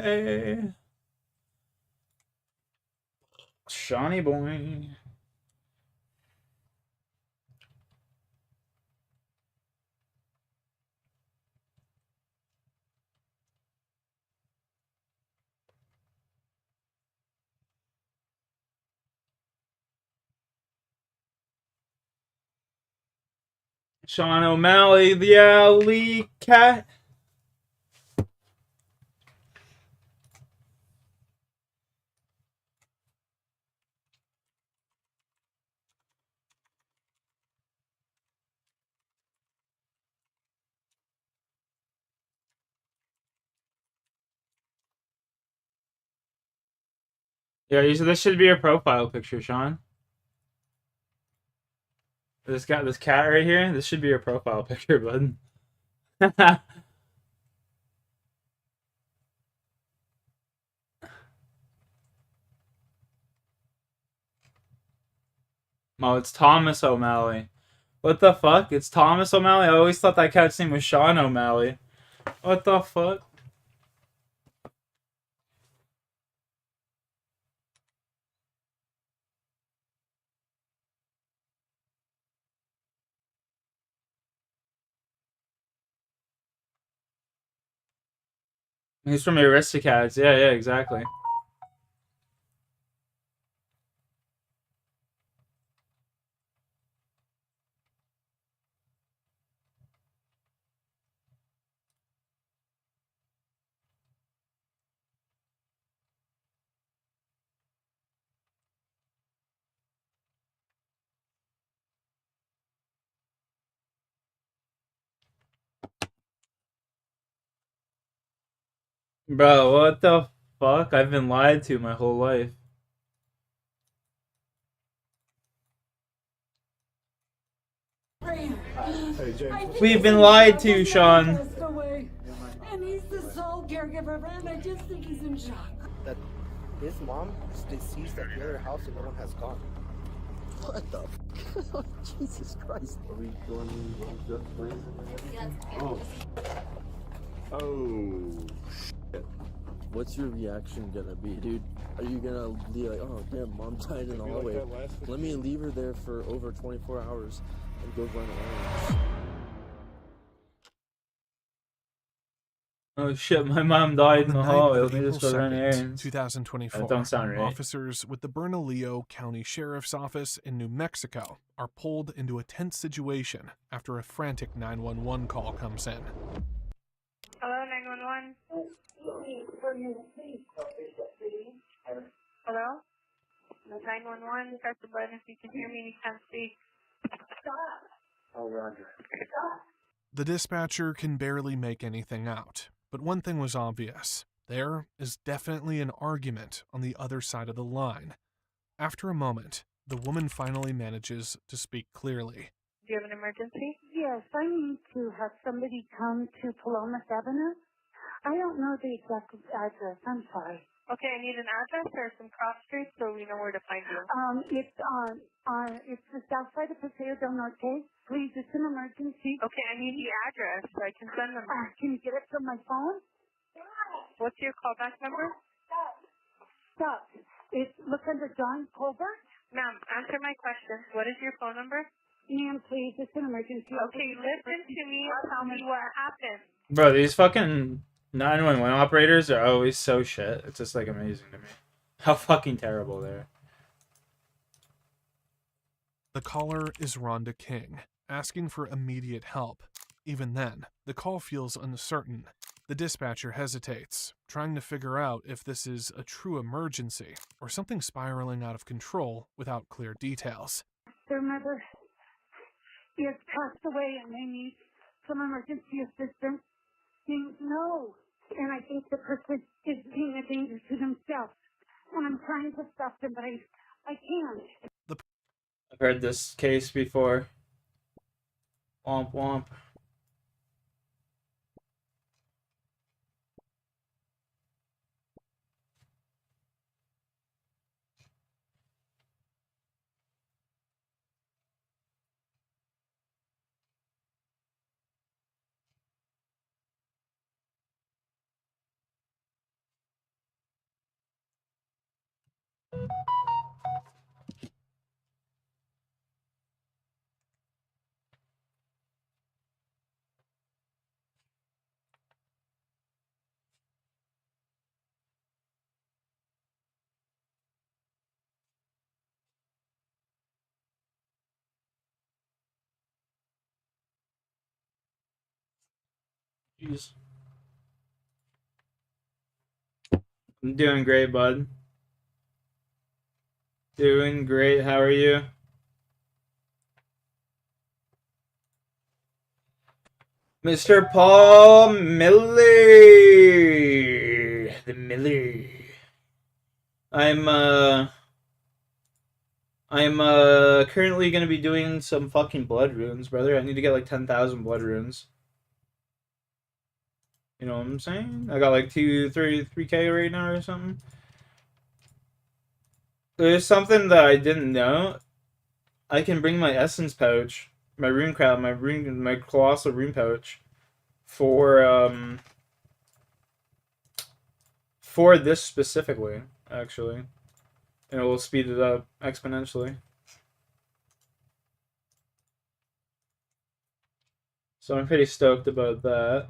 Hey, Shawnee boy. Sean O'Malley, the alley cat. Yeah, this should be your profile picture, Sean. This cat right here. This should be your profile picture, bud. Oh, it's Thomas O'Malley. What the fuck? It's Thomas O'Malley? I always thought that cat's name was Sean O'Malley. What the fuck? He's from Aristocats. Yeah, yeah, exactly. Bro, what the fuck? I've been lied to my whole life. We've been lied to, Sean. And he's the sole caregiver, and I just think he's in shock. That his mom sees that the other house and no one has gone. What the f? Jesus Christ. Are we going to just planes? Oh. Oh, shit. What's your reaction gonna be, dude? Are you gonna be like, oh damn, mom died in the hallway. Let me leave her there for over 24 hours and go run errands. Oh shit, my mom died in the hallway. Let me April just go run 2nd, errands. 2024, That don't sound right. officers with the Bernalillo County Sheriff's Office in New Mexico are pulled into a tense situation after a frantic 911 call comes in. Hello, 911. Hello? 911, press the button if you can hear me and you can't speak. Stop. Oh, Roger. The dispatcher can barely make anything out, but one thing was obvious. There is definitely an argument on the other side of the line. After a moment, the woman finally manages to speak clearly. Do you have an emergency? Yes, I need to have somebody come to Palomas Avenue. I don't know the exact address. I'm sorry. Okay, I need an address or some cross streets so we know where to find you. It's the south side of Paseo del Norte. Please, it's an emergency. Okay, I need the address so I can send them. Can you get it from my phone? What's your callback number? Stop. Look under John Colbert. Ma'am, answer my question. What is your phone number? Ma'am, please, it's an emergency. Okay, listen to me and tell me what happened. Bro, these fucking 911 operators are always so shit. It's just like amazing to me. How fucking terrible they are. The caller is Rhonda King, asking for immediate help. Even then, the call feels uncertain. The dispatcher hesitates, trying to figure out if this is a true emergency or something spiraling out of control without clear details. Their mother is passed away and they need some emergency assistance. No. And I think the person is being a danger to themselves. And I'm trying to stop them, but I can't. I've heard this case before. Womp womp. Jeez. I'm doing great, bud. Doing great. How are you? Mr. Paul Miller. The Miller. I'm currently gonna be doing some fucking blood runes, brother. I need to get like 10,000 blood runes. You know what I'm saying? I got like 3K right now or something. There's something that I didn't know. I can bring my essence pouch, my rune crown, my colossal rune pouch for this specifically, actually. And it will speed it up exponentially. So I'm pretty stoked about that.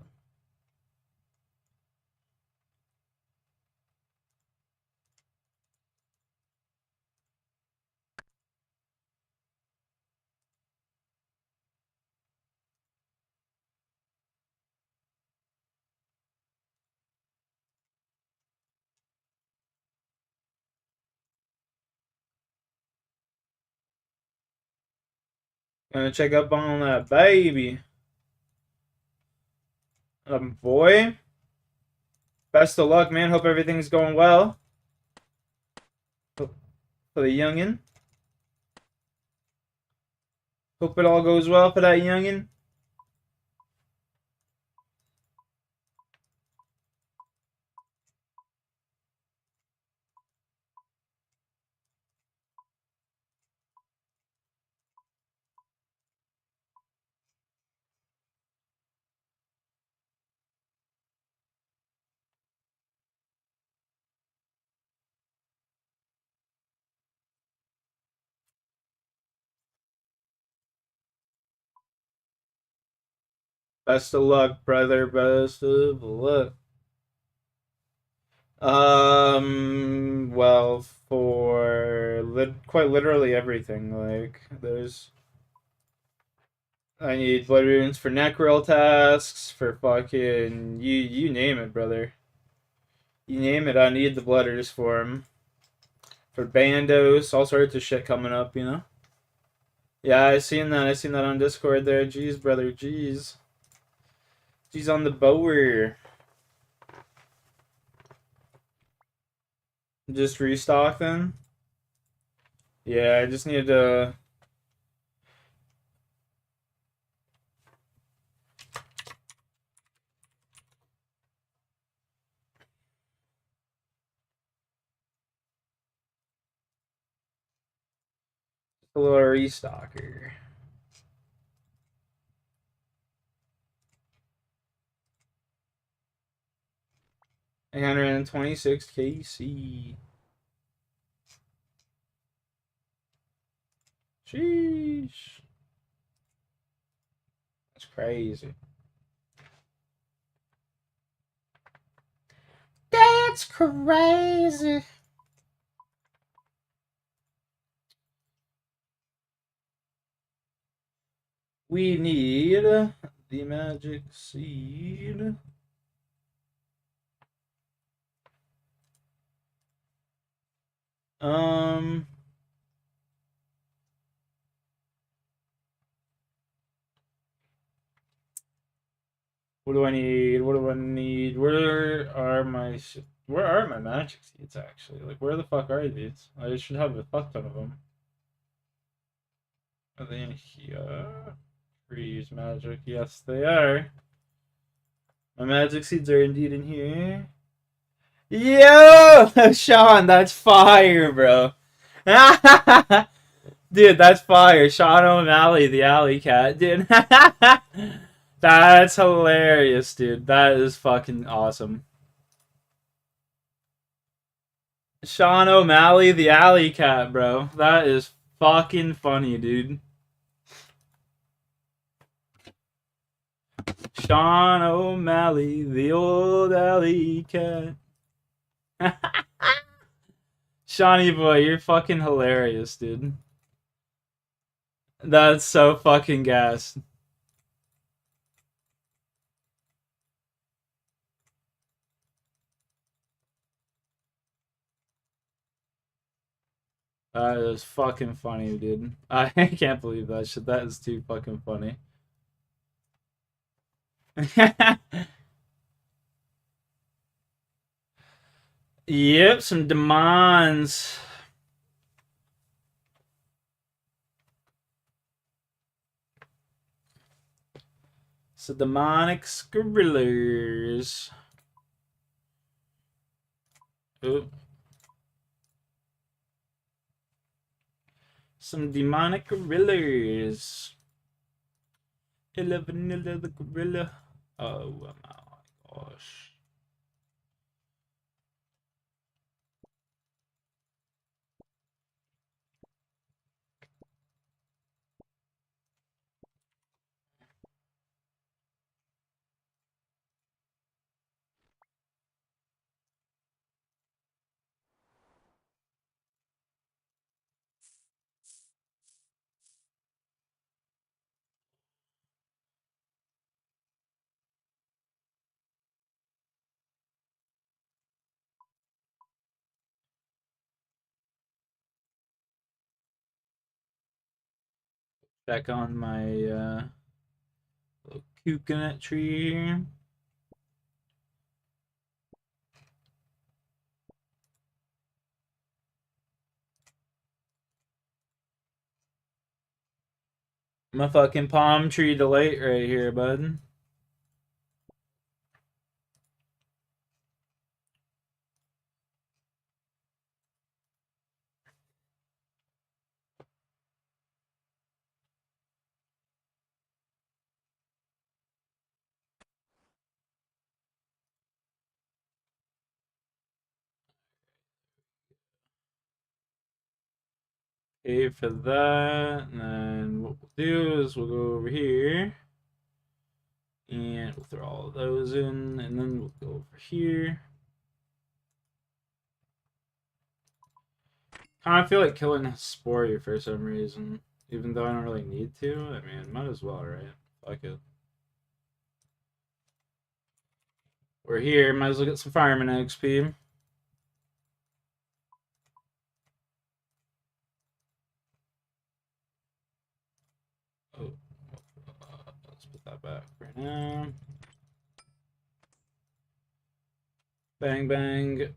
Gonna check up on that baby. Boy. Best of luck, man. Hope everything's going well. For the youngin'. Hope it all goes well for that youngin'. Best of luck, brother. Best of luck. Well, for quite literally everything. Like, I need blood runes for necrol tasks, for fucking you name it, brother. You name it, I need the blooders for them. For bandos, all sorts of shit coming up, you know. Yeah, I seen that. I seen that on Discord there. Jeez, brother. Jeez. Jeez on the bower. Just restock then? Yeah, I just need to... a little restocker. $126 KC. Sheesh. That's crazy. That's crazy. We need the magic seed. What do I need? What do I need? Where are my magic seeds actually? Like, where the fuck are these? I should have a fuck ton of them. Are they in here? Freeze magic. Yes, they are. My magic seeds are indeed in here. Yo! Sean, that's fire, bro. Dude, that's fire. Sean O'Malley, the alley cat, dude. That's hilarious, dude. That is fucking awesome. Sean O'Malley, the alley cat, bro. That is fucking funny, dude. Sean O'Malley, the old alley cat. Shawnee boy, you're fucking hilarious, dude. That's so fucking gas. That is fucking funny, dude. I can't believe that shit. That is too fucking funny. Yep, some demands. So demonic scribblers. Oop. Some demonic gorillas. Illa Vanilla the gorilla. Oh my gosh. Back on my little coconut tree here. My fucking palm tree delight right here, bud. Okay, for that, and then what we'll do is we'll go over here, and we'll throw all of those in, and then we'll go over here. Kind of feel like killing a Spory for some reason, even though I don't really need to. I mean, might as well, right? Fuck it. We're here, might as well get some fireman XP. Oh, let's put that back right now. Bang, bang.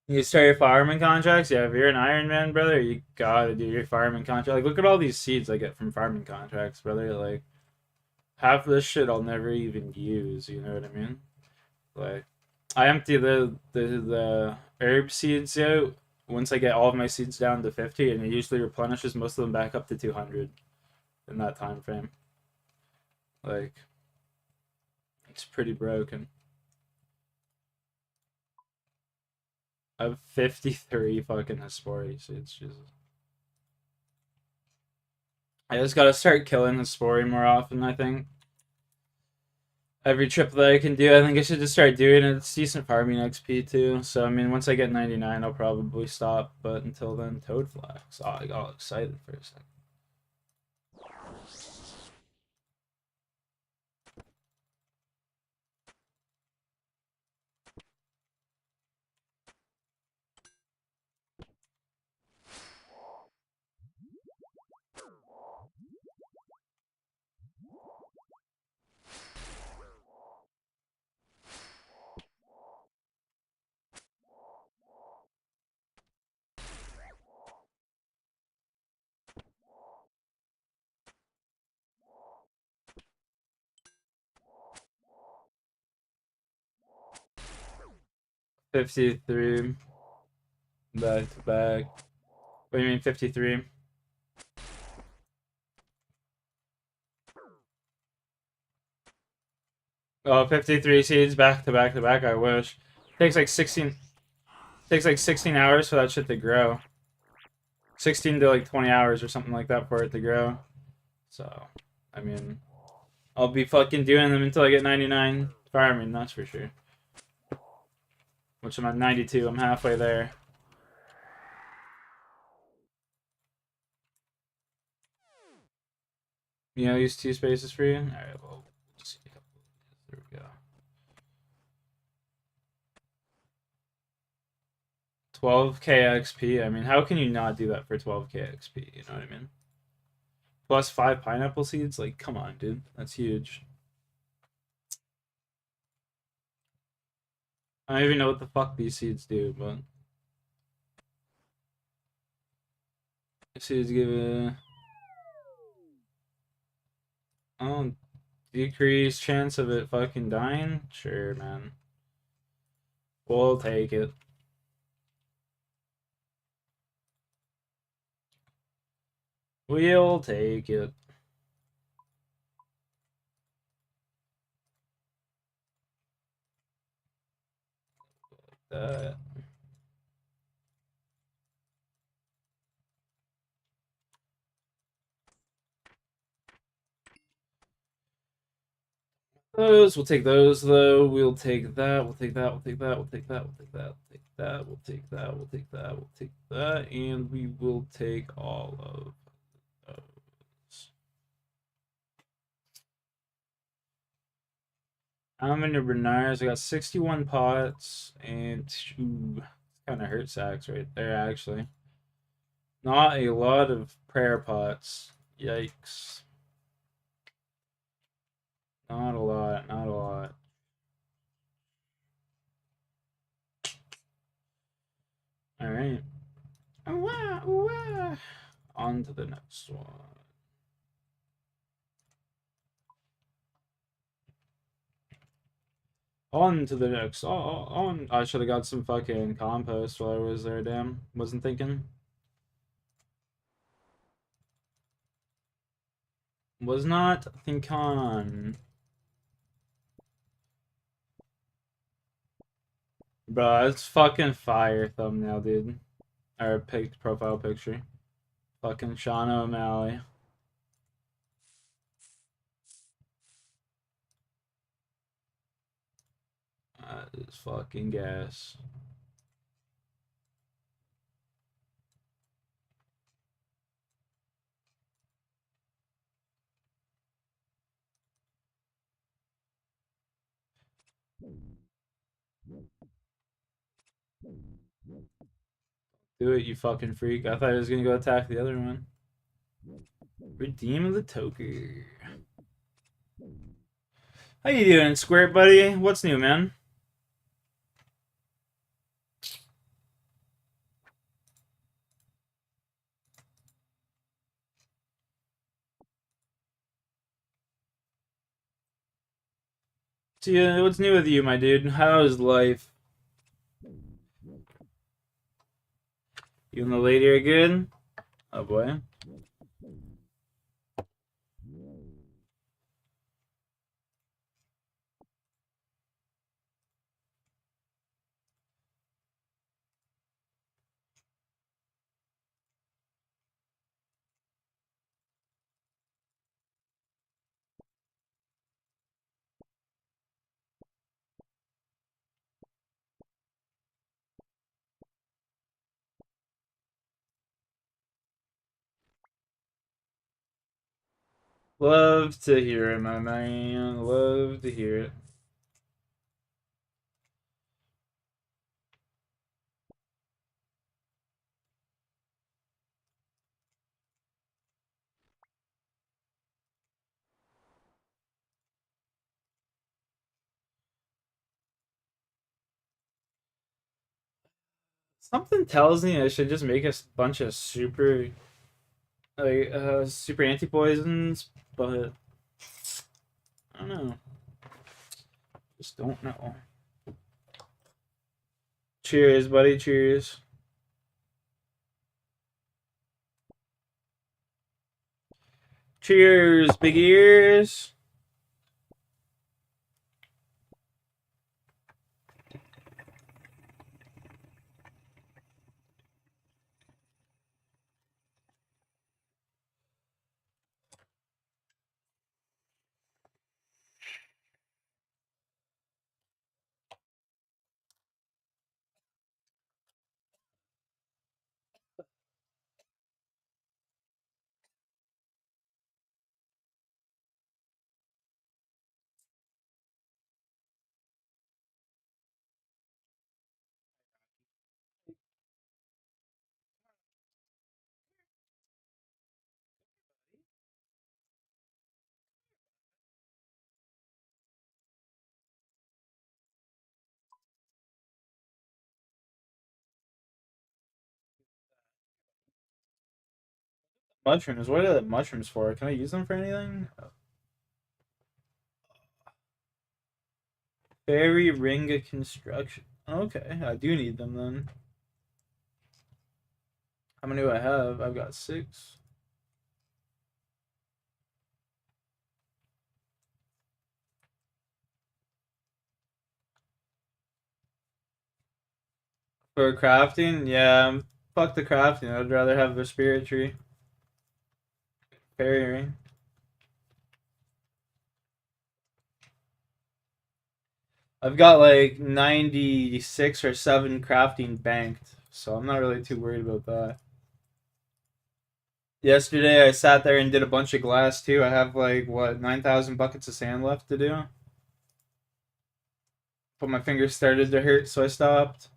You start your fireman contracts? Yeah, if you're an Ironman, brother, you gotta do your fireman contract. Like, look at all these seeds I get from farming contracts, brother. Like, half of this shit I'll never even use, you know what I mean? Like, I empty the herb seeds out once I get all of my seeds down to 50, and it usually replenishes most of them back up to 200 in that time frame. Like, it's pretty broken. I have 53 fucking Hespori seeds, Jesus. I just gotta start killing Hespori more often, I think. Every trip that I can do, I think I should just start doing it. It's decent farming XP too. So, I mean, once I get 99, I'll probably stop. But until then, Toad Flax. Oh, I got all excited for a second. $53 back to back. What do you mean 53? Oh, 53 seeds back to back to back. I wish. Takes like 16. Takes like 16 hours for that shit to grow. 16 to like 20 hours or something like that for it to grow. So, I mean, I'll be fucking doing them until I get 99 farming, that's for sure. Which I'm at 92. I'm halfway there. You know, use 2 spaces for you? Alright, well, we'll see a couple. There we go. 12k XP. I mean, how can you not do that for 12k XP? You know what I mean? Plus 5 pineapple seeds? Like, come on, dude. That's huge. I don't even know what the fuck these seeds do, but seeds give a decreased chance of it fucking dying. Sure, man. We'll take it. We'll take it. That. Those, we'll take those though. We'll take that. We'll take that. We'll take that. We'll take that. We'll take that. We'll take that. We'll take that. We'll take that. We'll take that. And we will take all of those. How many Bernards? I got 61 pots and ooh, kind of hurt sacks right there actually. Not a lot of prayer pots. Yikes. Not a lot. Not a lot. All right. On to the next one. On to the next. On. I should have got some fucking compost while I was there. Damn. Wasn't thinking. Was not thinking. Bro, it's fucking fire thumbnail, dude. Or profile picture. Fucking Sean O'Malley. That is fucking gas. Do it, you fucking freak. I thought he was gonna go attack the other one. Redeem the token. How you doing, Squirt buddy? What's new, man? So, what's new with you, my dude? How's life? You and the lady are good? Oh boy. Love to hear it, my man. Love to hear it. Something tells me I should just make a bunch of super super anti-poisons, but I don't know. Just don't know. Cheers, buddy. Cheers. Cheers, big ears. Mushrooms. What are the mushrooms for? Can I use them for anything? Fairy ring of construction. Okay, I do need them then. How many do I have? I've got 6. For crafting? Yeah, fuck the crafting. I'd rather have the spirit tree. Fairy ring. I've got like 96 or 7 crafting banked, so I'm not really too worried about that. Yesterday I sat there and did a bunch of glass too. I have like, what, 9,000 buckets of sand left to do? But my fingers started to hurt, so I stopped.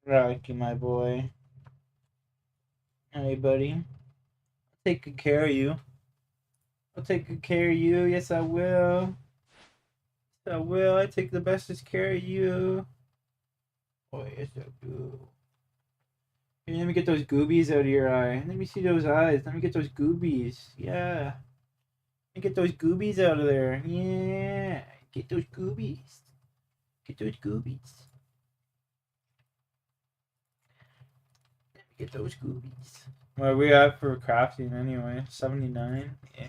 Rocky, my boy. Hey, buddy. I'll take good care of you. I'll take good care of you. Yes, I will. Yes, I will. I take the bestest care of you. Oh, yes, I do. Here, let me get those goobies out of your eye. Let me see those eyes. Let me get those goobies. Yeah. Let me get those goobies out of there. Yeah. Get those goobies. Get those goobies. Let me get those goobies. What are we at for crafting anyway? 79? Yeah.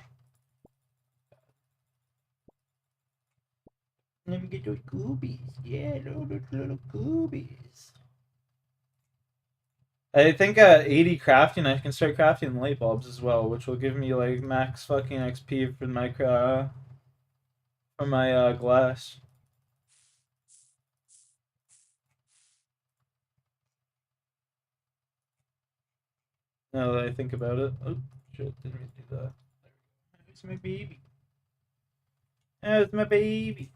Let me get those goobies. Yeah, little goobies. I think at 80 crafting, I can start crafting light bulbs as well, which will give me like max fucking XP for my glass. Now that I think about it. Oh shit! Didn't mean to do that. It's my baby. Oh, it's my baby.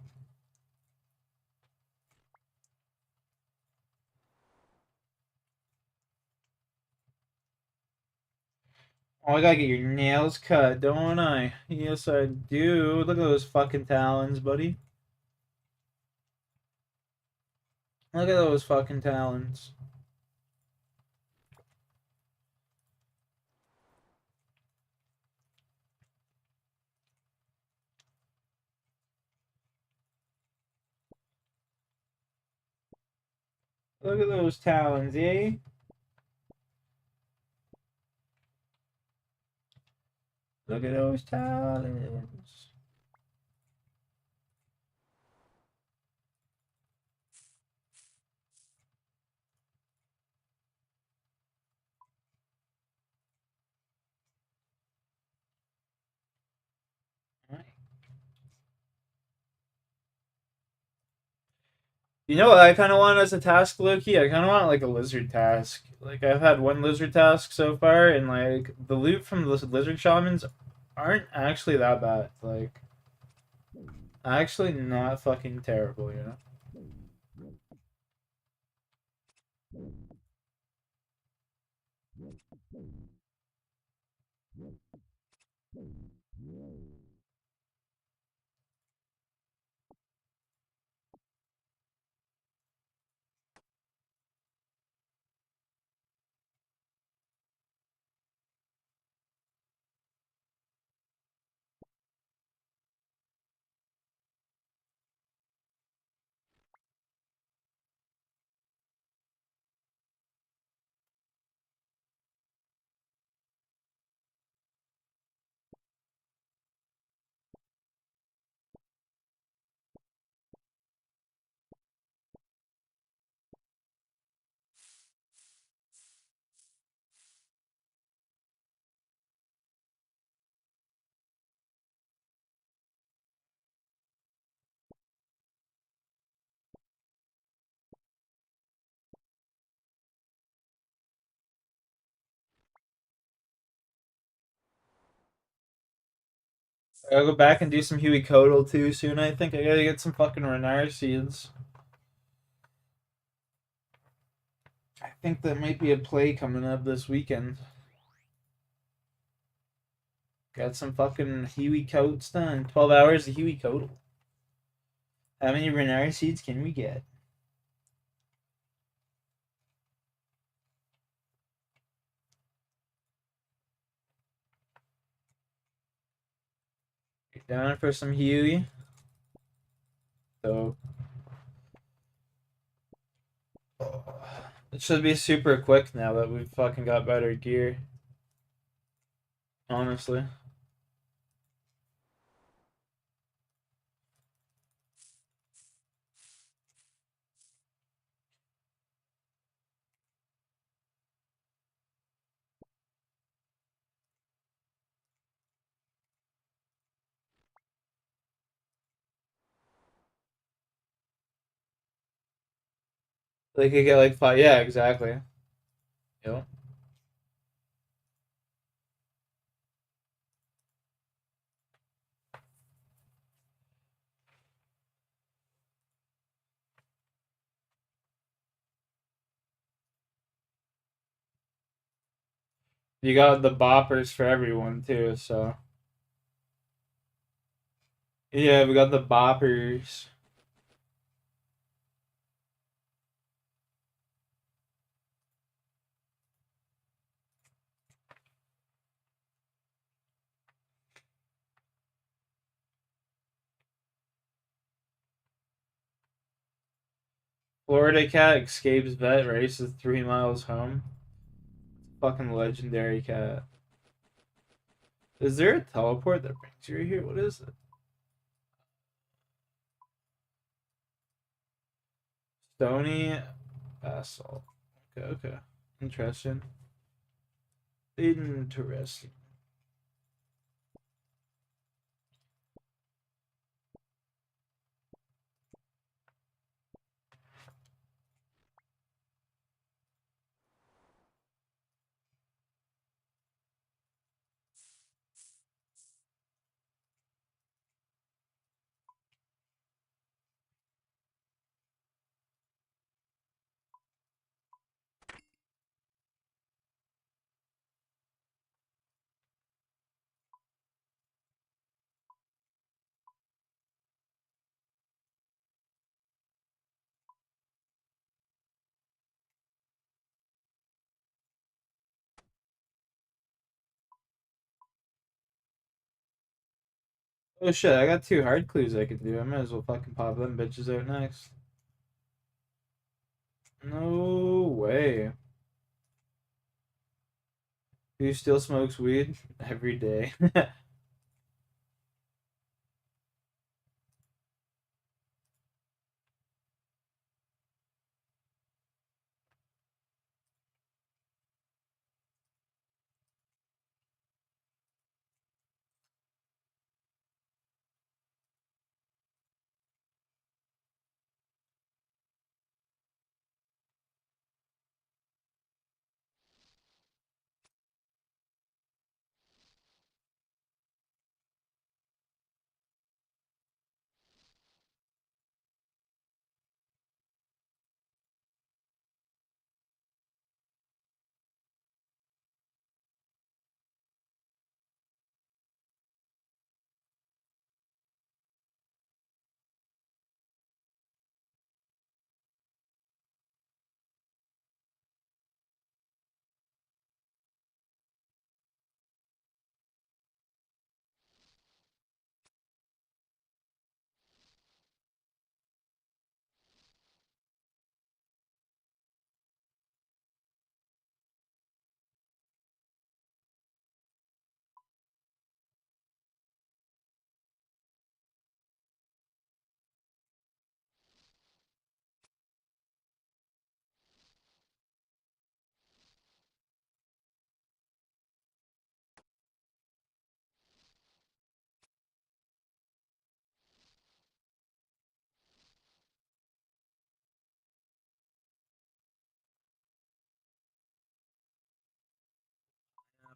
Oh, I gotta get your nails cut, don't I? Yes, I do. Look at those fucking talons, buddy. Look at those fucking talons. Look at those talons, eh? Look at those talons. You know what I kind of want as a task, Loki? I kind of want like a lizard task. Like I've had one lizard task so far, and like the loot from the lizard shamans aren't actually that bad. Like, actually not fucking terrible, you know? I'll go back and do some Huey Codal too soon. I think I gotta get some fucking Renard seeds. I think that might be a play coming up this weekend. Got some fucking Huey coats done. 12 hours of Huey Codal. How many Renard seeds can we get? Get down for some Huey. So it should be super quick now that we've fucking got better gear. Honestly. They could get like 5. Yeah, exactly. Yep. You got the boppers for everyone too, so. Yeah, we got the boppers. Florida cat escapes vet, races 3 miles home. Fucking legendary cat. Is there a teleport that brings you here? What is it? Stony basalt. Okay, okay. Interesting. Interesting. Oh shit, I got 2 hard clues I could do. I might as well fucking pop them bitches out next. No way. Who still smokes weed? Every day.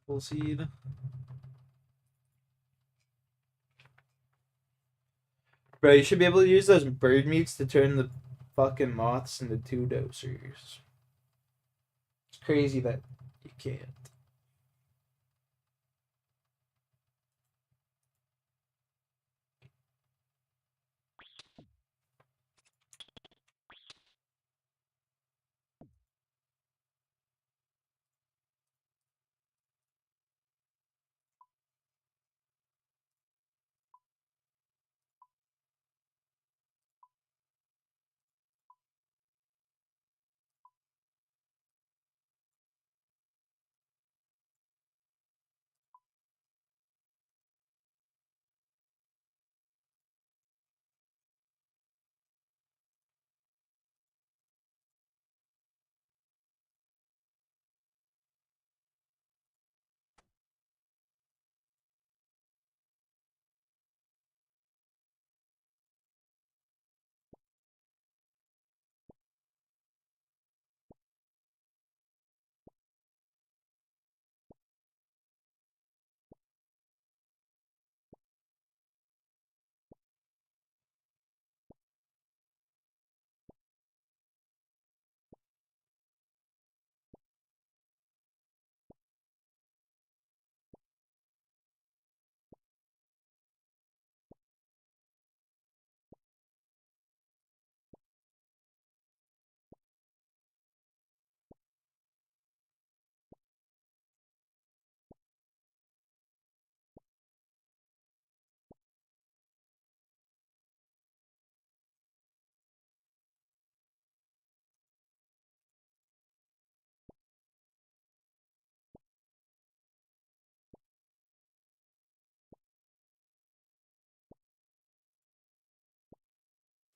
Apple seed. Bro, you should be able to use those bird meats to turn the fucking moths into 2-dosers. It's crazy that you can't.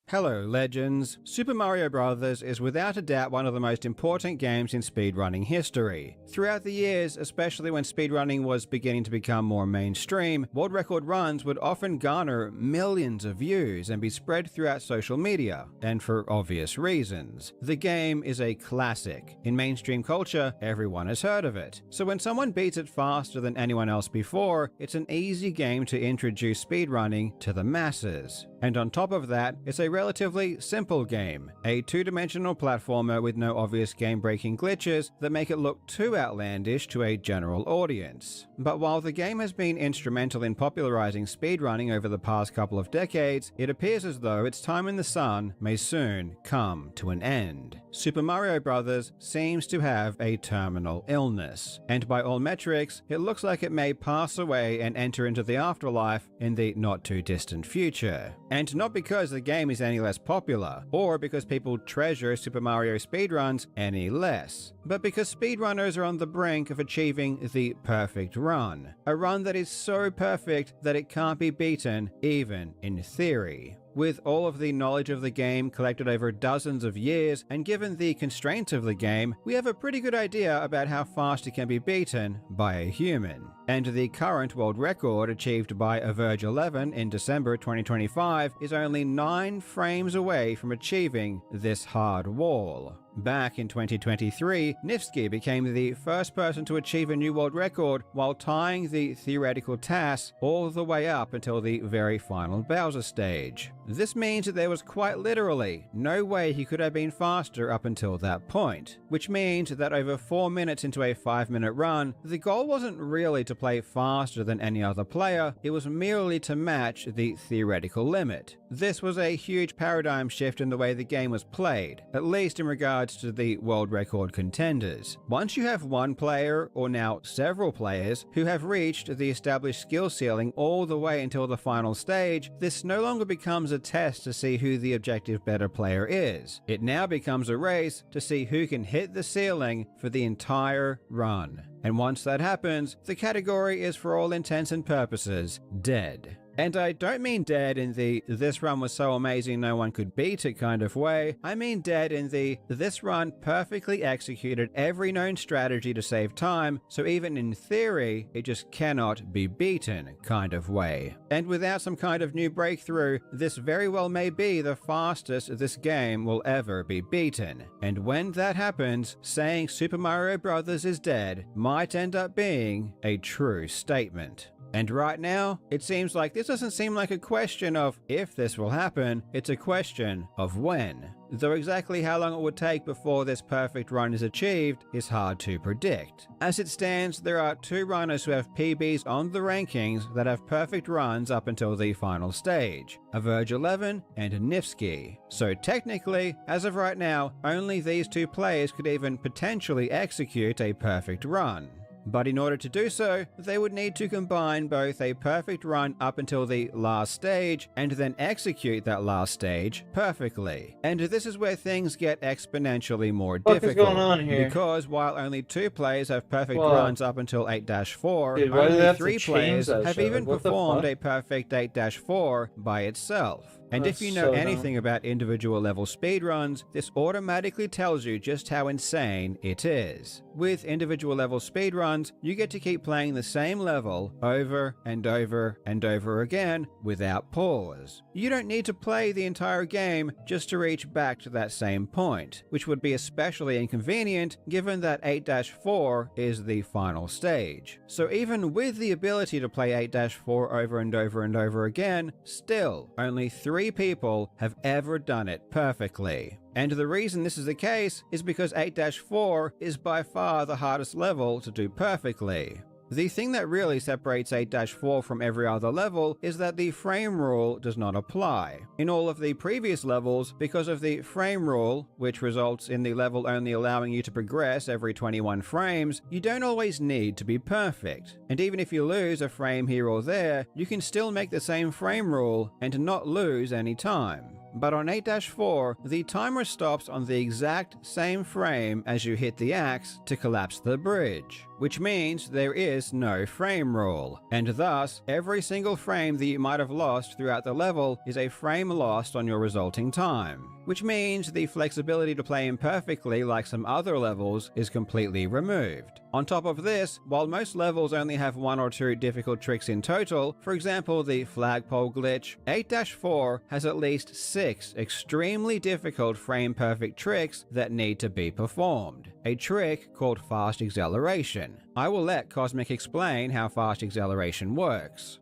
Hello, legends. Super Mario Bros. Is without a doubt one of the most important games in speedrunning history. Throughout the years, especially when speedrunning was beginning to become more mainstream, world record runs would often garner millions of views and be spread throughout social media, and for obvious reasons. The game is a classic. In mainstream culture, everyone has heard of it. So when someone beats it faster than anyone else before, it's an easy game to introduce speedrunning to the masses. And on top of that, it's a relatively simple game, a two-dimensional platformer with no obvious game-breaking glitches that make it look too outlandish to a general audience. But while the game has been instrumental in popularizing speedrunning over the past couple of decades, it appears as though its time in the sun may soon come to an end. Super Mario Bros. Seems to have a terminal illness, and by all metrics, it looks like it may pass away and enter into the afterlife in the not-too-distant future. And not because the game is any less popular, or because people treasure Super Mario speedruns any less, but because speedrunners are on the brink of achieving the perfect run. A run that is so perfect that it can't be beaten, even in theory. With all of the knowledge of the game collected over dozens of years, and given the constraints of the game, we have a pretty good idea about how fast it can be beaten by a human. And the current world record achieved by average11 in December 2025 is only 9 frames away from achieving this hard wall. Back in 2023, Nifsky became the first person to achieve a new world record while tying the theoretical TAS all the way up until the very final Bowser stage. This means that there was quite literally no way he could have been faster up until that point, which means that over 4 minutes into a 5-minute run, the goal wasn't really to play faster than any other player, it was merely to match the theoretical limit. This was a huge paradigm shift in the way the game was played, at least in regards to the world record contenders. Once you have one player, or now several players, who have reached the established skill ceiling all the way until the final stage, this no longer becomes a test to see who the objective better player is. It now becomes a race to see who can hit the ceiling for the entire run. And once that happens, the category is for all intents and purposes dead. And I don't mean dead in the "this run was so amazing no one could beat it" kind of way. I mean dead in the "this run perfectly executed every known strategy to save time, so even in theory, it just cannot be beaten" kind of way. And without some kind of new breakthrough, this very well may be the fastest this game will ever be beaten. And when that happens, saying Super Mario Bros. Is dead might end up being a true statement. And right now, it seems like this doesn't seem like a question of if this will happen, it's a question of when. Though exactly how long it would take before this perfect run is achieved is hard to predict. As it stands, there are 2 runners who have PBs on the rankings that have perfect runs up until the final stage, Averge11 and Nifsky. So technically, as of right now, only these 2 players could even potentially execute a perfect run. But in order to do so, they would need to combine both a perfect run up until the last stage and then execute that last stage perfectly. And this is where things get exponentially more difficult. What is going on here? Because while only 2 players have perfect runs up until 8-4, Dude, why do they only have to 3 change players that have shit? even Like, what the performed fuck? a perfect 8-4 by itself. And That's if you know so anything about individual level speedruns, this automatically tells you just how insane it is. With individual level speedruns, you get to keep playing the same level over and over and over again without pause. You don't need to play the entire game just to reach back to that same point, which would be especially inconvenient given that 8-4 is the final stage. So even with the ability to play 8-4 over and over and over again, still only 3 people have ever done it perfectly. And the reason this is the case is because 8-4 is by far the hardest level to do perfectly. The thing that really separates 8-4 from every other level is that the frame rule does not apply. In all of the previous levels, because of the frame rule, which results in the level only allowing you to progress every 21 frames, you don't always need to be perfect. And even if you lose a frame here or there, you can still make the same frame rule and not lose any time. But on 8-4, the timer stops on the exact same frame as you hit the axe to collapse the bridge, which means there is no frame rule, and thus every single frame that you might have lost throughout the level is a frame lost on your resulting time, which means the flexibility to play imperfectly like some other levels is completely removed. On top of this, while most levels only have 1 or 2 difficult tricks in total, for example the flagpole glitch, 8-4 has at least 6 extremely difficult frame-perfect tricks that need to be performed. A trick called fast acceleration. I will let Cosmic explain how fast acceleration works.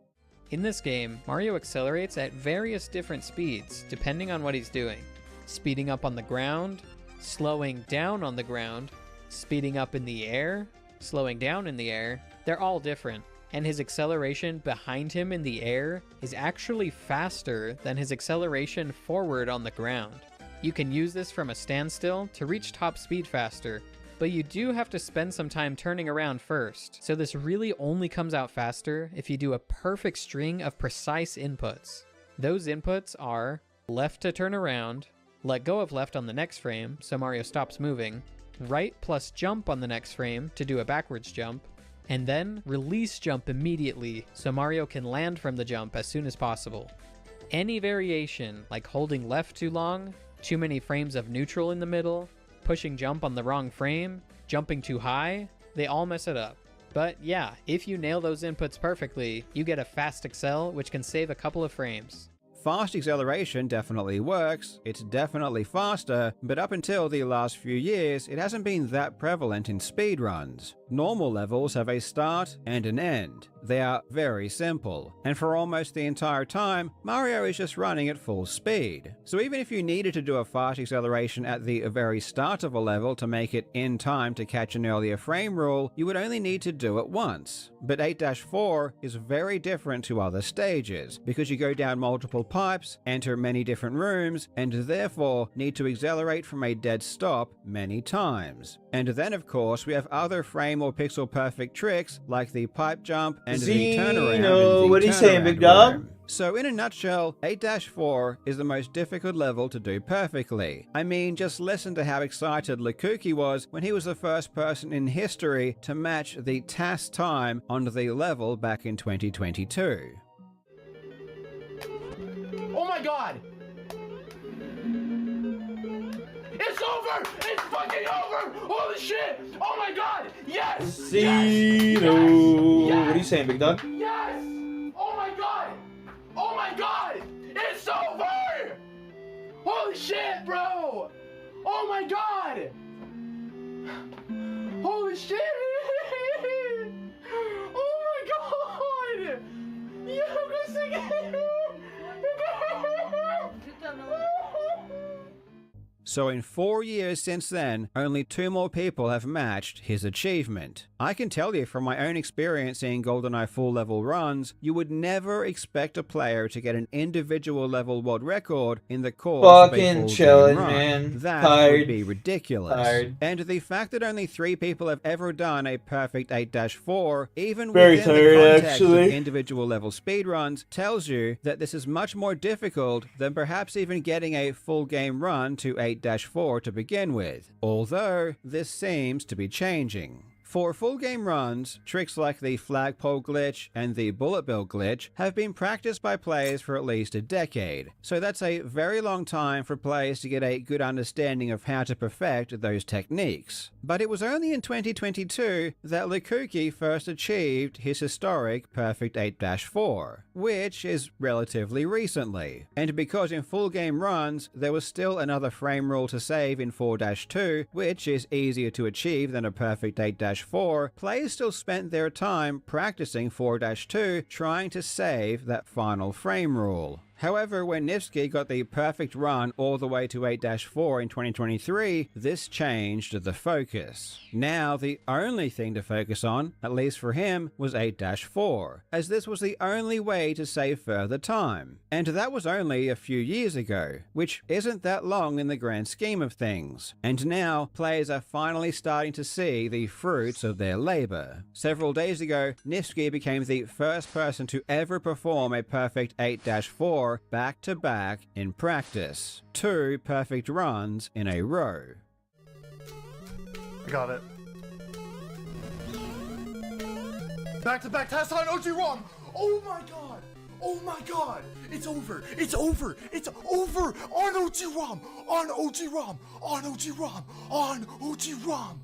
In this game, Mario accelerates at various different speeds depending on what he's doing. Speeding up on the ground, slowing down on the ground, speeding up in the air, slowing down in the air, they're all different. And his acceleration behind him in the air is actually faster than his acceleration forward on the ground. You can use this from a standstill to reach top speed faster, but you do have to spend some time turning around first, so this really only comes out faster if you do a perfect string of precise inputs. Those inputs are left to turn around, let go of left on the next frame so Mario stops moving, right plus jump on the next frame to do a backwards jump, and then release jump immediately so Mario can land from the jump as soon as possible. Any variation, like holding left too long, too many frames of neutral in the middle, pushing jump on the wrong frame, jumping too high, they all mess it up. But yeah, if you nail those inputs perfectly, you get a fast accel which can save a couple of frames. Fast acceleration definitely works, it's definitely faster, but up until the last few years, it hasn't been that prevalent in speedruns. Normal levels have a start and an end. They are very simple, and for almost the entire time, Mario is just running at full speed. So even if you needed to do a fast acceleration at the very start of a level to make it in time to catch an earlier frame rule, you would only need to do it once. But 8-4 is very different to other stages, because you go down multiple pipes, enter many different rooms, and therefore need to accelerate from a dead stop many times. And then of course we have other frame or pixel perfect tricks like the pipe jump and the turnaround. What are you saying, big dog? So in a nutshell, 8-4 is the most difficult level to do perfectly. I mean, just listen to how excited Lukuki was when he was the first person in history to match the TAS time on the level back in 2022. Oh my god! It's over! It's fucking over! Holy shit! Oh my god! Yes! Casino! Yes! What are you saying, big dog? Yes! Oh my god! Oh my god! It's over! Holy shit, bro! Oh my god! Holy shit! Oh my god! Yeah, I'm gonna sing it! So in 4 years since then, only 2 more people have matched his achievement. I can tell you from my own experience in GoldenEye full level runs, you would never expect a player to get an individual level world record in the course of a Fucking full chilling, game run. man. That Tired. would be ridiculous. Tired. And the fact that only 3 people have ever done a perfect 8-4, even Very within tired, the context actually. of individual level speedruns, tells you that this is much more difficult than perhaps even getting a full game run to 8-4 to begin with. Although, this seems to be changing. For full game runs, tricks like the flagpole glitch and the bullet bill glitch have been practiced by players for at least a decade, so that's a very long time for players to get a good understanding of how to perfect those techniques. But it was only in 2022 that Lukuki first achieved his historic perfect 8-4, which is relatively recently. And because in full game runs, there was still another frame rule to save in 4-2, which is easier to achieve than a perfect 8-4, players still spent their time practicing 4-2, trying to save that final frame rule. However, when Nifsky got the perfect run all the way to 8-4 in 2023, this changed the focus. Now, the only thing to focus on, at least for him, was 8-4, as this was the only way to save further time. And that was only a few years ago, which isn't that long in the grand scheme of things. And now, players are finally starting to see the fruits of their labor. Several days ago, Nifsky became the first person to ever perform a perfect 8-4 back-to-back in practice. 2 perfect runs in a row. I got it. Back-to-back test on OG ROM. Oh my god. Oh my god. It's over. It's over. It's over. On OG ROM. On OG ROM. On OG ROM. On OG ROM.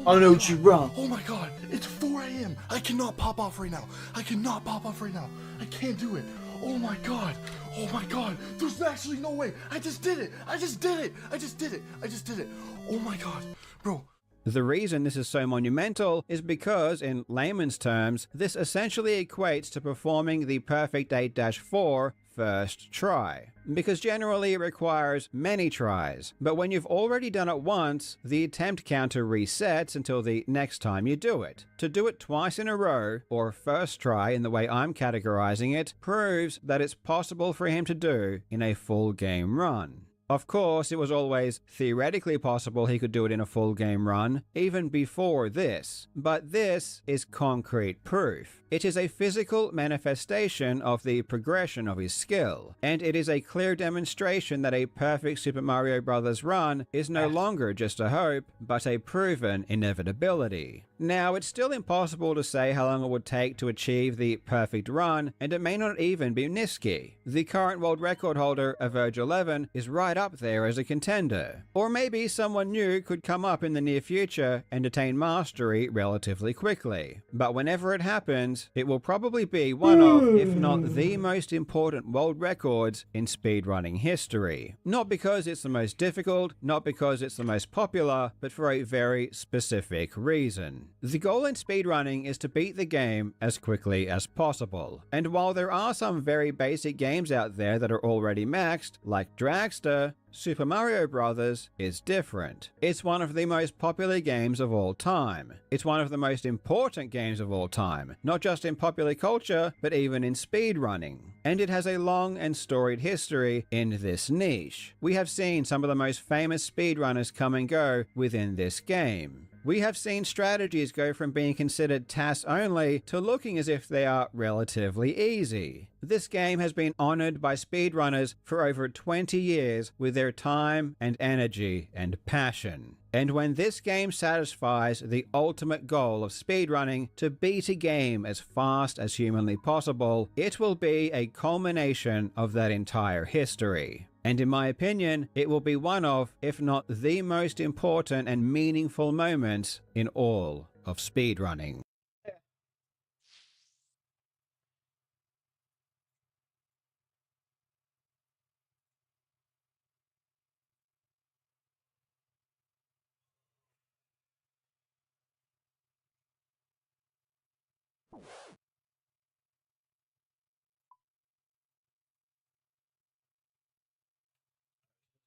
On OG ROM. Oh my god. It's 4 a.m. I cannot pop off right now. I cannot pop off right now. I can't do it. Oh my god. Oh my god. There's actually no way. I just did it. I just did it. I just did it. I just did it. Oh my god. Bro. The reason this is so monumental is because, in layman's terms, this essentially equates to performing the perfect 8-4 first try. Because generally it requires many tries, but when you've already done it once, the attempt counter resets until the next time you do it. To do it twice in a row, or first try in the way I'm categorizing it, proves that it's possible for him to do in a full game run. Of course, it was always theoretically possible he could do it in a full game run, even before this. But this is concrete proof. It is a physical manifestation of the progression of his skill, and it is a clear demonstration that a perfect Super Mario Bros. Run is no longer just a hope, but a proven inevitability. Now, it's still impossible to say how long it would take to achieve the perfect run, and it may not even be Nifsky. The current world record holder, Averge 11, is right up there as a contender. Or maybe someone new could come up in the near future and attain mastery relatively quickly. But whenever it happens, it will probably be one of, if not the most important world records in speedrunning history. Not because it's the most difficult, not because it's the most popular, but for a very specific reason. The goal in speedrunning is to beat the game as quickly as possible. And while there are some very basic games out there that are already maxed, like Dragster, Super Mario Bros. Is different. It's one of the most popular games of all time. It's one of the most important games of all time, not just in popular culture, but even in speedrunning. And it has a long and storied history in this niche. We have seen some of the most famous speedrunners come and go within this game. We have seen strategies go from being considered tasks only to looking as if they are relatively easy. This game has been honored by speedrunners for over 20 years with their time and energy and passion. And when this game satisfies the ultimate goal of speedrunning, to beat a game as fast as humanly possible, it will be a culmination of that entire history. And in my opinion, it will be one of, if not the most important and meaningful moments in all of speedrunning.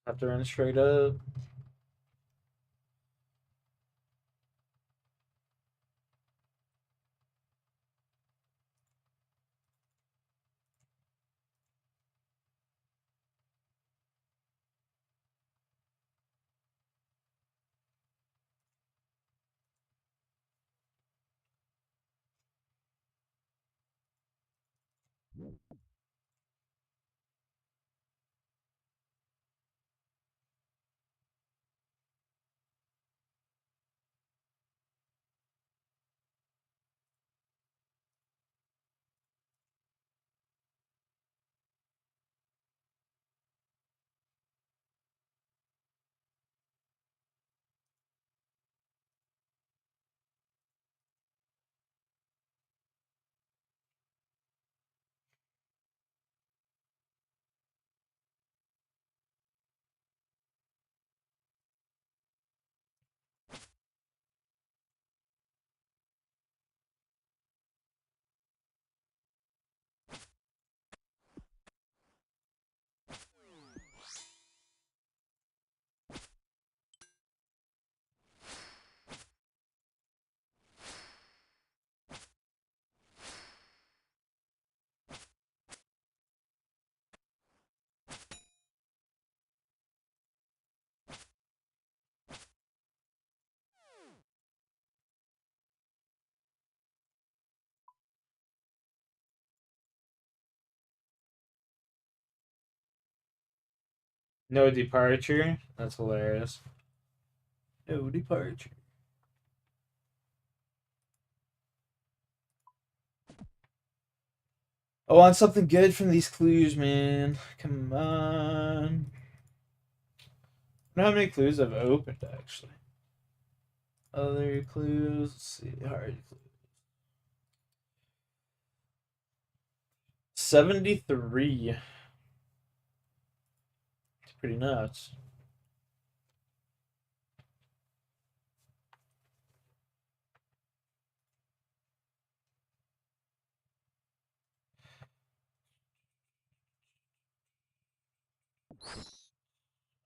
Have to run straight up. No departure? That's hilarious. No departure. I want something good from these clues, man. Come on. I don't know how many clues I've opened, actually. Other clues. Let's see. Hard clues. 73. It's pretty nuts.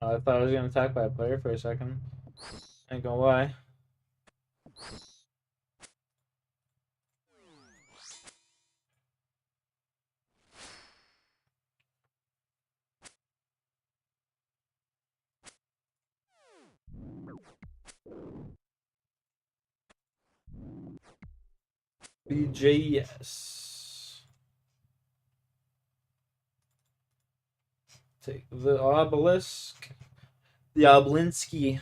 I thought I was getting attacked by a player for a second. Ain't gonna lie. BJS. Take the obelisk. The Obelinsky.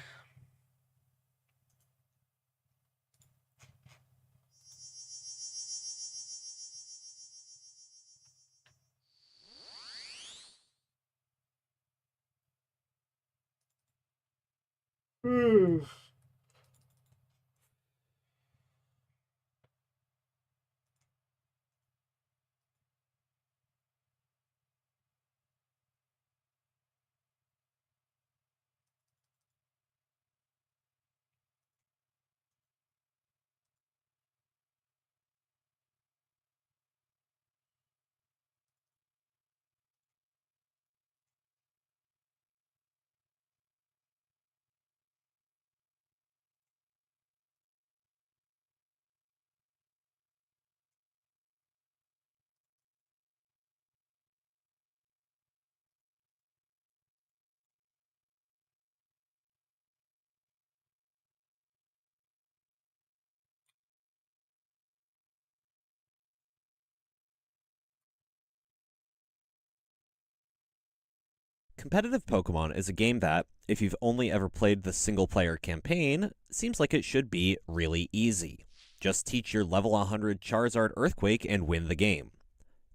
Competitive Pokemon is a game that, if you've only ever played the single-player campaign, seems like it should be really easy. Just teach your level 100 Charizard Earthquake and win the game.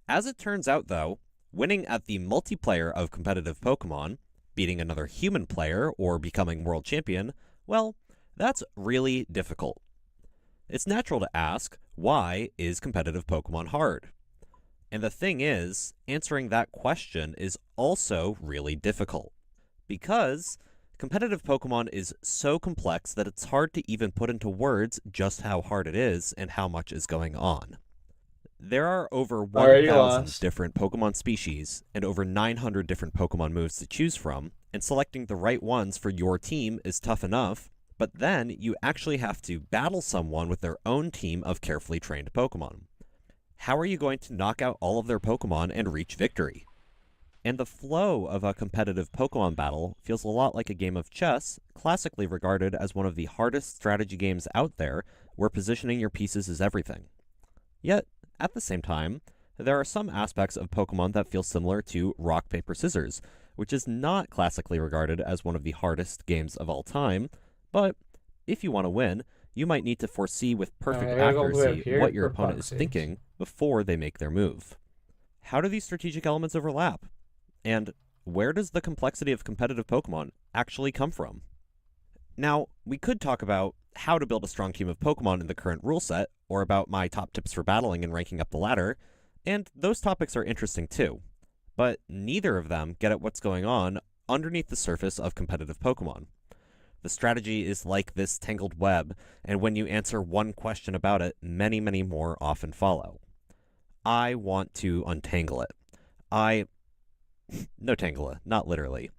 As it turns out, though, winning at the multiplayer of competitive Pokemon, beating another human player, or becoming world champion, well, that's really difficult. It's natural to ask, why is competitive Pokemon hard? And the thing is, answering that question is also really difficult. Because competitive Pokemon is so complex that it's hard to even put into words just how hard it is and how much is going on. There are over Already 1,000 lost. different Pokemon species and over 900 different Pokemon moves to choose from, and selecting the right ones for your team is tough enough, but then you actually have to battle someone with their own team of carefully trained Pokemon. How are you going to knock out all of their Pokemon and reach victory? And the flow of a competitive Pokemon battle feels a lot like a game of chess, classically regarded as one of the hardest strategy games out there, where positioning your pieces is everything. Yet, at the same time, there are some aspects of Pokemon that feel similar to rock, paper, scissors, which is not classically regarded as one of the hardest games of all time, but if you want to win, you might need to foresee with perfect I gotta go way up accuracy here what your for opponent fuck's is sakes. thinking before they make their move. How do these strategic elements overlap? And where does the complexity of competitive Pokemon actually come from? Now, we could talk about how to build a strong team of Pokemon in the current rule set, or about my top tips for battling and ranking up the ladder, and those topics are interesting too. But neither of them get at what's going on underneath the surface of competitive Pokemon. The strategy is like this tangled web, and when you answer one question about it, many, many more often follow. I want to untangle it. No tangela, not literally.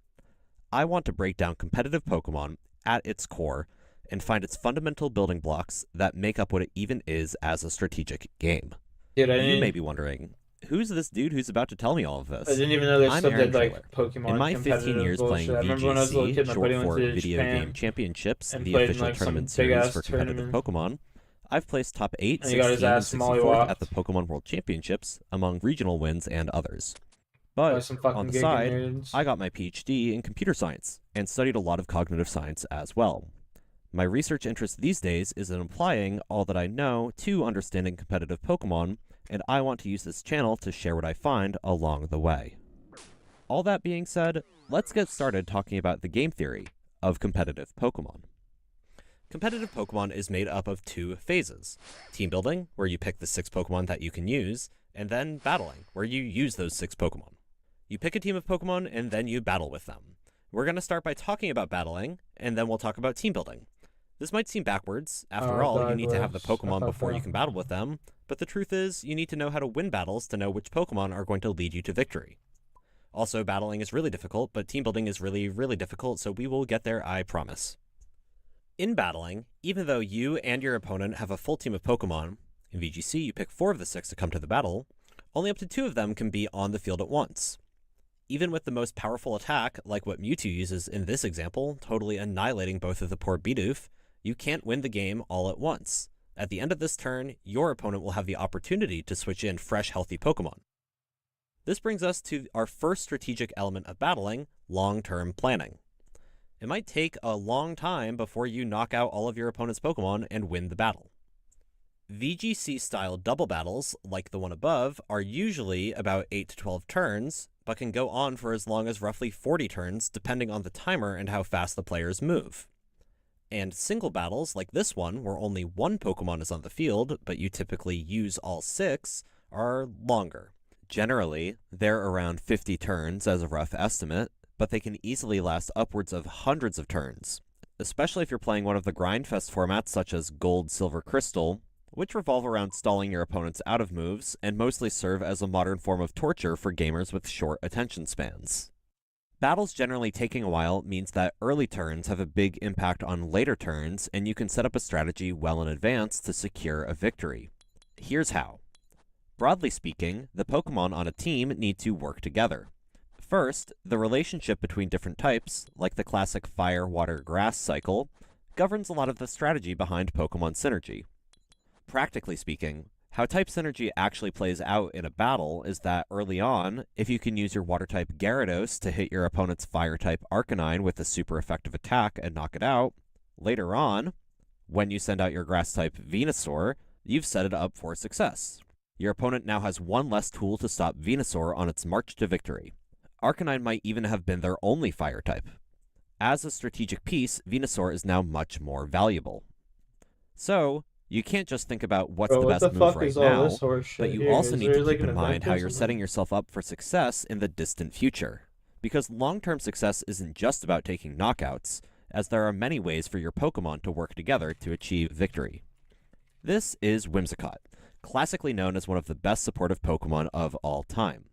I want to break down competitive Pokemon at its core and find its fundamental building blocks that make up what it even is as a strategic game. Dude, You may be wondering, who's this dude who's about to tell me all of this? I didn't even know they I'm still Aaron did like Trailer. Pokemon. In my 15 competitive years bullshit. playing I remember when I was a little VGC, kid, my buddy short went for to Video Japan Game Championships, and the played in, official like, some tournament big series ass for competitive tournament. Pokemon, I've placed top 8, And he got his 16, and ass 64th mollywopped at the Pokemon World Championships, among regional wins and others. by But some fucking on the giga side, nerds. I got my PhD in computer science and studied a lot of cognitive science as well. My research interest these days is in applying all that I know to understanding competitive Pokemon, and I want to use this channel to share what I find along the way. All that being said, let's get started talking about the game theory of competitive Pokemon. Competitive Pokemon is made up of two phases: team building, where you pick the 6 Pokemon that you can use, and then battling, where you use those 6 Pokemon. You pick a team of Pokemon, and then you battle with them. We're going to start by talking about battling, and then we'll talk about team building. This might seem backwards. After all, you need to have the Pokemon before you can battle with them, but the truth is, you need to know how to win battles to know which Pokemon are going to lead you to victory. Also, battling is really difficult, but team building is really, really difficult, so we will get there, I promise. In battling, even though you and your opponent have a full team of Pokemon, in VGC you pick 4 of the 6 to come to the battle, only up to 2 of them can be on the field at once. Even with the most powerful attack, like what Mewtwo uses in this example, totally annihilating both of the poor Bidoof, you can't win the game all at once. At the end of this turn, your opponent will have the opportunity to switch in fresh, healthy Pokemon. This brings us to our first strategic element of battling, long-term planning. It might take a long time before you knock out all of your opponent's Pokemon and win the battle. VGC-style double battles, like the one above, are usually about 8 to 12 turns, but can go on for as long as roughly 40 turns, depending on the timer and how fast the players move. And single battles, like this one, where only 1 Pokemon is on the field, but you typically use all 6, are longer. Generally, they're around 50 turns as a rough estimate, but they can easily last upwards of hundreds of turns, especially if you're playing one of the grindfest formats such as Gold, Silver, Crystal, which revolve around stalling your opponents out of moves and mostly serve as a modern form of torture for gamers with short attention spans. Battles generally taking a while means that early turns have a big impact on later turns, and you can set up a strategy well in advance to secure a victory. Here's how. Broadly speaking, the Pokemon on a team need to work together. First, the relationship between different types, like the classic fire, water, grass cycle, governs a lot of the strategy behind Pokemon synergy. Practically speaking, how type synergy actually plays out in a battle is that early on, if you can use your water-type Gyarados to hit your opponent's fire-type Arcanine with a super effective attack and knock it out, later on, when you send out your grass-type Venusaur, you've set it up for success. Your opponent now has one less tool to stop Venusaur on its march to victory. Arcanine might even have been their only fire-type. As a strategic piece, Venusaur is now much more valuable. So, you can't just think about what's the best move right now, but you also need to keep in mind how you're setting yourself up for success in the distant future. Because long-term success isn't just about taking knockouts, as there are many ways for your Pokemon to work together to achieve victory. This is Whimsicott, classically known as one of the best supportive Pokemon of all time.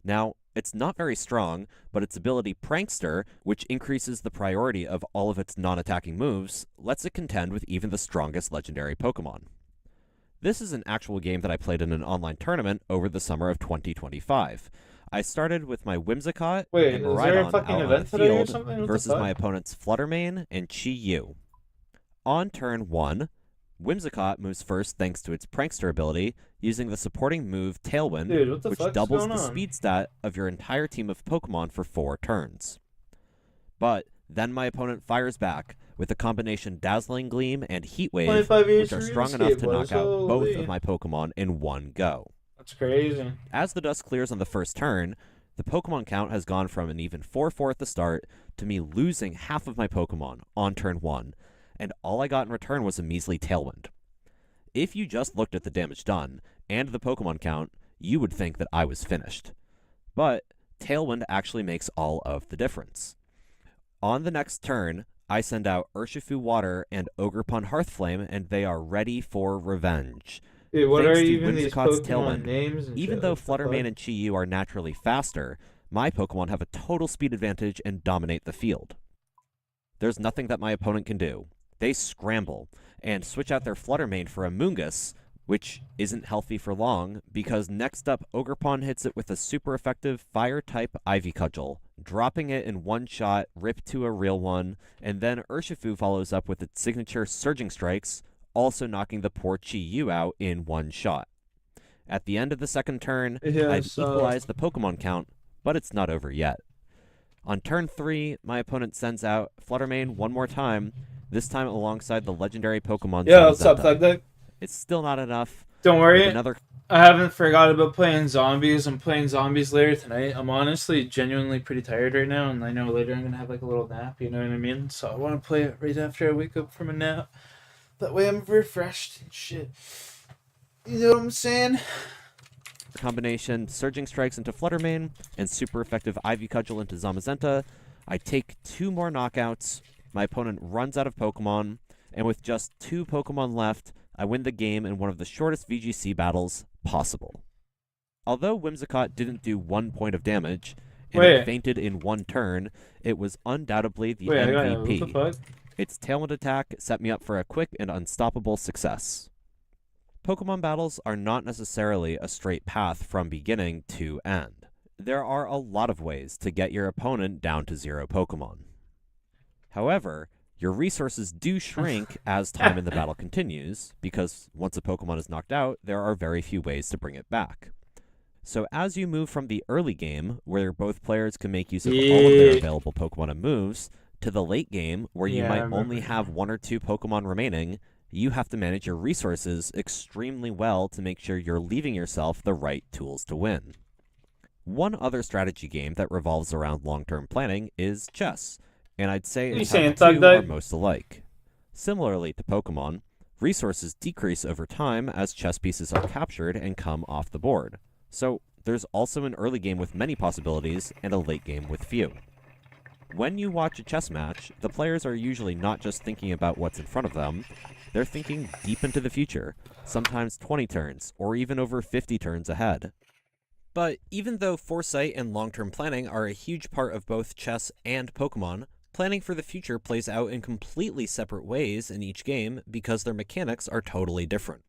Now, it's not very strong, but its ability Prankster, which increases the priority of all of its non-attacking moves, lets it contend with even the strongest legendary Pokemon. This is an actual game that I played in an online tournament over the summer of 2025. I started with my Whimsicott Wait, and is there a Miraidon fucking out on the event today or field something? What the versus fuck? my opponent's Fluttermane and Chi-Yu. On turn 1, Whimsicott moves first thanks to its Prankster ability, using the supporting move Tailwind, Dude, what the which fuck's doubles going the on? speed stat of your entire team of Pokemon for 4 turns. But then my opponent fires back with a combination Dazzling Gleam and Heat Wave, 25 years which are for strong RuneScape, enough to knock boys. out both Holy. of my Pokemon in one go. That's crazy. As the dust clears on the first turn, the Pokemon count has gone from an even 4-4 at the start to me losing half of my Pokemon on turn 1, and all I got in return was a measly Tailwind. If you just looked at the damage done and the Pokemon count, you would think that I was finished. But Tailwind actually makes all of the difference. On the next turn, I send out Urshifu Water and Ogerpon Hearthflame, and they are ready for revenge. Dude, what Thanks are to even these Whimsicott's Pokemon Tailwind, names and even shit? though What the fuck? Fluttermane and Chi-Yu are naturally faster, my Pokemon have a total speed advantage and dominate the field. There's nothing that my opponent can do. They scramble and switch out their Fluttermane for a Moongus, which isn't healthy for long, because next up Ogerpon hits it with a super effective Fire-type Ivy Cudgel, dropping it in one shot, rip to a real one, and then Urshifu follows up with its signature Surging Strikes, also knocking the poor Chi-Yu out in one shot. At the end of the second turn, Yeah, I've so- equalized the Pokemon count, but it's not over yet. On turn 3, my opponent sends out Fluttermane one more time, this time alongside the legendary Pokemon Yeah, what's up, Zamazenta. Thug Duck? It's still not enough. Don't worry. With another I haven't forgot about playing zombies. I'm playing zombies later tonight. I'm honestly genuinely pretty tired right now, and I know later I'm gonna have like a little nap, you know what I mean? So I want to play it right after I wake up from a nap. That way I'm refreshed and shit. You know what I'm saying? combination Surging Strikes into Fluttermane and super effective Ivy Cudgel into Zamazenta. I take 2 more knockouts. My opponent runs out of Pokemon, and with just 2 Pokemon left, I win the game in one of the shortest VGC battles possible. Although Whimsicott didn't do 1 point of damage, and it fainted in 1 turn, it was undoubtedly the MVP. What the fuck? Its Tailwind attack set me up for a quick and unstoppable success. Pokemon battles are not necessarily a straight path from beginning to end. There are a lot of ways to get your opponent down to 0 Pokemon. However, your resources do shrink as time in the battle continues, because once a Pokemon is knocked out, there are very few ways to bring it back. So as you move from the early game, where both players can make use of all of their available Pokemon and moves, to the late game, where you might only have 1 or 2 Pokemon remaining, you have to manage your resources extremely well to make sure you're leaving yourself the right tools to win. One other strategy game that revolves around long-term planning is chess, and I'd say its how the 2 are most alike. Similarly to Pokemon, resources decrease over time as chess pieces are captured and come off the board. So there's also an early game with many possibilities and a late game with few. When you watch a chess match, the players are usually not just thinking about what's in front of them, they're thinking deep into the future, sometimes 20 turns, or even over 50 turns ahead. But even though foresight and long-term planning are a huge part of both chess and Pokemon, planning for the future plays out in completely separate ways in each game because their mechanics are totally different.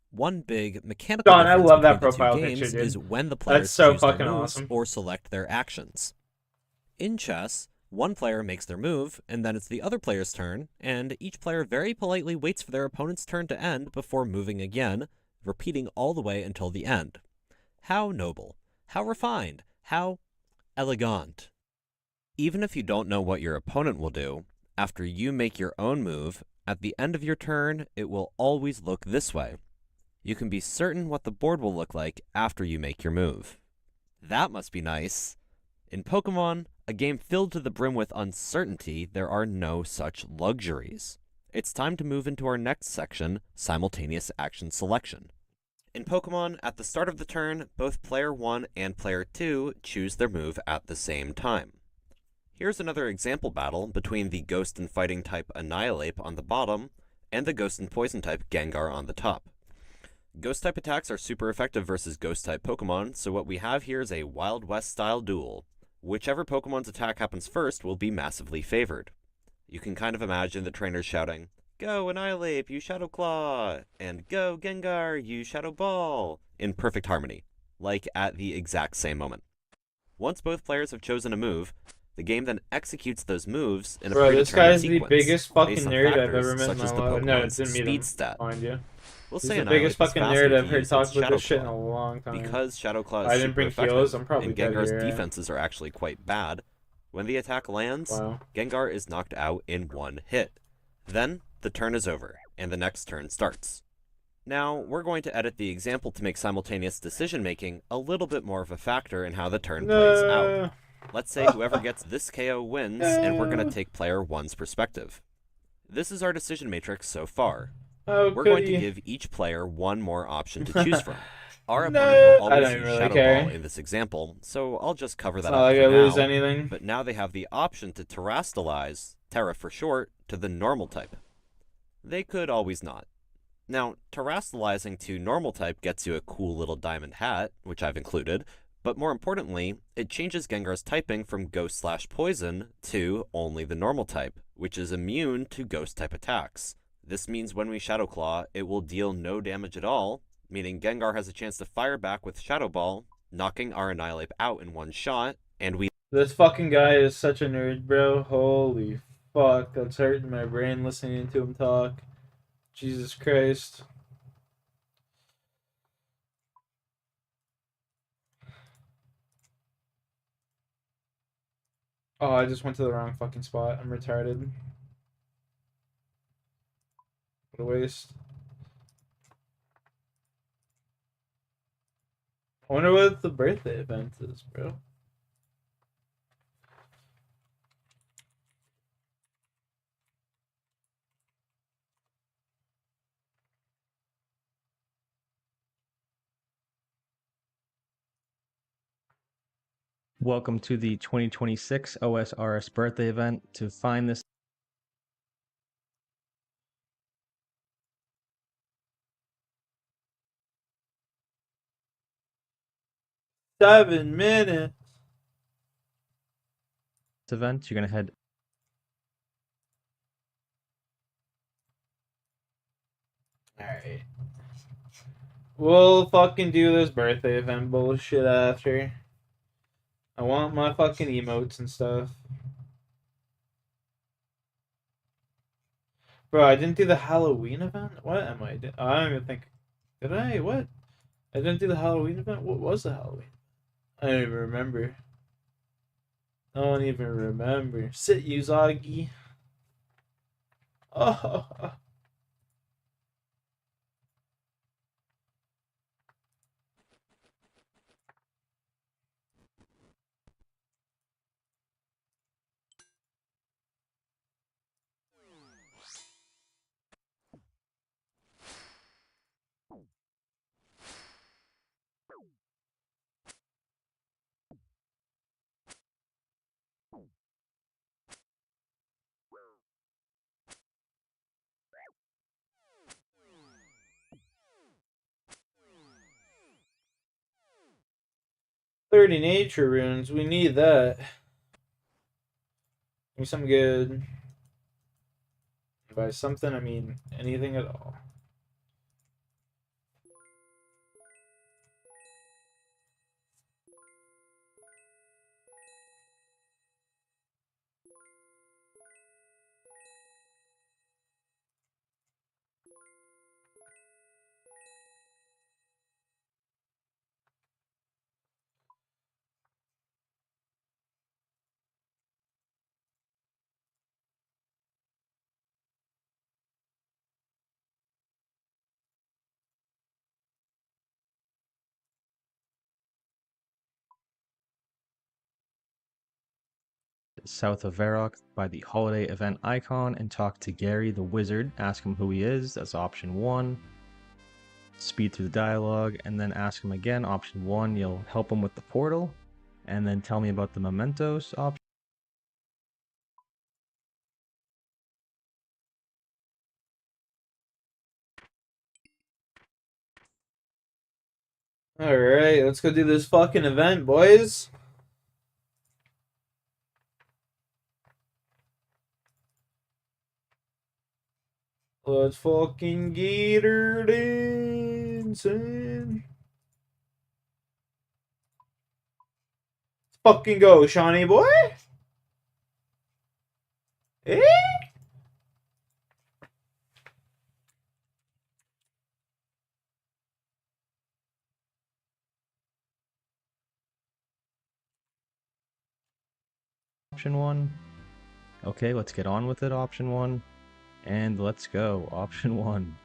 One big mechanical Don, I difference love that between the 2 profile games picture, dude. is when the players That's so choose their fucking moves awesome. or select their actions. In chess, one player makes their move, and then it's the other player's turn, and each player very politely waits for their opponent's turn to end before moving again, repeating all the way until the end. How noble, how refined, how elegant. Even if you don't know what your opponent will do, after you make your own move, at the end of your turn, it will always look this way. You can be certain what the board will look like after you make your move. That must be nice. In Pokemon, a game filled to the brim with uncertainty, there are no such luxuries. It's time to move into our next section, simultaneous action selection. In Pokemon, at the start of the turn, both Player 1 and Player 2 choose their move at the same time. Here's another example battle between the Ghost and Fighting type Annihilape on the bottom and the Ghost and Poison type Gengar on the top. Ghost-type attacks are super effective versus Ghost-type Pokemon, so what we have here is a Wild West-style duel. Whichever Pokemon's attack happens first will be massively favored. You can kind of imagine the trainers shouting, "Go Annihilate, you Shadow Claw!" and "Go Gengar, you Shadow Ball!" in perfect harmony, like at the exact same moment. Once both players have chosen a move, the game then executes those moves in a Bro, this predetermined guy's the sequence, biggest fucking based on nerd I've factors ever met in such my as the life. No, Pokemon's didn't meet speed him, stat. mind you. We'll He's say the Annihilate biggest is fucking faster nerd to I've heard use talk its about Shadow this shit in Claw. a long time. Because Shadow Claw I is didn't super bring effective, kilos, I'm probably and dead Gengar's here. defenses are actually quite bad, when the attack lands, Wow. Gengar is knocked out in one hit. Then, the turn is over, and the next turn starts. Now, we're going to edit the example to make simultaneous decision-making a little bit more of a factor in how the turn plays out. Let's say whoever gets this KO wins, and we're going to take player 1's perspective. This is our decision matrix so far. We're going to give each player one more option to choose from. Our opponent will always use Shadow Ball in this example, so I'll just cover that up for now. Lose anything. But now they have the option to terastalize, Terra for short, to the normal type. They could always not. Now, terastalizing to normal type gets you a cool little diamond hat, which I've included, but more importantly, it changes Gengar's typing from Ghost/Poison to only the normal type, which is immune to Ghost-type attacks. This means when we Shadow Claw, it will deal no damage at all, meaning Gengar has a chance to fire back with Shadow Ball, knocking our Annihilate out in one shot, and we... This fucking guy is such a nerd, bro. Holy fuck, that's hurting my brain listening to him talk. Jesus Christ. Oh, I just went to the wrong fucking spot. I'm retarded. What a waste. I wonder what the birthday event is, bro. Welcome to the 2026 OSRS birthday event. To find this Seven minutes. event, you're going to head Alright. We'll fucking do this birthday event bullshit after. I want my fucking emotes and stuff. Bro, I didn't do the Halloween event? What am I doing? I don't even think... Did I? What? I didn't do the Halloween event? What was the Halloween? I don't even remember. I don't even remember. Sit, Uzagi. Oh. 30 nature runes. We need that. Give me some good. By something, I mean anything at all. south of Varrock by the holiday event icon and talk to Gary the wizard. Ask him who he is. That's option 1. Speed through the dialogue and then ask him again. Option 1, you'll help him with the portal. And then tell me about the mementos option. Alright, let's go do this fucking event, boys. Let's fucking get her dancing. Let's fucking go, Shawnee boy. Eh? Option 1. Okay, let's get on with it, option 1. And let's go, option 1.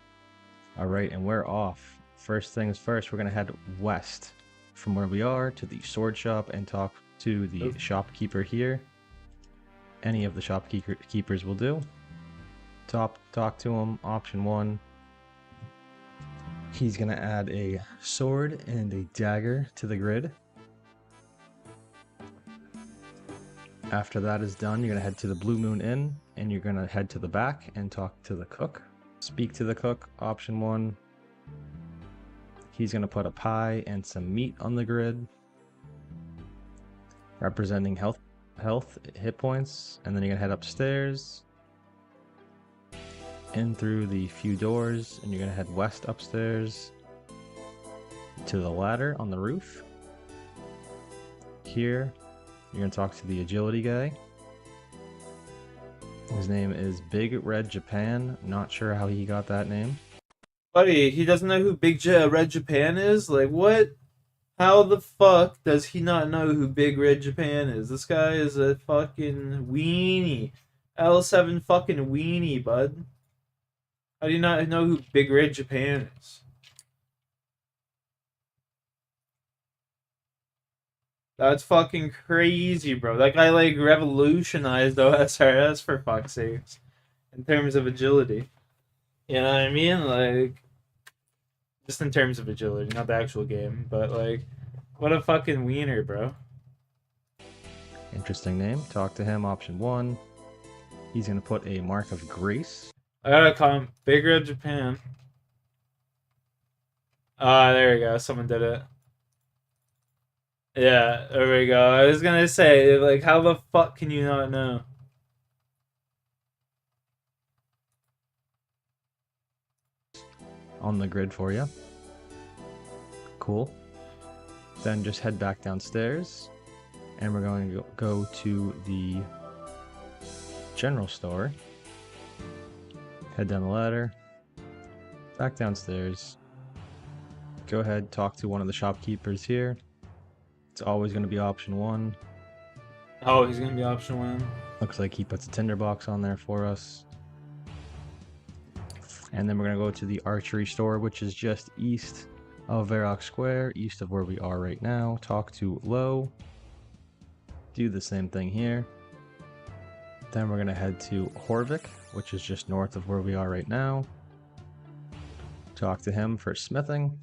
Alright, and we're off. First things first, we're going to head west from where we are to the sword shop and talk to the shopkeeper here. Any of the shopkeepers will do. Talk to him, option 1. He's going to add a sword and a dagger to the grid. After that is done, you're going to head to the Blue Moon Inn, and you're going to head to the back and talk to the cook. Speak to the cook, option 1. He's going to put a pie and some meat on the grid, representing health, hit points, and then you're going to head upstairs, in through the few doors, and you're going to head west upstairs to the ladder on the roof. Here, you're going to talk to the agility guy. His name is Big Red Japan. Not sure how he got that name. Buddy, he doesn't know who Big Red Japan is? Like, what? How the fuck does he not know who Big Red Japan is? This guy is a fucking weenie. L7 fucking weenie, bud. How do you not know who Big Red Japan is? That's fucking crazy, bro. That guy, like, revolutionized OSRS, for fuck's sakes. In terms of agility. You know what I mean? Like, just in terms of agility, not the actual game. But, like, what a fucking wiener, bro. Interesting name. Talk to him, option 1. He's going to put a mark of grace. I gotta call him Big Red Japan. Ah, there we go. Someone did it. Yeah, there we go. I was gonna say, like, how the fuck can you not know? On the grid for you. Cool. Then just head back downstairs, and we're going to go to the general store. Head down the ladder, back downstairs. Go ahead, talk to one of the shopkeepers here. It's always going to be option 1. Oh, he's gonna be option 1. Looks like he puts a tinderbox on there for us. And then we're going to go to the archery store, which is just east of Varrock Square, east of where we are right now. Talk to Low. Do the same thing here. Then we're going to head to Horvik, which is just north of where we are right now. Talk to him for smithing.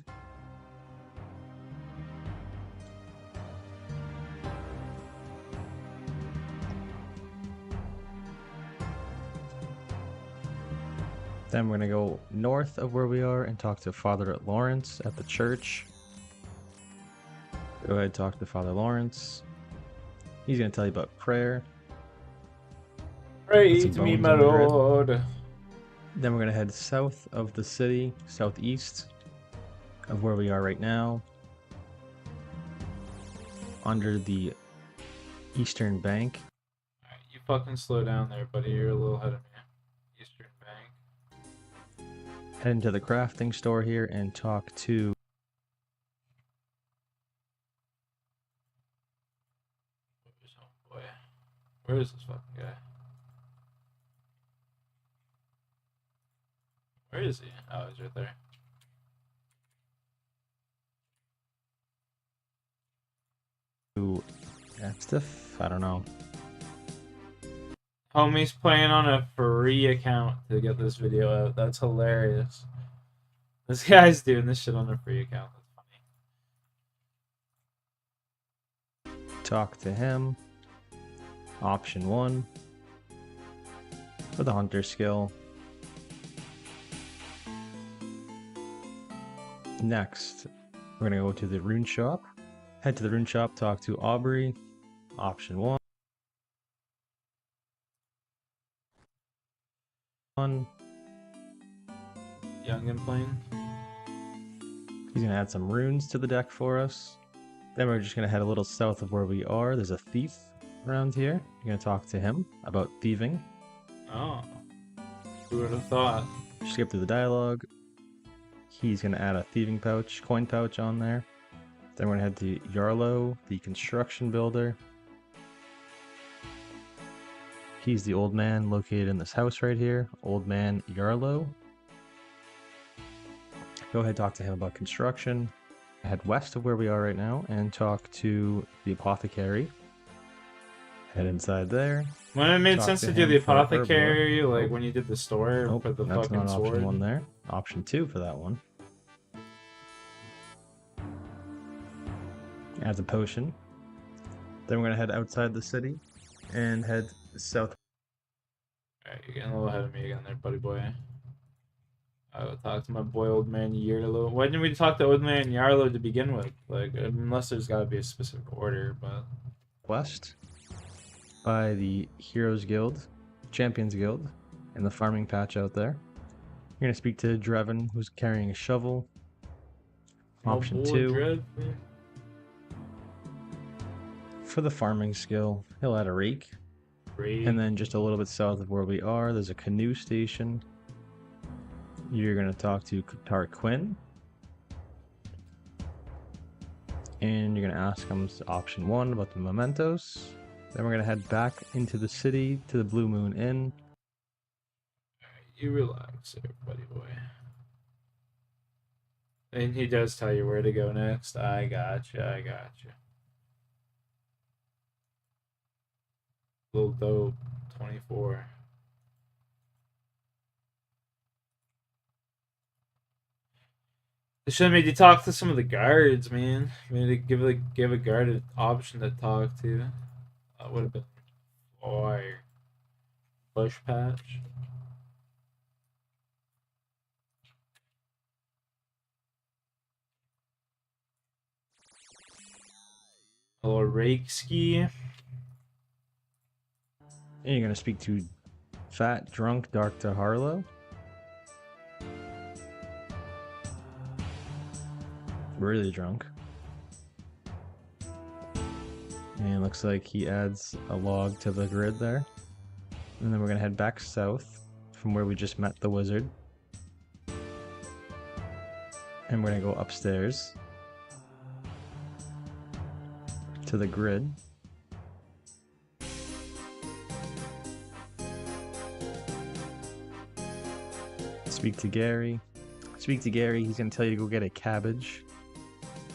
Then we're going to go north of where we are and talk to Father Lawrence at the church. Go ahead, talk to Father Lawrence. He's going to tell you about prayer. Pray to me, my lord. Then we're going to head south of the city, southeast of where we are right now. Under the Eastern Bank. Alright, you fucking slow down there, buddy. You're a little ahead of me. Eastern Bank. Head into the crafting store here and talk to Oh boy. Where is this fucking guy? Where is he? Oh, he's right there. stuff. I don't know. Homie's playing on a free account to get this video out. That's hilarious. This guy's doing this shit on a free account. That's funny. Talk to him. Option 1 for the hunter skill. Next, We're gonna go to the rune shop. Head to the rune shop, talk to Aubrey. Option 1. Young and plain. He's gonna add some runes to the deck for us. Then we're just gonna head a little south of where we are. There's a thief around here. You're gonna talk to him about thieving. Oh. Who would have thought? Skip through the dialogue. He's gonna add a thieving pouch, coin pouch on there. Then we're gonna head to Yarlo, the construction builder. He's the old man located in this house right here. Old man Yarlo. Go ahead, talk to him about construction. Head west of where we are right now and talk to the apothecary. Head inside there. When it made Talk sense to to do him the for herb apothecary, lore. like Nope. when you did the store Nope, for the that's fucking not sword. option 1 there. Option 2 for that one. Adds a potion. Then we're gonna head outside the city and head south. Alright, you're getting a little ahead of me again there, buddy boy. I will talk to my boy Old Man Yarlo. Why didn't we talk to Old Man Yarlo to begin with? Like, unless there's gotta be a specific order, but... West by the Heroes Guild, Champions Guild, and the farming patch out there. You're gonna speak to Drevin, who's carrying a shovel. Option Oh, boy, 2. Dread, man. For the farming skill, he'll add a rake. Rake. And then just a little bit south of where we are, there's a canoe station. You're gonna talk to Qatar Quinn. And you're gonna ask him option 1 about the mementos. Then we're gonna head back into the city to the Blue Moon Inn. You relax there, buddy boy. And he does tell you where to go next. I gotcha, I gotcha. Little dope, 24. They should have made you talk to some of the guards, man. Maybe give a guard an option to talk to. That would have been fire. Bush patch. A little rake ski. And you're gonna speak to Fat Drunk Dr. Harlow. Really drunk. And it looks like he adds a log to the grid there. And then we're gonna head back south from where we just met the wizard. And we're gonna go upstairs to the grid. Speak to Gary. Speak to Gary, he's gonna tell you to go get a cabbage.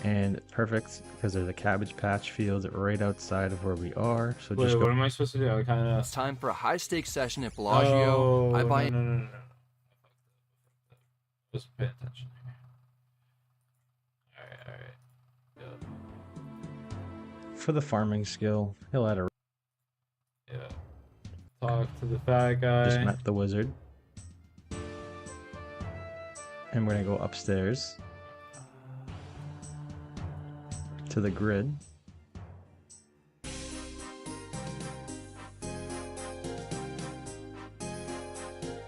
And perfect, because there's a cabbage patch field right outside of where we are. So Wait, just what go. am I supposed to do? I kind of. It's time for a high-stakes session at Bellagio. I buy. No. Just pay attention here. Alright. Yeah. For the farming skill, he'll add a. Yeah. Talk to the fat guy. Just met the wizard. And we're gonna go upstairs to the grid.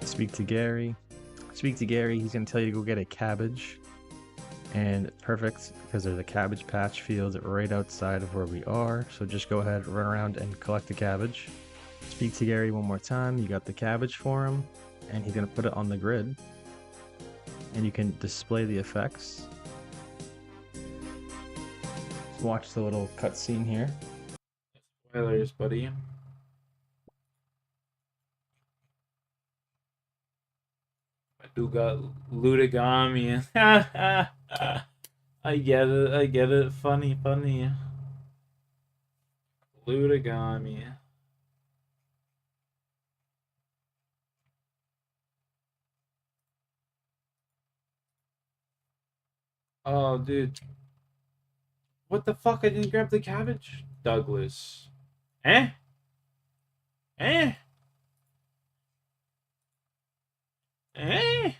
Speak to Gary. Speak to Gary, he's gonna tell you to go get a cabbage. And perfect, because there's a cabbage patch field right outside of where we are. So just go ahead, run around and collect the cabbage. Speak to Gary one more time, you got the cabbage for him. And he's gonna put it on the grid. And you can display the effects. Watch the little cutscene here. Spoilers, buddy. I do got Ludogami. I get it. Funny. Ludogami. Oh, dude. What the fuck? I didn't grab the cabbage? Douglas. Eh? Eh? Eh?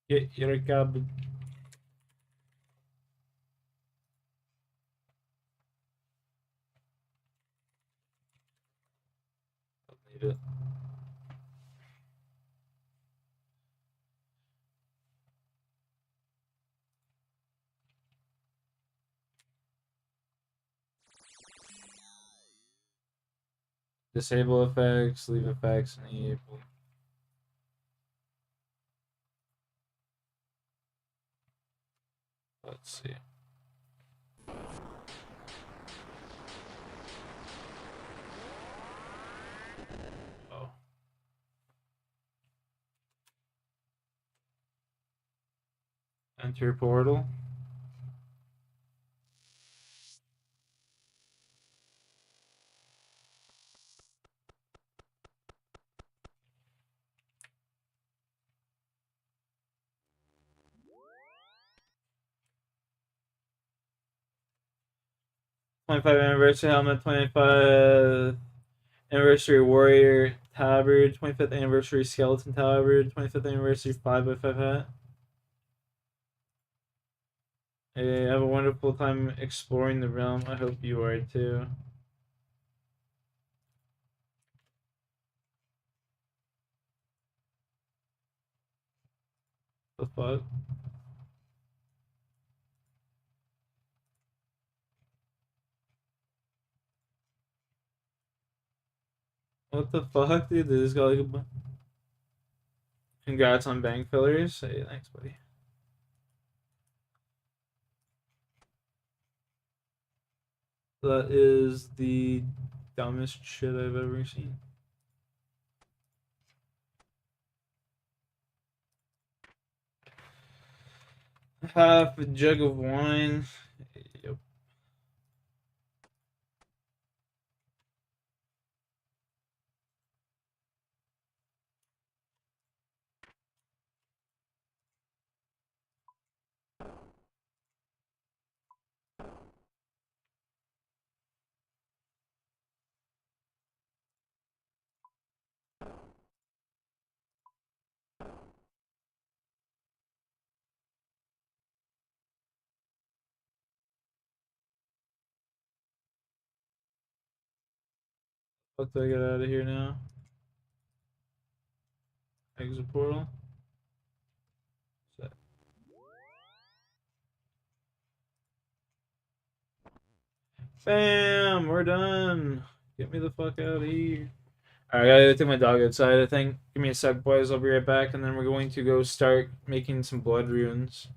Get your cab. Need it. Disable effects, leave effects enabled. Let's see. Oh. Enter portal. '25th anniversary helmet, 25th anniversary warrior tabard, 25th anniversary skeleton tabard, 25th anniversary 5x5 hat. Hey, have a wonderful time exploring the realm. I hope you are too. The fuck? What the fuck, dude? This got like a... Congrats on bank fillers. Hey, thanks, buddy. That is the dumbest shit I've ever seen. Half a jug of wine. Yep. What do I get out of here now? Exit portal. Set. Bam! We're done. Get me the fuck out of here. Alright, I gotta take my dog outside, I think. Give me a sec, boys. I'll be right back, and then we're going to go start making some blood runes.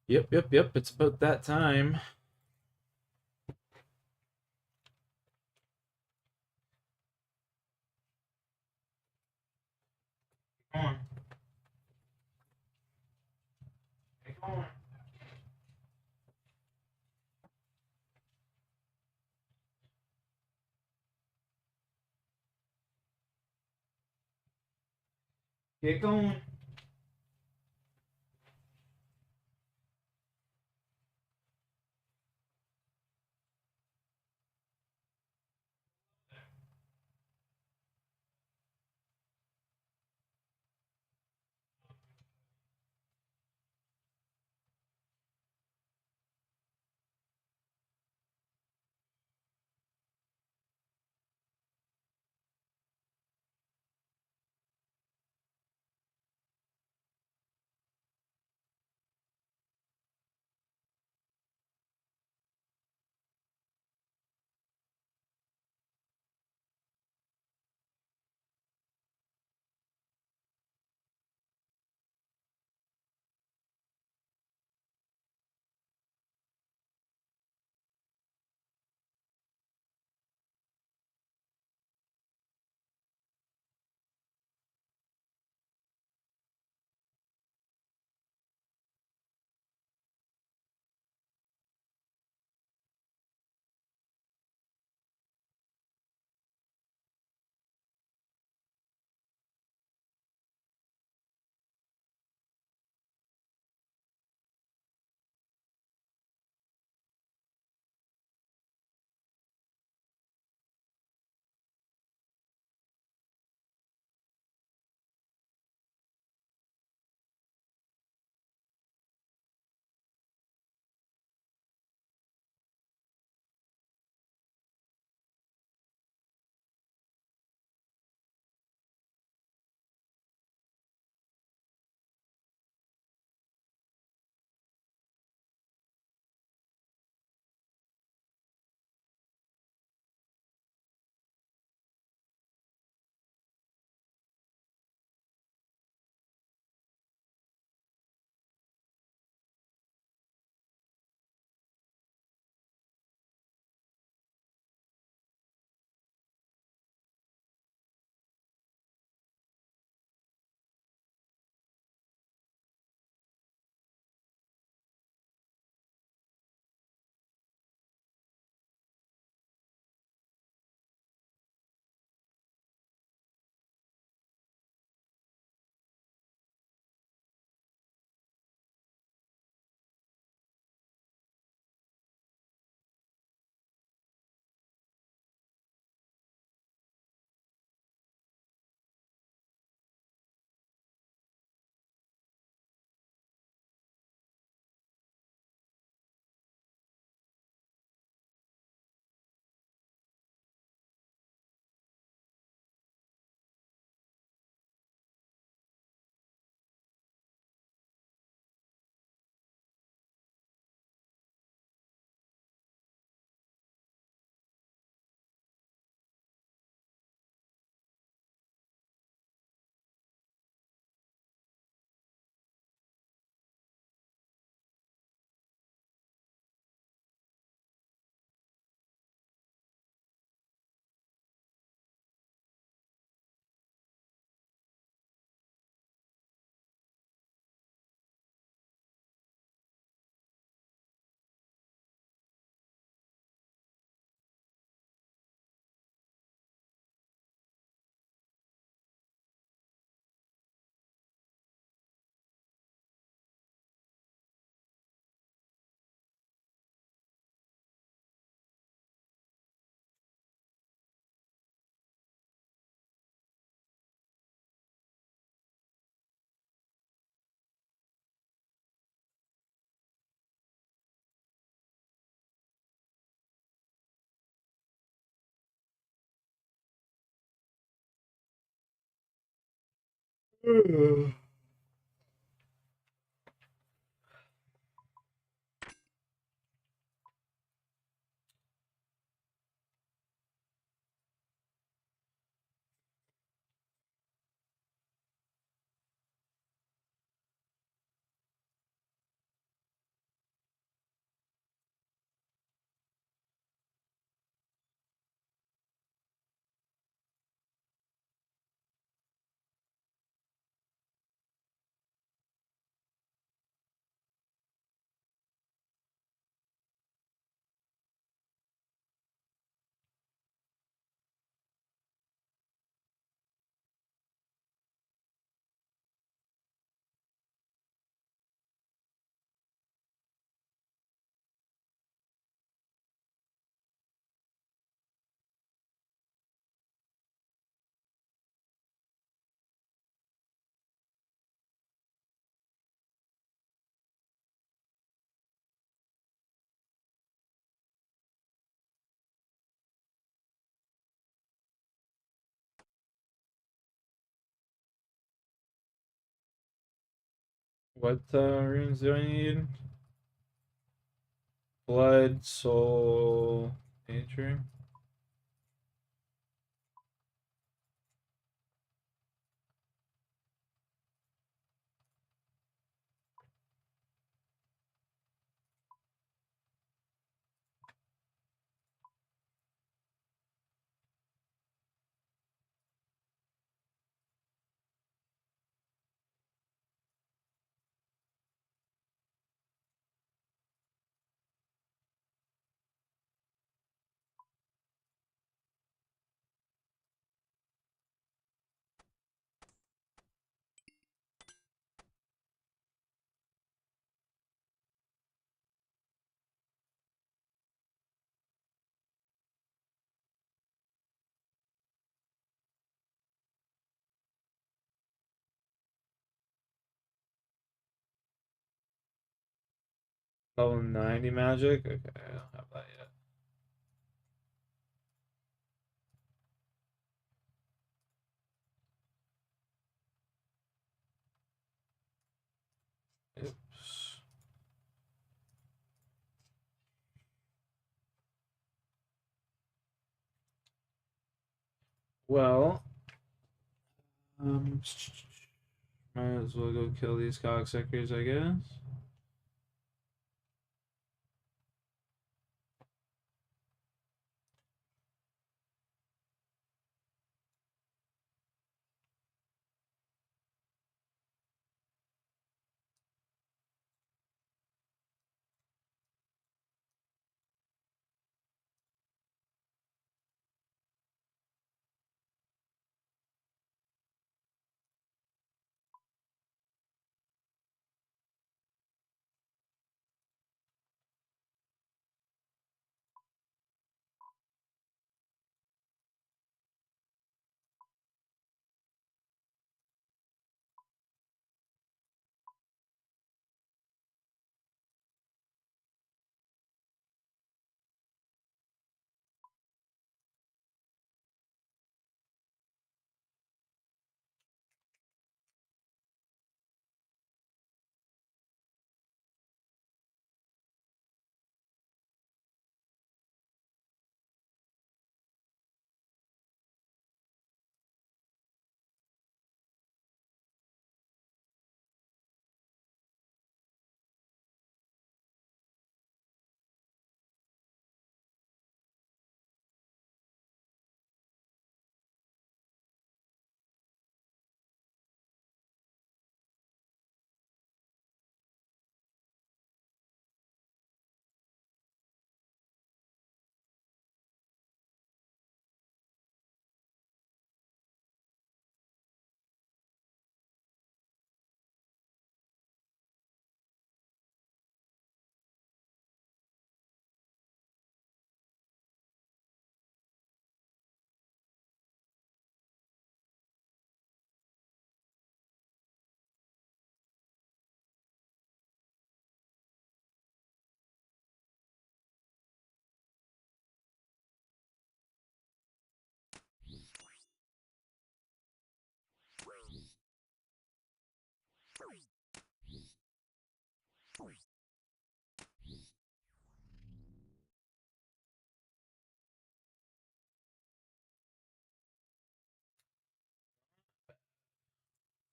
Yep. It's about that time. Come on. Hey, come on. Get going. What runes do I need? Blood, soul, nature. Level 90 magic? Okay, I don't have that yet. Oops. Well, might as well go kill these cocksuckers, I guess.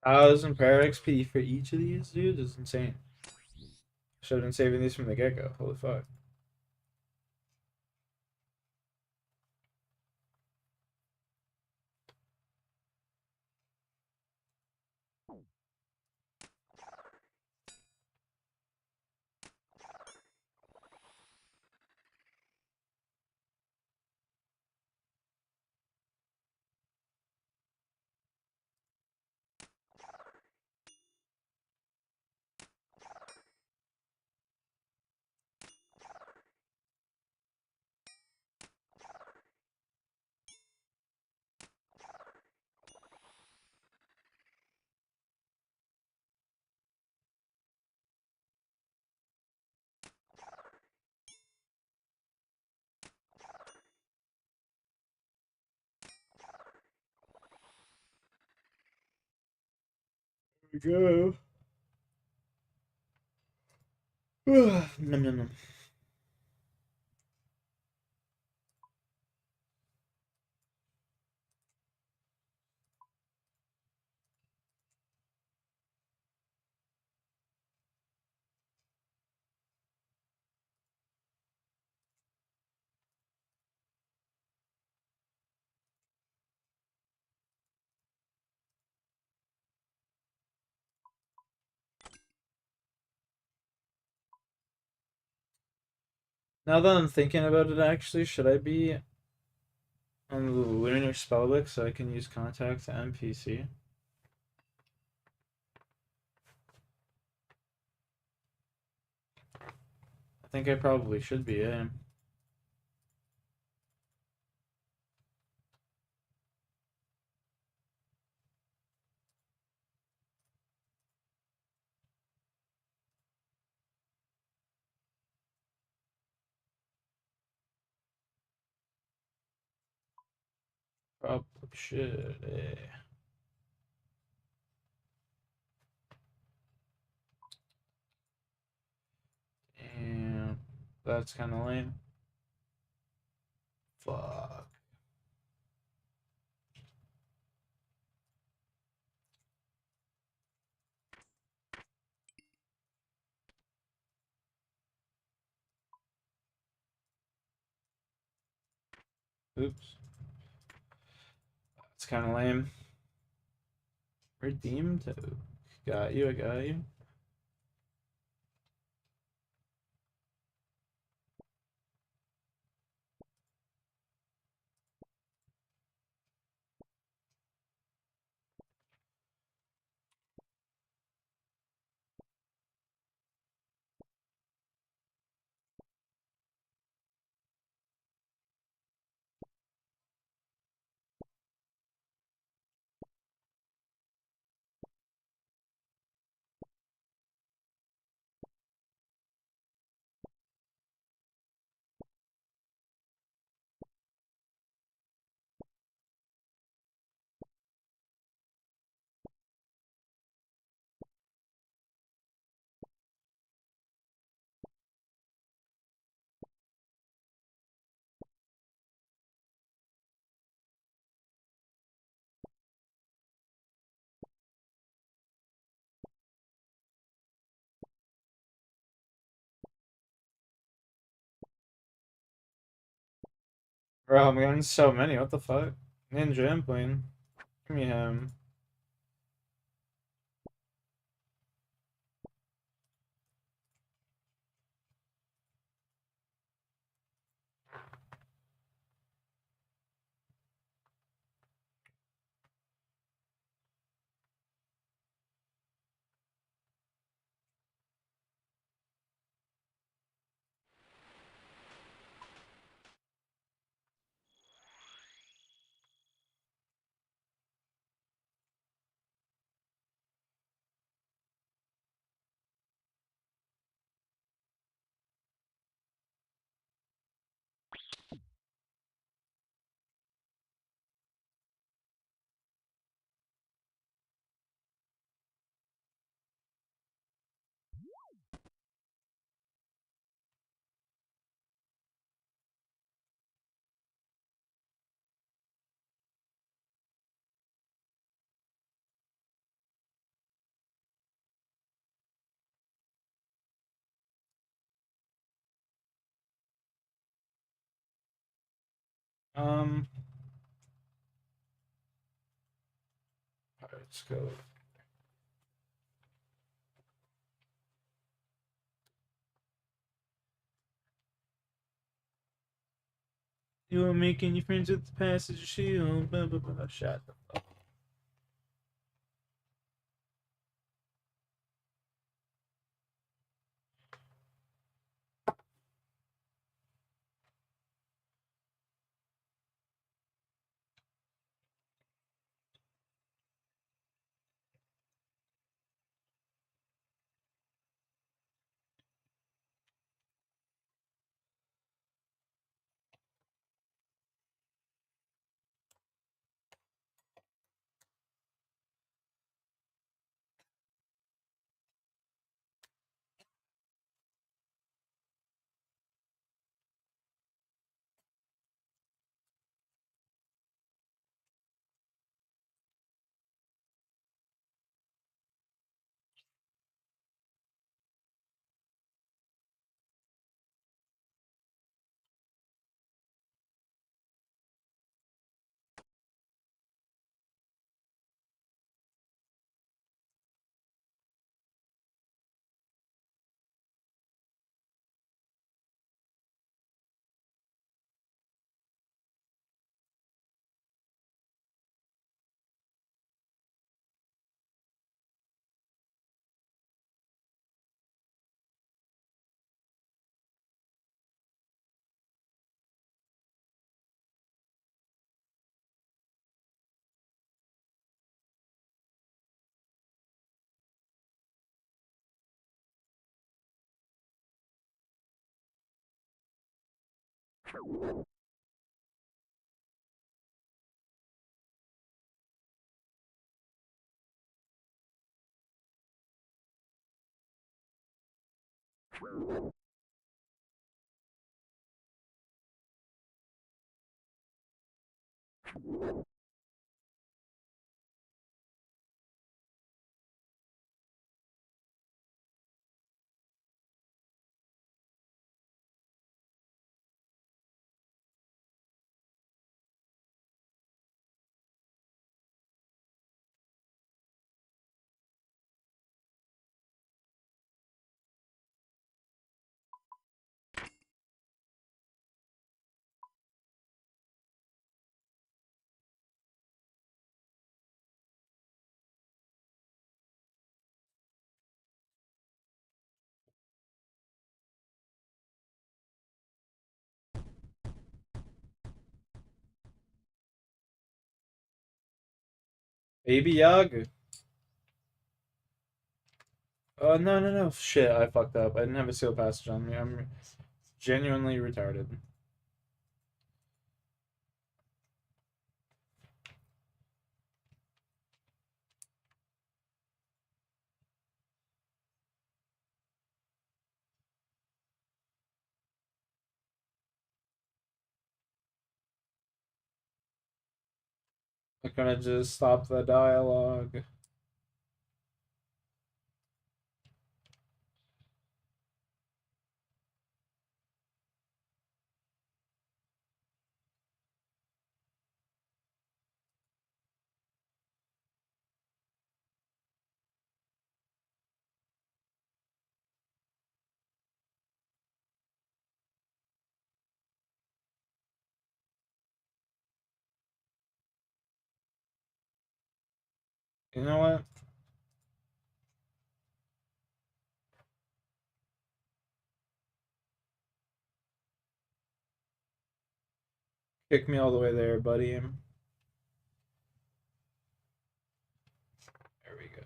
1,000 per XP for each of these, dude, is insane. Should have been saving these from the get go. Holy fuck. Here we go. Nom, nom, nom. Now that I'm thinking about it, actually, should I be on the lunar spellbook so I can use contact to NPC? I think I probably should be, yeah. Probably should, eh. Damn, that's kind of lame. Fuck. Oops. That's kind of lame. Redeemed. Got you, I got you. Bro, I'm getting so many. What the fuck? Ninja Airplane. Give me him. Alright, let's go. You are making your friends with the passage shield. Blah, blah, blah. Shut the fuck. Baby Yaga. Oh, no. Shit, I fucked up. I didn't have a seal passage on me. I'm genuinely retarded. I'm gonna just stop the dialogue. You know what? Kick me all the way there, buddy. There we go.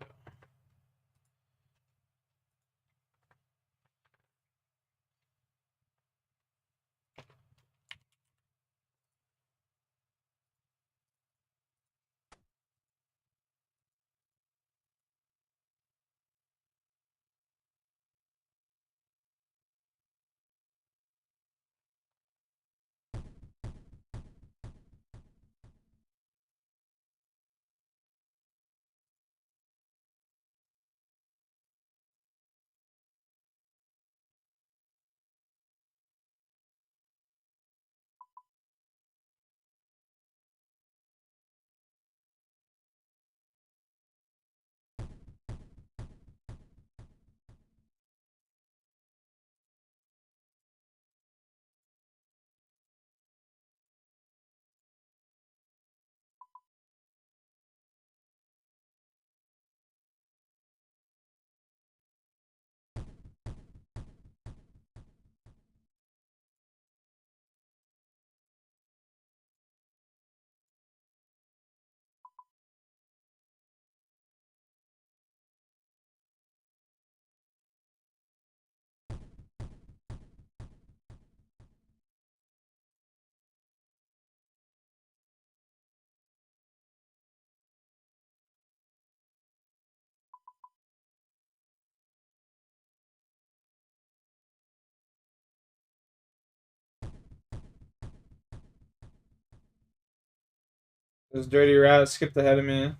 Those dirty rats skipped ahead of me.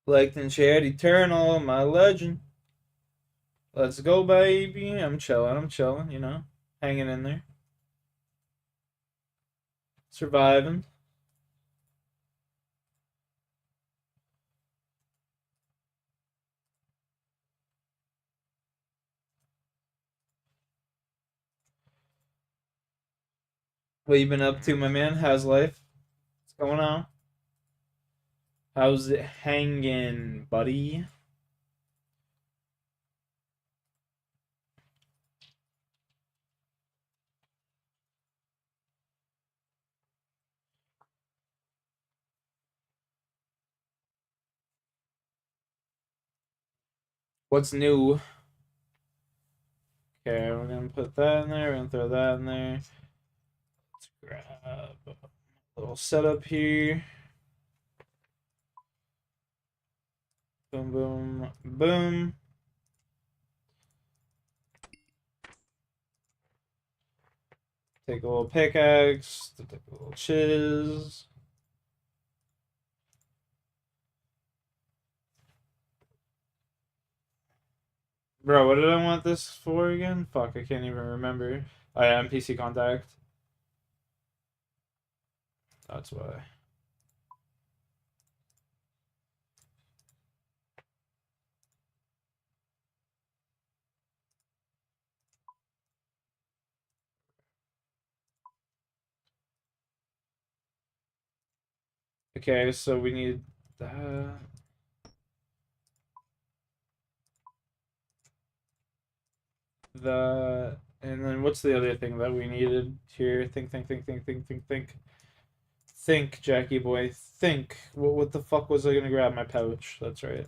Liked and shared eternal, my legend. Let's go, baby. I'm chilling, you know. Hanging in there. Surviving. What you been up to, my man? How's life? What's going on? How's it hanging, buddy? What's new? Okay, we're gonna put that in there. We're gonna throw that in there. Let's grab a little setup here. Boom, boom, boom. Take a little pickaxe. Take a little chiz. Bro, what did I want this for again? Fuck, I can't even remember. Oh yeah, NPC contact. That's why. Okay, so we need that. That. And then what's the other thing that we needed here? Think. Think, Jackie boy. Think. What the fuck was I gonna grab? My pouch. That's right.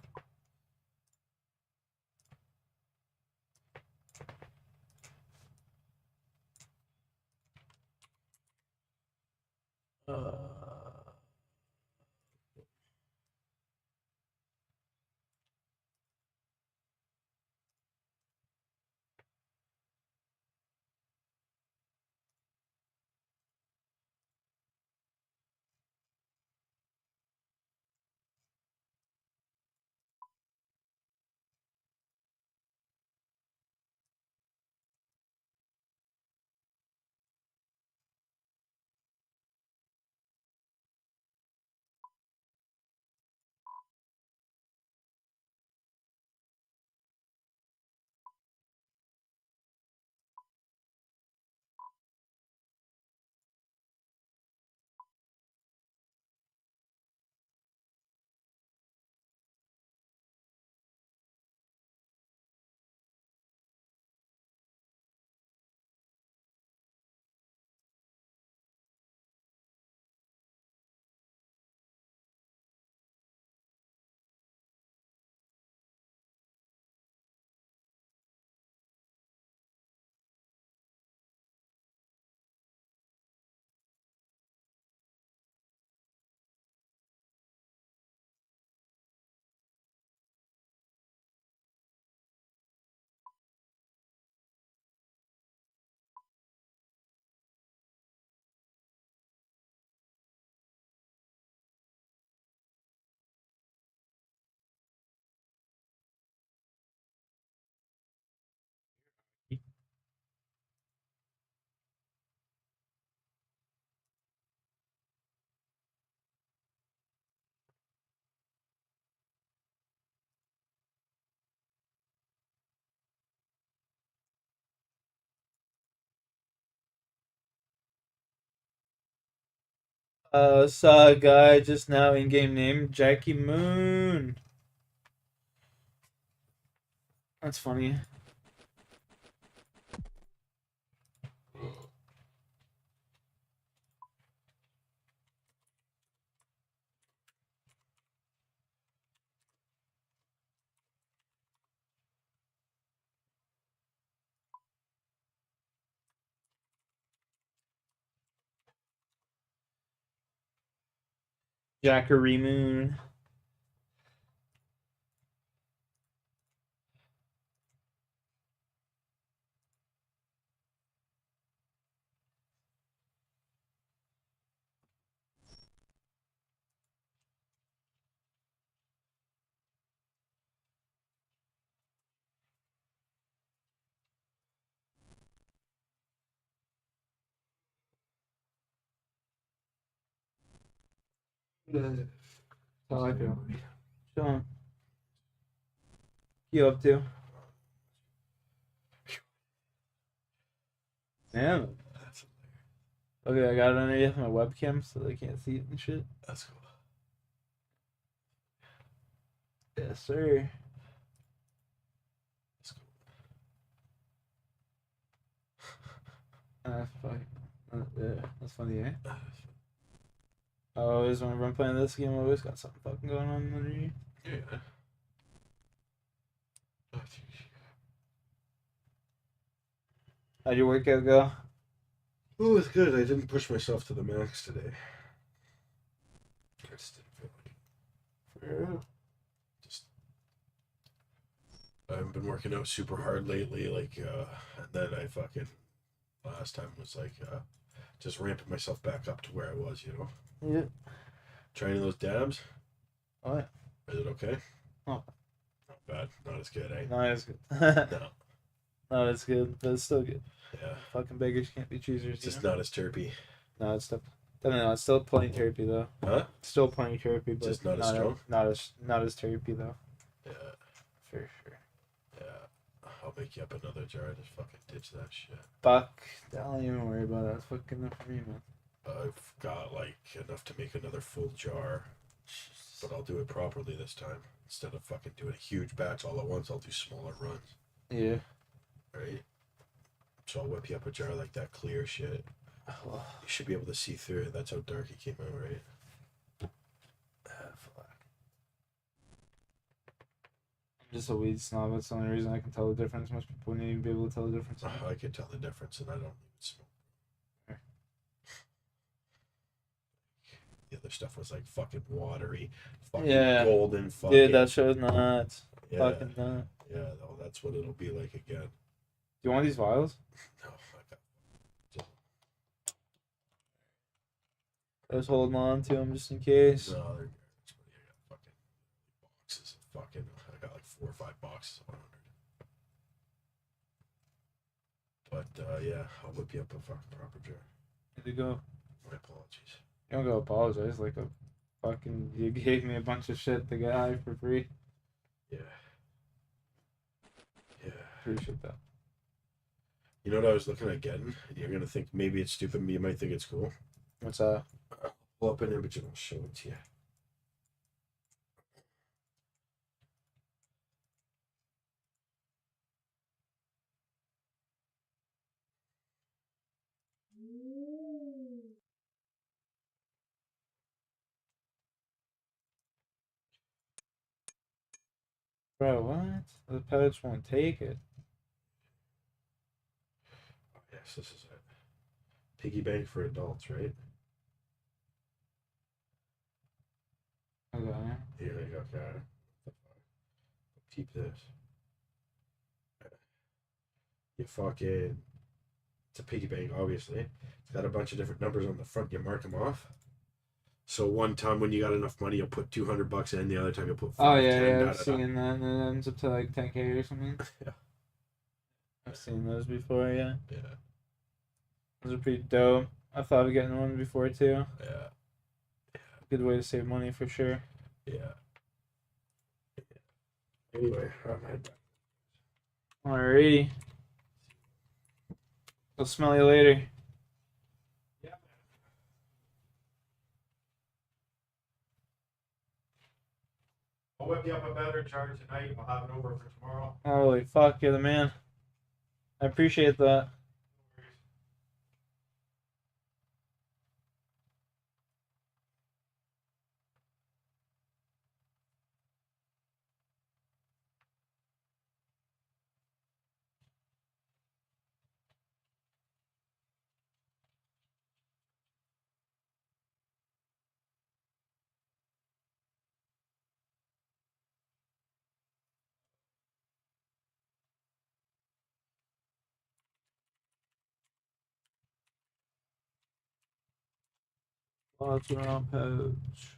Saw a guy just now in game name Jackie Moon. That's funny. Jackery Moon. That's how I feel. Sean, you up to? Damn. Okay, I got it underneath my webcam so they can't see it and shit. That's cool. Yes, sir. That's cool. That's funny. Yeah, that's funny, eh? I always, whenever I'm playing this game, I always got something fucking going on underneath. Yeah. How'd your workout go? Oh, it's good. I didn't push myself to the max today. I just didn't feel like it. For real? I haven't been working out super hard lately, and then I fucking last time was just ramping myself back up to where I was, Yeah. Training those dabs. Oh, yeah. Is it okay? Oh. Not bad. Not as good, eh? Not as good. No. Not as good, but it's still good. Yeah. Fucking beggars can't be choosers. It's just not as terpy. No, it's still. Definitely not. It's still plenty terpy though. Huh? Still plenty terpy, but Just not as strong? Not as terpy though. Yeah. For sure. Yeah. I'll make you up another jar. Just fucking ditch that shit. Fuck. Don't even worry about it. That's fucking enough for me, man. I've got enough to make another full jar. But I'll do it properly this time. Instead of fucking doing a huge batch all at once, I'll do smaller runs. Yeah. Right? So I'll whip you up a jar like that clear shit. You should be able to see through it. That's how dark it came out, right? Fuck. I'm just a weed snob. That's the only reason I can tell the difference. Most people wouldn't even be able to tell the difference. I can tell the difference, and I don't even smoke. Okay. The other stuff was fucking watery, fucking golden, fucking. Dude, that show's nuts. Yeah. Fucking nuts. Yeah, no, that's what it'll be like again. Do you want these vials? No, I was holding on to them just in case. No, they're garbage, buddy. I got fucking boxes of fucking. I got 4 or 5 boxes of 100. But yeah, I'll whip you up a fucking proper jar. Good to go. My apologies. You don't go apologize. You gave me a bunch of shit to get high for free. Yeah. Yeah. Appreciate that. You know what I was looking at getting? You're gonna think maybe it's stupid, but you might think it's cool. What's that? Pull up an image and I'll show it to you. Bro, what? The pouch won't take it. Oh, yes, this is it. Piggy bank for adults, right? Okay. Here you go, okay. Keep this. You fucking. It's a piggy bank, obviously. It's got a bunch of different numbers on the front. You mark them off. So one time when you got enough money, you'll put $200 in. The other time you'll put 5, Oh yeah, 10, yeah. I've seen that, and it ends up to like 10K or something. Yeah. I've seen those before. Yeah. Yeah. Those are pretty dope. I thought of getting one before too. Yeah. Good way to save money for sure. Yeah. Anyway, I'm head back. Alrighty. I'll smell you later. Yeah. I'll whip you up a better jar tonight. We'll have it over for tomorrow. Holy fuck, you're the man. I appreciate that. Lots around pouch.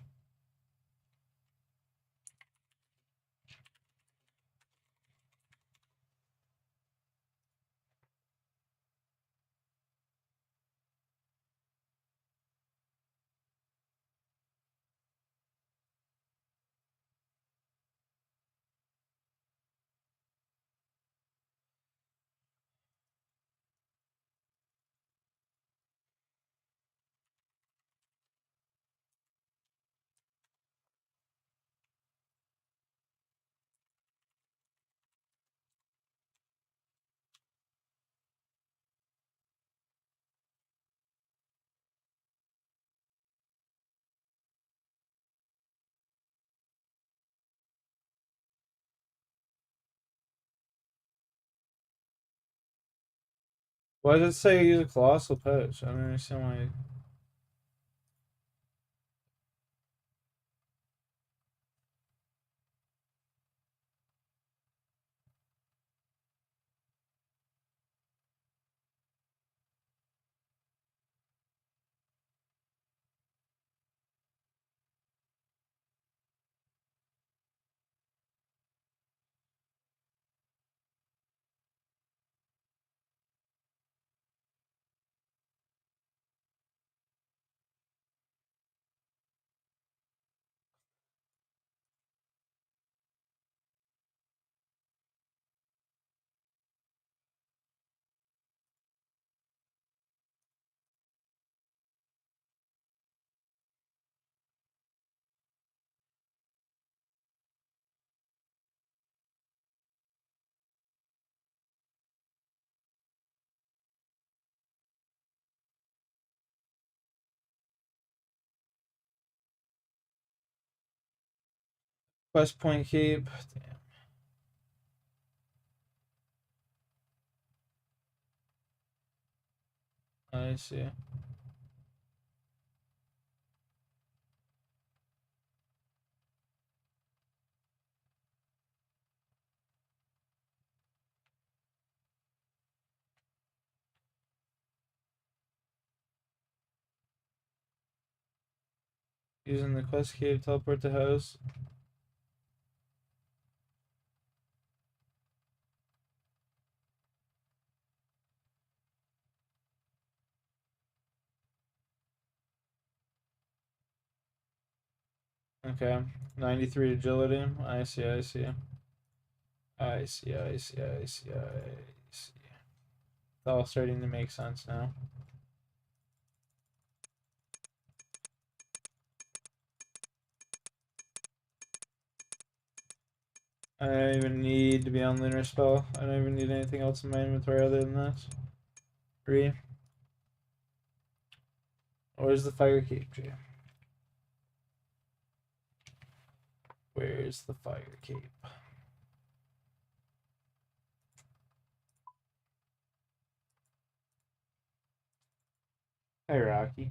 Why does it say use a colossal pouch? I don't understand why. West Point Cape. Damn. I see. Using the quest cave, teleport to house. Okay. 93 agility. I see, I see. I see, I see, I see, I see. It's all starting to make sense now. I don't even need to be on Lunar Spell. I don't even need anything else in my inventory other than this. 3. Where's the fire cape, Jay? Where's the fire cape? Hey, Rocky.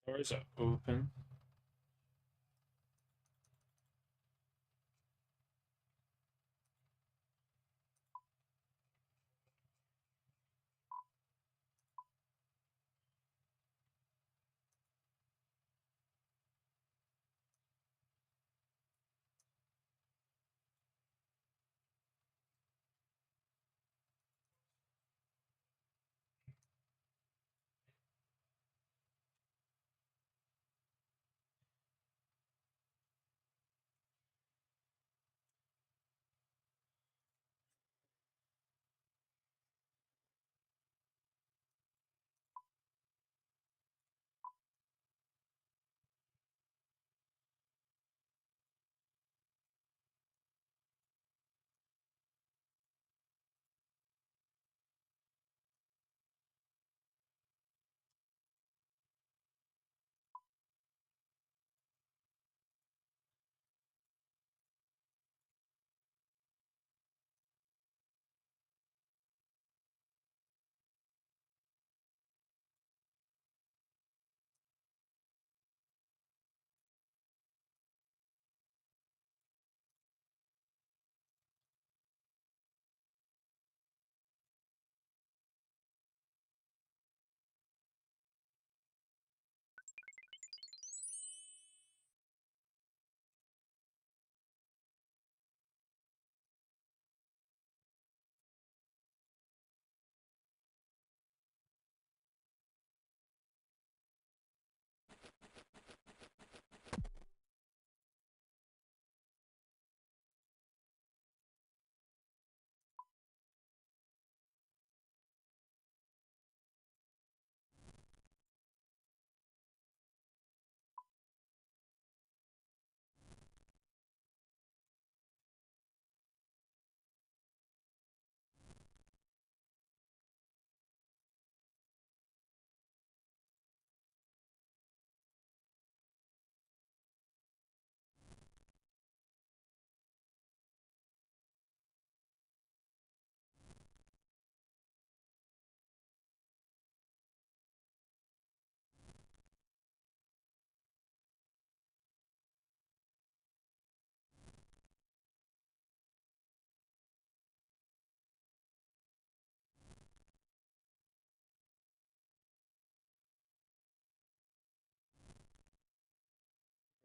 Doors are open.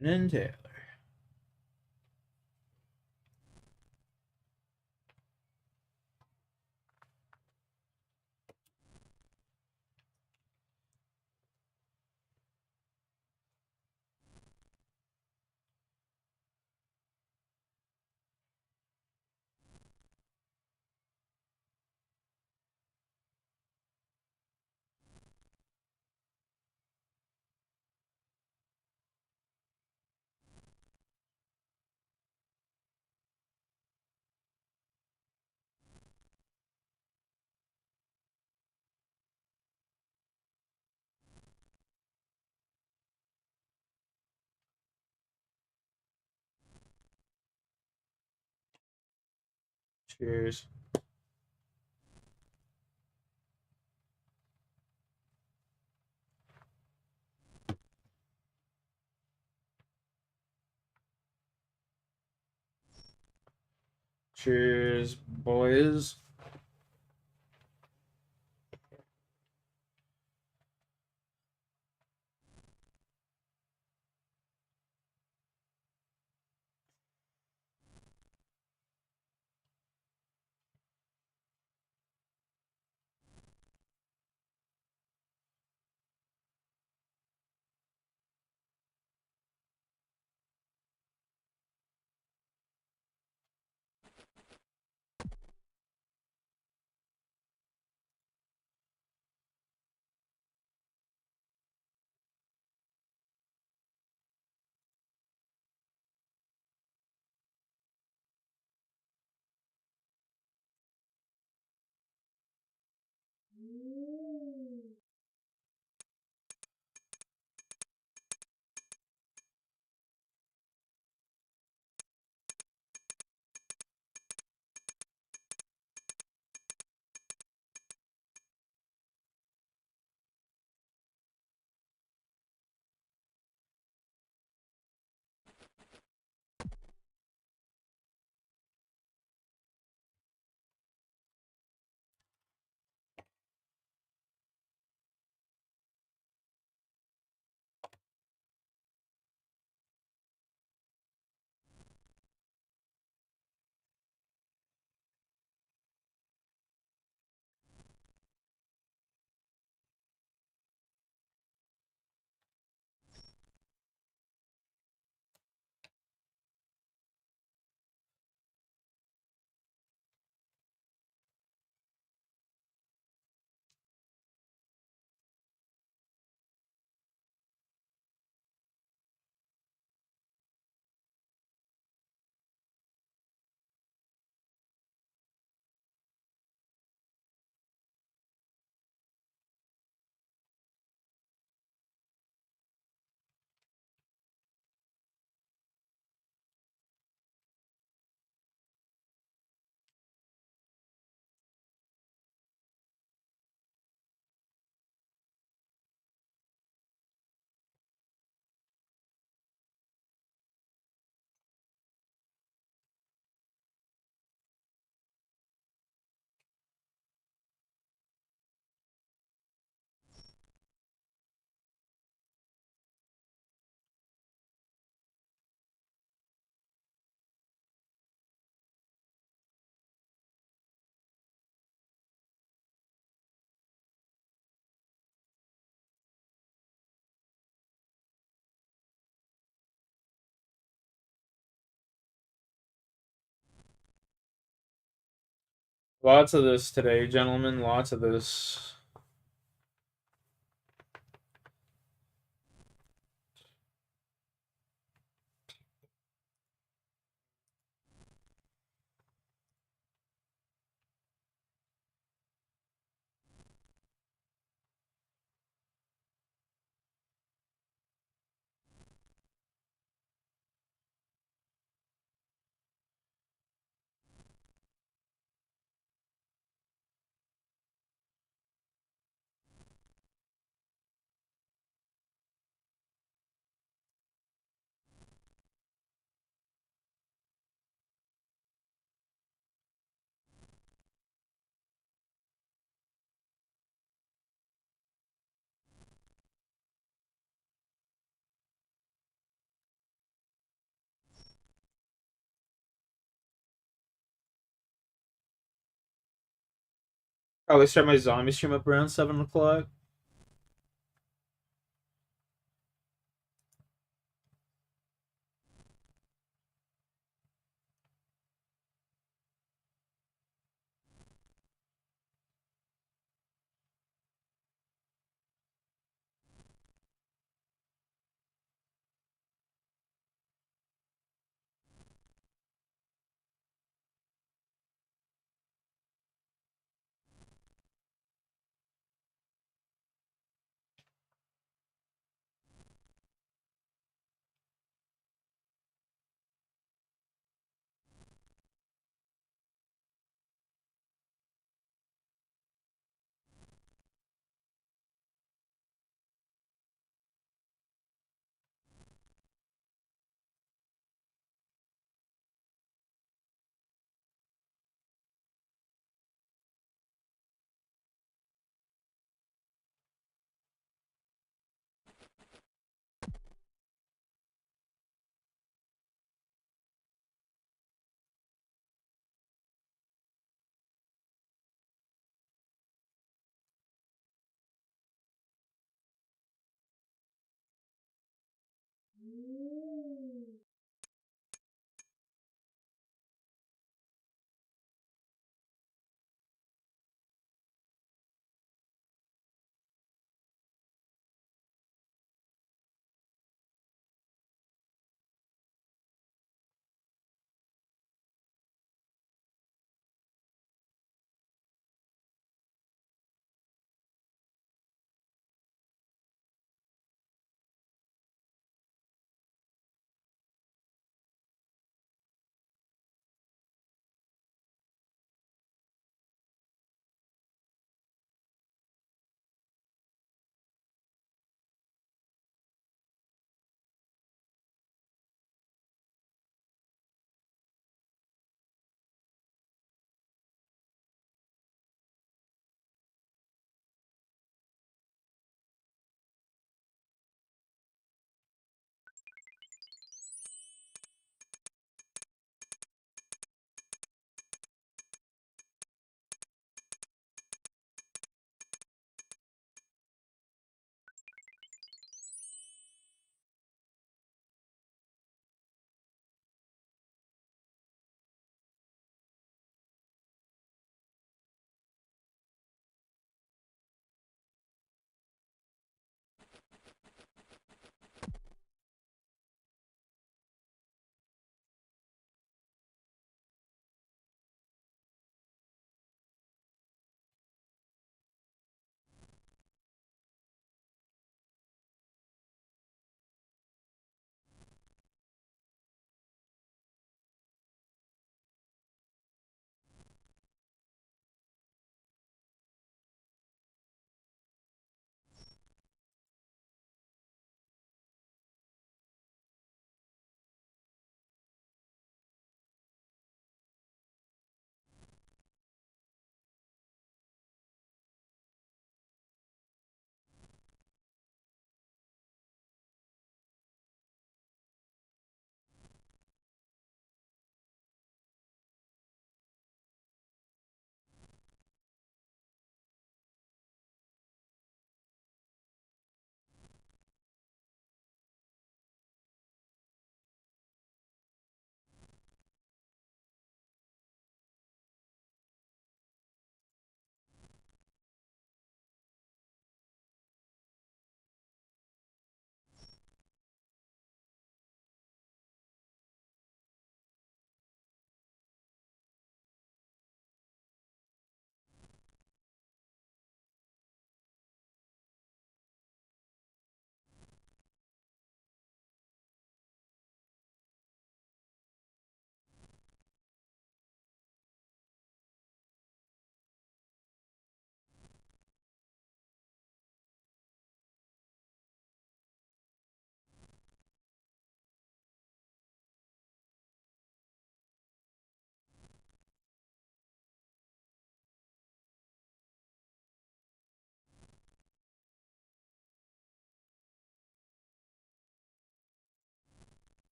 Brennan Taylor. Cheers. Cheers, boys. Lots of this today, gentlemen. Lots of this. Probably start my zombie stream up around 7 o'clock.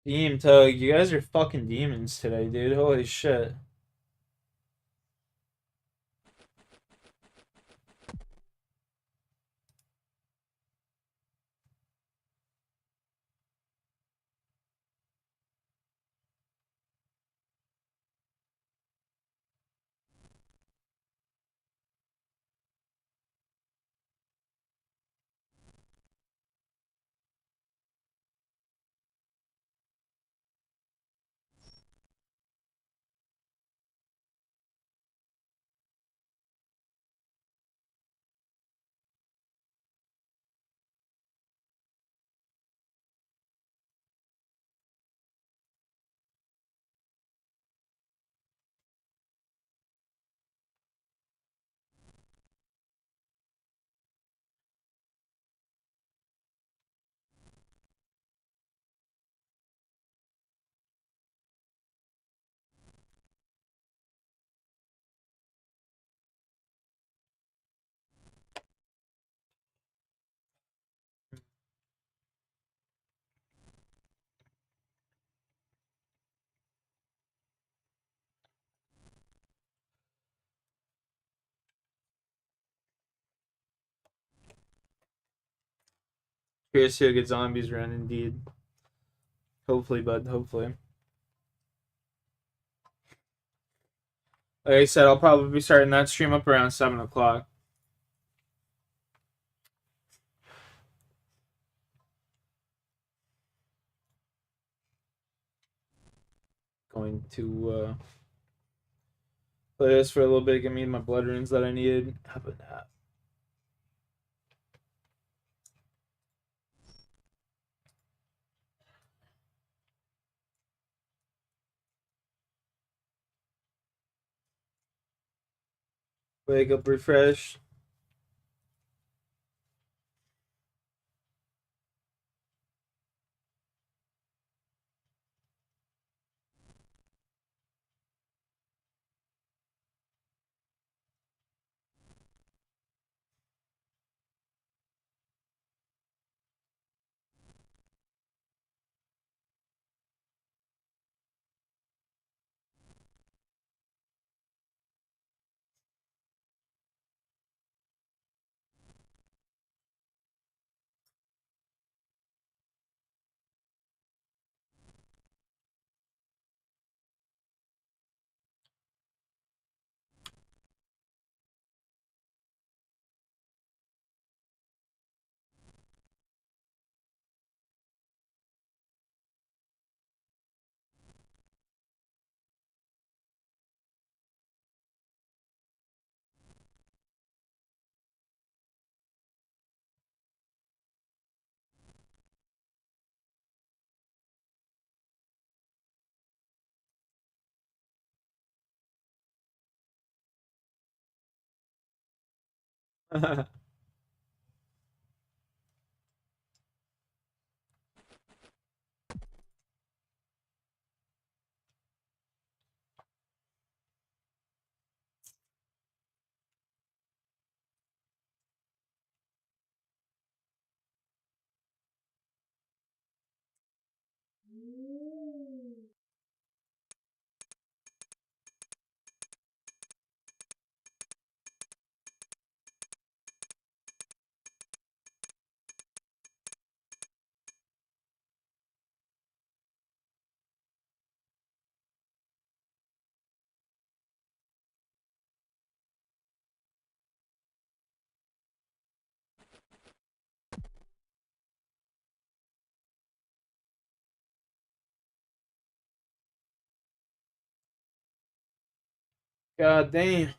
Demon Tug, you guys are fucking demons today, dude. Holy shit. Curious to see how good zombies run, indeed. Hopefully, bud. Hopefully. Like I said, I'll probably be starting that stream up around 7 o'clock. Going to play this for a little bit, get me my blood runes that I needed. How about that? Wake up, refresh. God damn.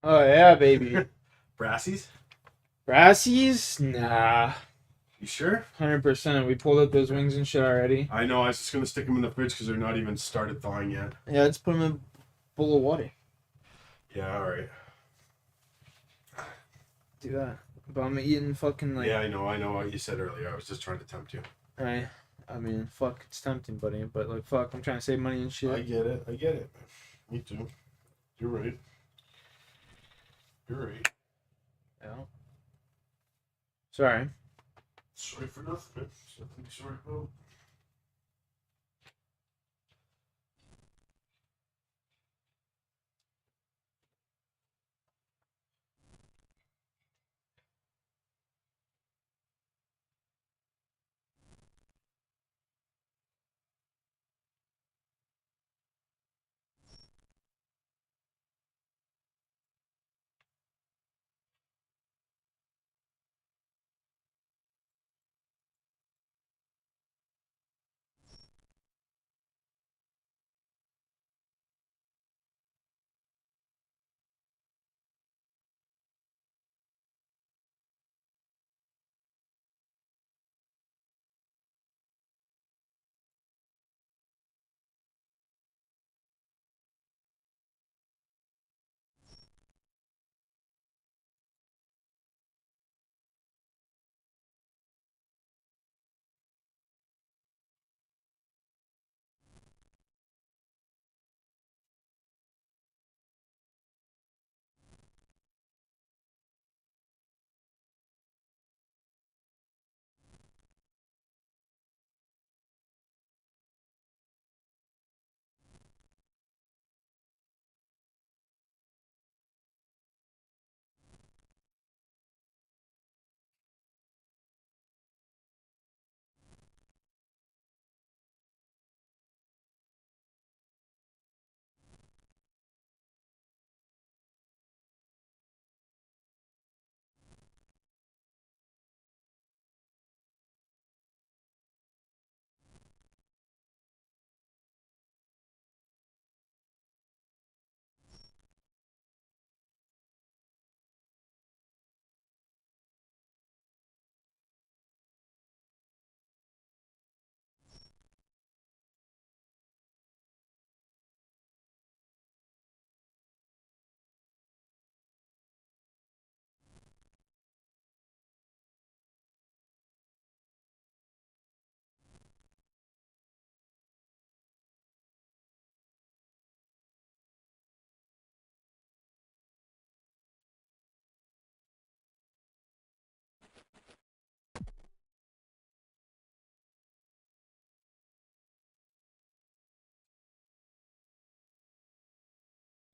Oh yeah, baby. Brassies? Brassies? Nah. You sure? 100%. We pulled out those wings and shit already. I know. I was just gonna stick them in the fridge because they're not even started thawing yet. Yeah, let's put them in a bowl of water. Yeah, all right. Do that. But I'm eating fucking like. Yeah, I know what you said earlier. I was just trying to tempt you. I mean, fuck, it's tempting, buddy. But like, fuck, I'm trying to save money and shit. I get it. Me too. You're right. Yeah. Sorry. Sorry for nothing, man. There's nothing to be sorry about.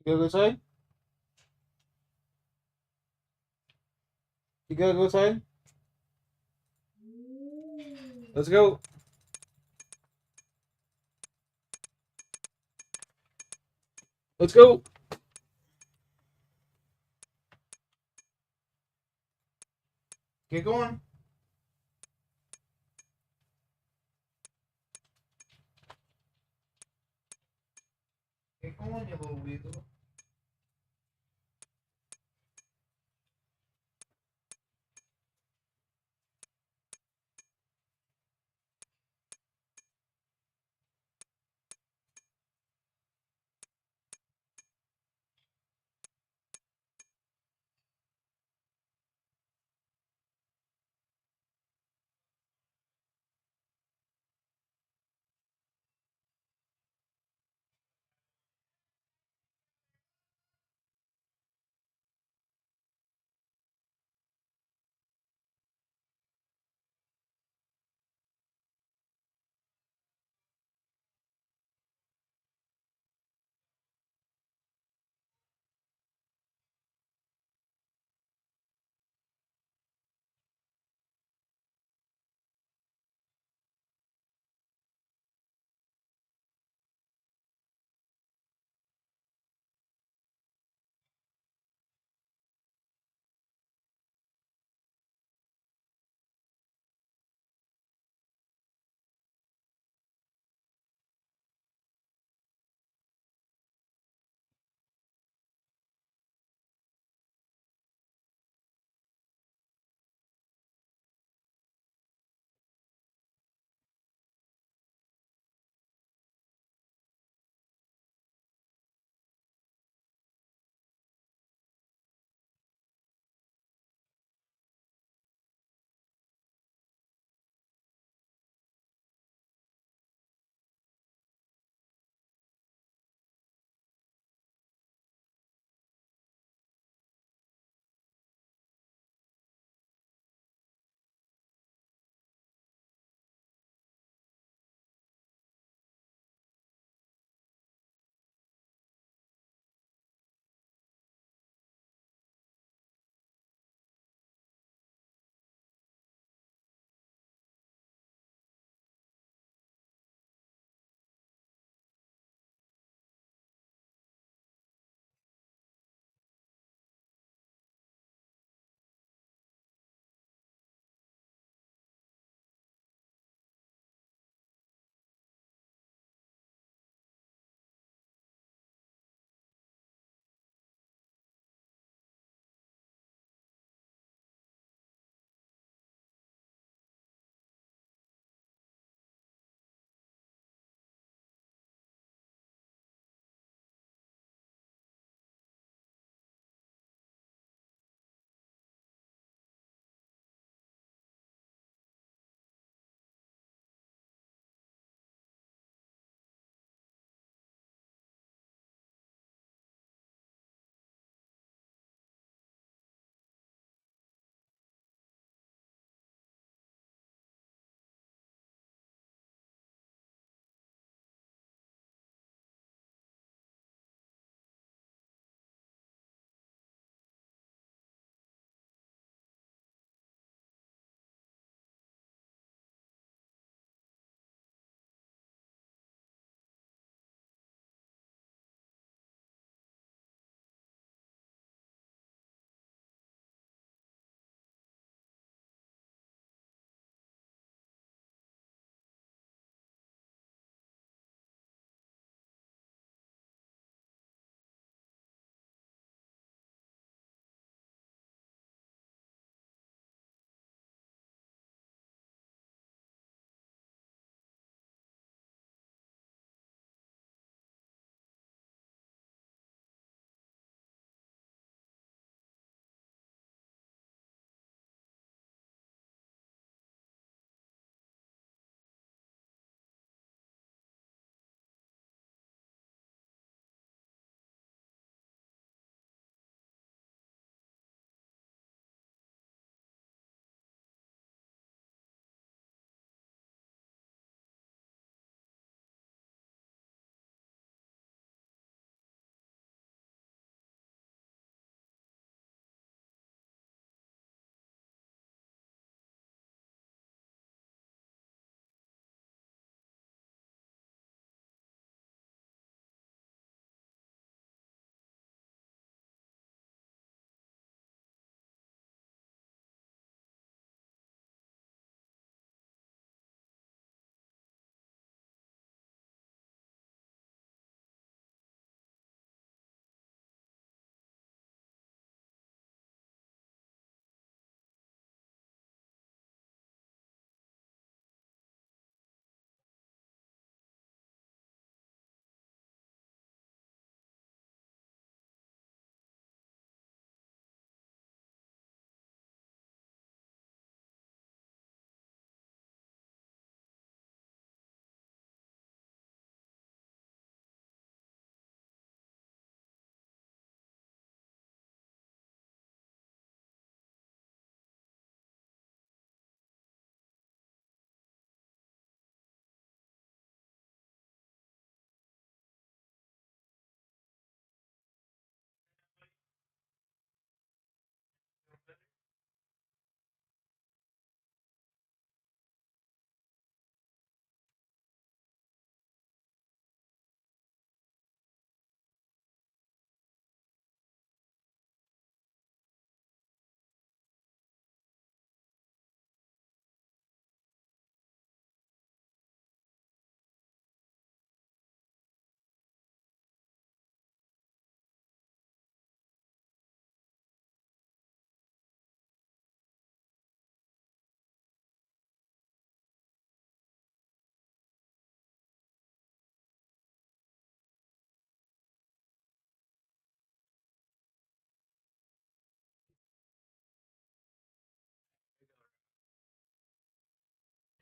You gotta go outside? You gotta go outside? Let's go. Let's go. Get going. Get going, you little weasel.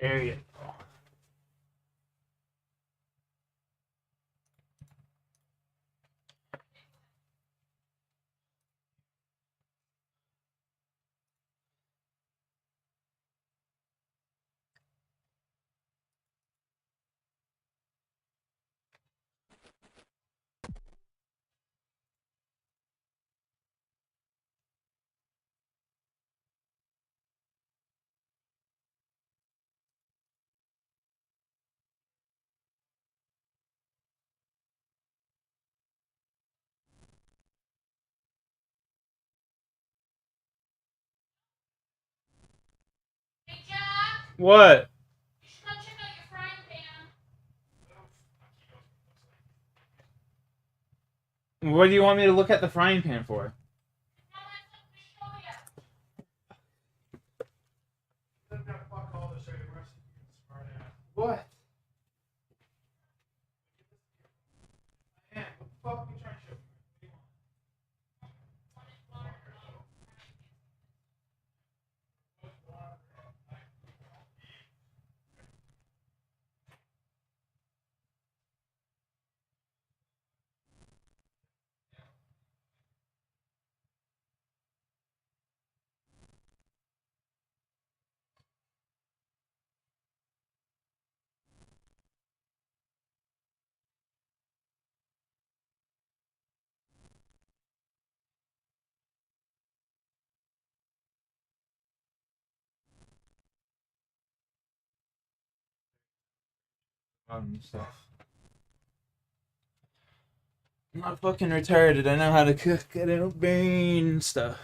There you go. What? What do you want me to look at the frying pan for? What? Man, what the fuck are you trying to show me? Stuff. I'm not fucking retarded. I know how to cook. I don't burn stuff.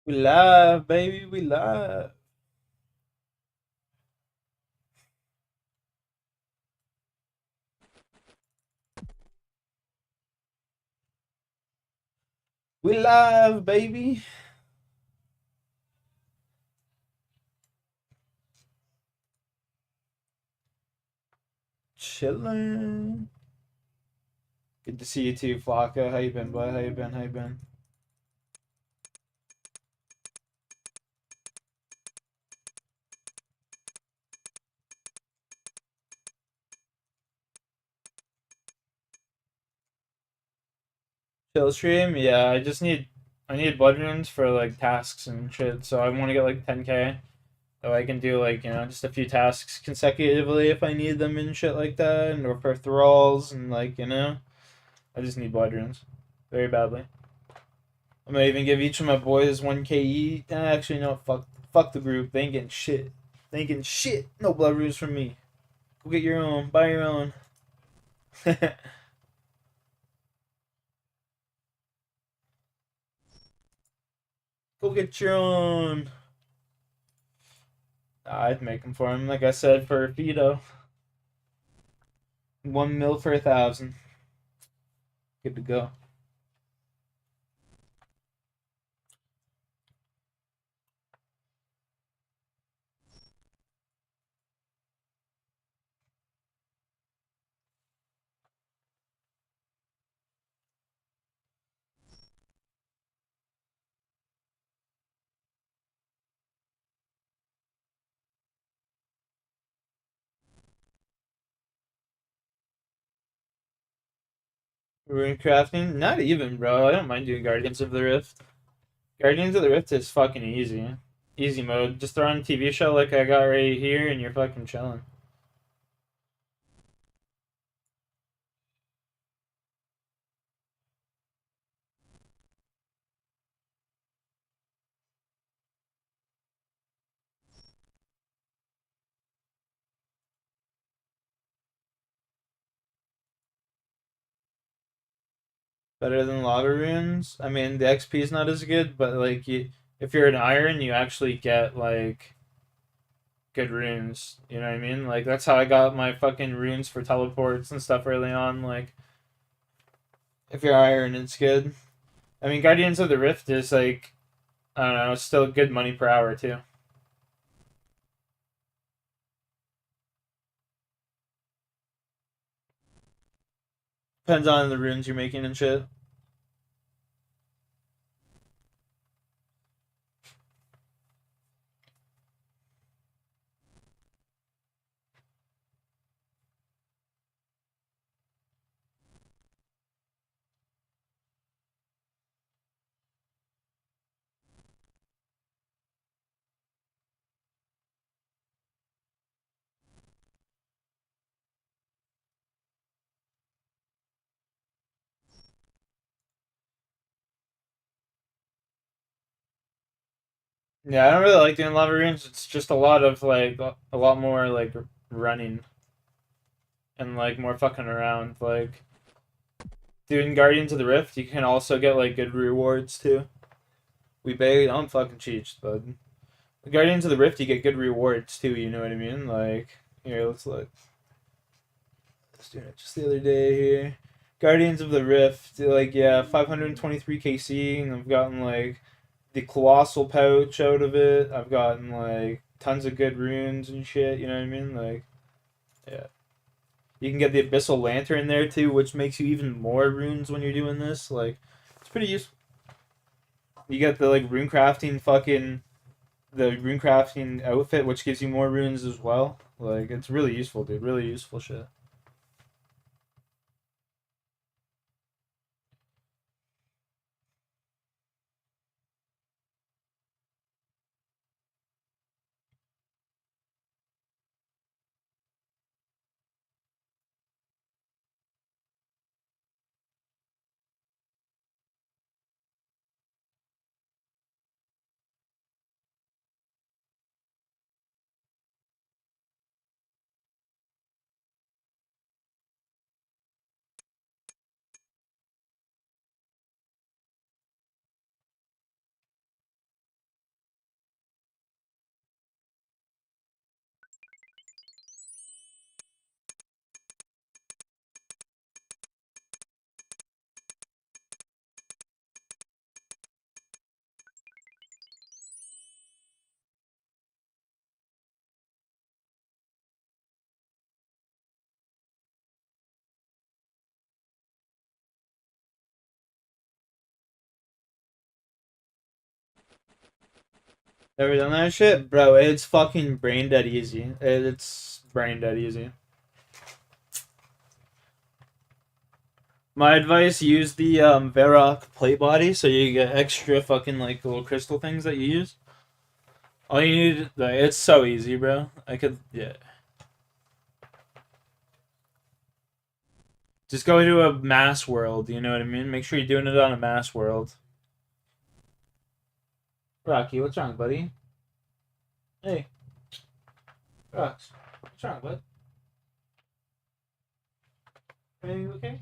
We live, baby. We live. We live, baby. Chilling. Good to see you too, Flocka. How you been, bud? How you been? How you been? Chill stream? Yeah, I need blood runes for like tasks and shit, so I want to get like 10k. So I can do like, just a few tasks consecutively if I need them and shit like that, and or for thralls and like, I just need blood runes. Very badly. I might even give each of my boys 1k each. Actually, no, fuck the group. They ain't getting shit. They ain't getting shit. No blood runes from me. Go get your own. Buy your own. Go get your own. I'd make them for him, like I said, for Fido. 1 mil for 1,000. Good to go. Rune crafting? Not even, bro. I don't mind doing Guardians of the Rift. Guardians of the Rift is fucking easy. Easy mode. Just throw on a TV show like I got right here and you're fucking chilling. Better than lava runes? I mean, the XP is not as good, but like, if you're an iron, you actually get like good runes. You know what I mean? Like, that's how I got my fucking runes for teleports and stuff early on. Like, if you're iron, it's good. I mean, Guardians of the Rift is like, I don't know, it's still good money per hour too. Depends on the runes you're making and shit. Yeah, I don't really like doing lava runes. It's just a lot of like a lot more like running and like more fucking around. Like doing Guardians of the Rift, you can also get like good rewards too. We bait. I'm fucking cheats, but Guardians of the Rift, you get good rewards too. You know what I mean? Like here, let's look. Let's do it just the other day here. Guardians of the Rift, like yeah, 523 KC, and I've gotten like the colossal pouch out of it. I've gotten like tons of good runes and shit. You know what I mean? Like, yeah. You can get the abyssal lantern there too, which makes you even more runes when you're doing this. Like, it's pretty useful. You get the like rune crafting outfit, which gives you more runes as well. Like, it's really useful, dude. Really useful shit. Ever done that shit? Bro, it's fucking brain dead easy. It's brain dead easy. My advice, use the Varrock plate body so you get extra fucking like little crystal things that you use. All you need, like, it's so easy, bro. Yeah. Just go to a mass world, you know what I mean? Make sure you're doing it on a mass world. Rocky, what's wrong, buddy? Hey. Rocks, what's wrong, bud? Are you okay?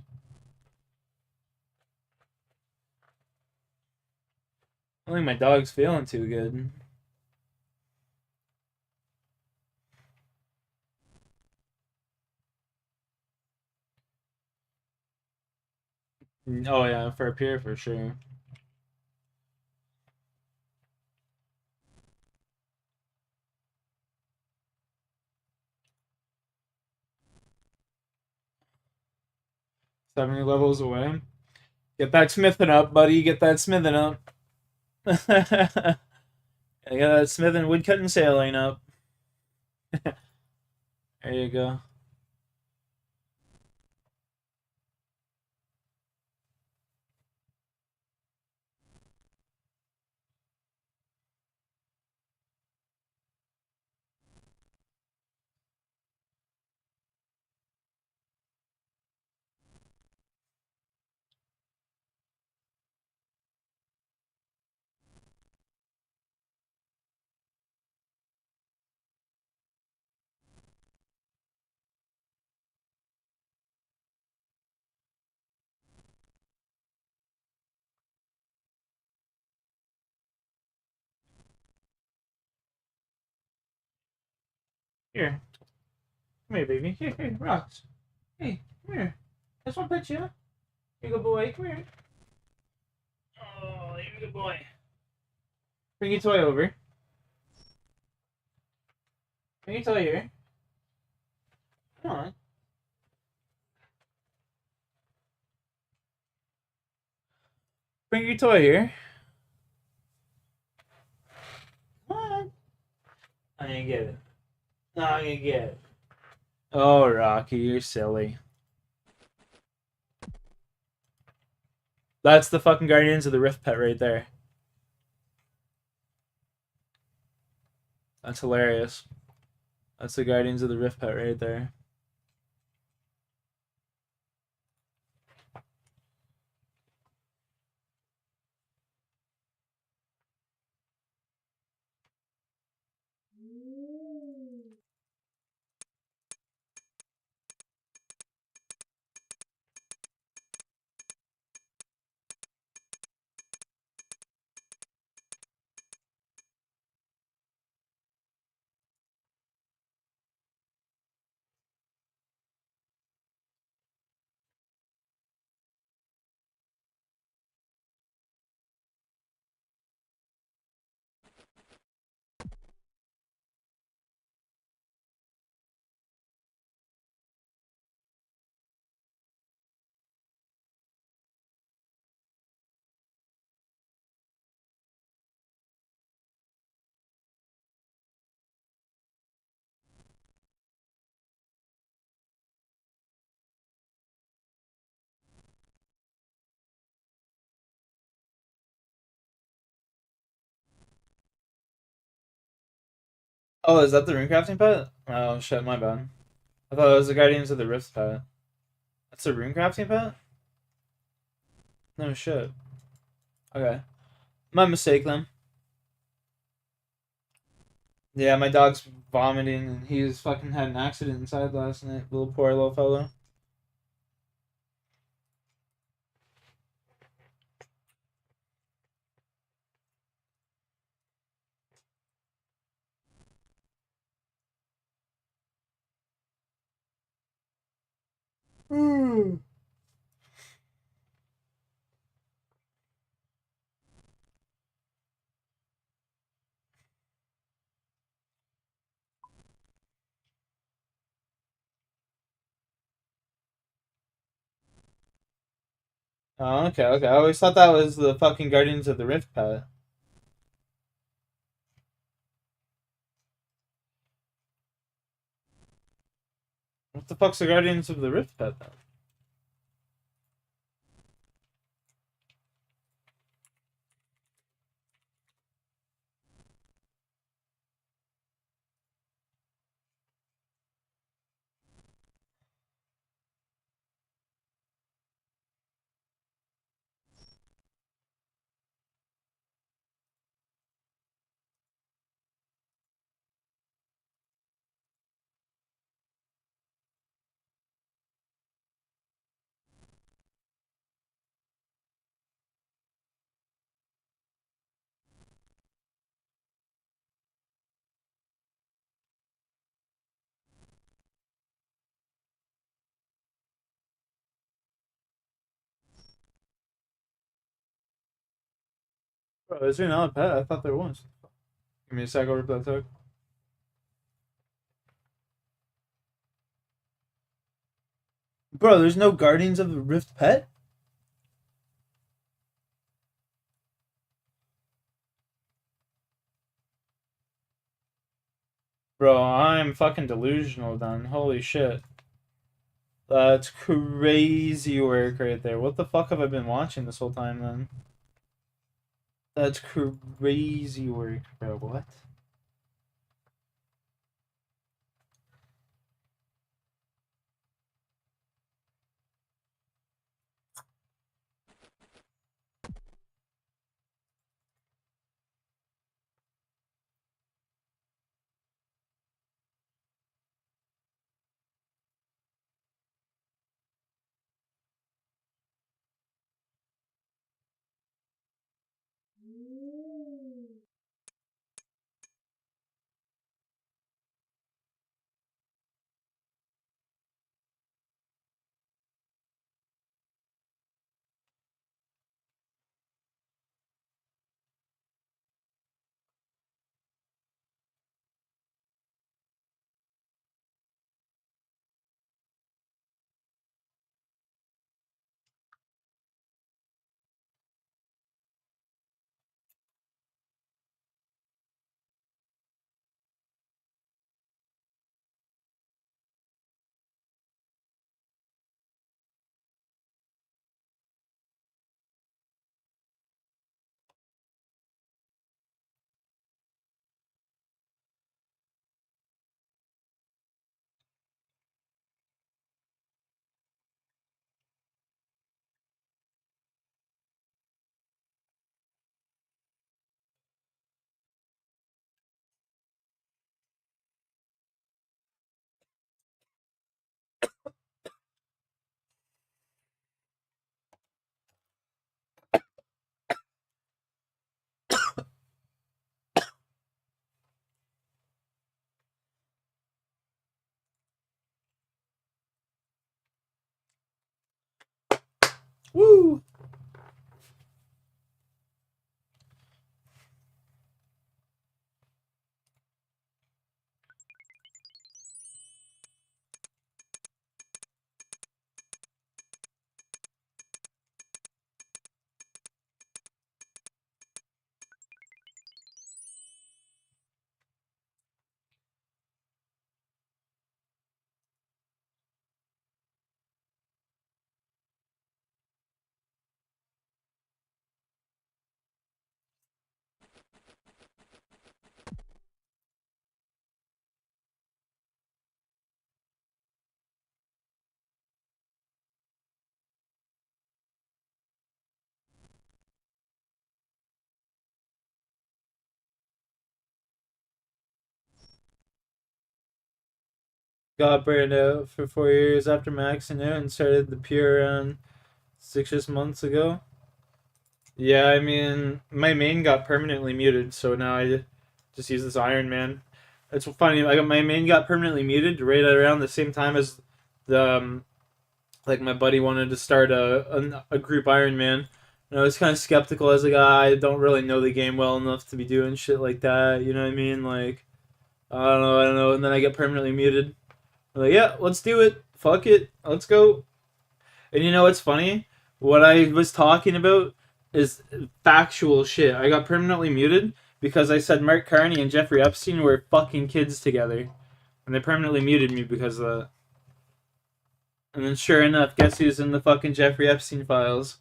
I don't think my dog's feeling too good. Oh yeah, for a peer for sure. $70 levels away. Get that smithing up, buddy. Get that smithing up. I got that smithing, woodcutting, sailing up. There you go. Here. Come here, baby. Here, Rocks. Hey, come here. That's one pet you. Here you go, boy. Come here. Oh, you're a good boy. Bring your toy over. Bring your toy here. Come on. Bring your toy here. Come on. I'm gonna get it. I'm gonna get it. Oh, Rocky, you're silly. That's the fucking Guardians of the Rift pet right there. That's hilarious. That's the Guardians of the Rift pet right there. Oh, is that the runecrafting pet? Oh shit, my bad. I thought it was the Guardians of the Rift pet. That's the runecrafting pet? No shit. Okay. My mistake then. Yeah, my dog's vomiting and he's fucking had an accident inside last night. Little poor little fellow. Oh, okay, okay. I always thought that was the fucking Guardians of the Rift pet. What the fuck's the Guardians of the Rift pet then? Bro, is there not a pet? I thought there was. Give me a sec, I'll rip that tug. Bro, there's no Guardians of the Rift pet? Bro, I'm fucking delusional then. Holy shit. That's crazy work right there. What the fuck have I been watching this whole time then? That's crazy work, bro. What? Woo! Got burned out for 4 years after maxing out and started the pure around 6 months ago. Yeah, I mean, my main got permanently muted, so now I just use this Ironman. It's funny, I got my main got permanently muted right around the same time as the like my buddy wanted to start a group Ironman. And I was kind of skeptical as a guy. I don't really know the game well enough to be doing shit like that. You know what I mean? Like, I don't know. And then I get permanently muted. I'm like, yeah, let's do it. Fuck it. Let's go. And you know what's funny? What I was talking about is factual shit. I got permanently muted because I said Mark Carney and Jeffrey Epstein were fucking kids together. And they permanently muted me because of that. And then sure enough, guess who's in the fucking Jeffrey Epstein files?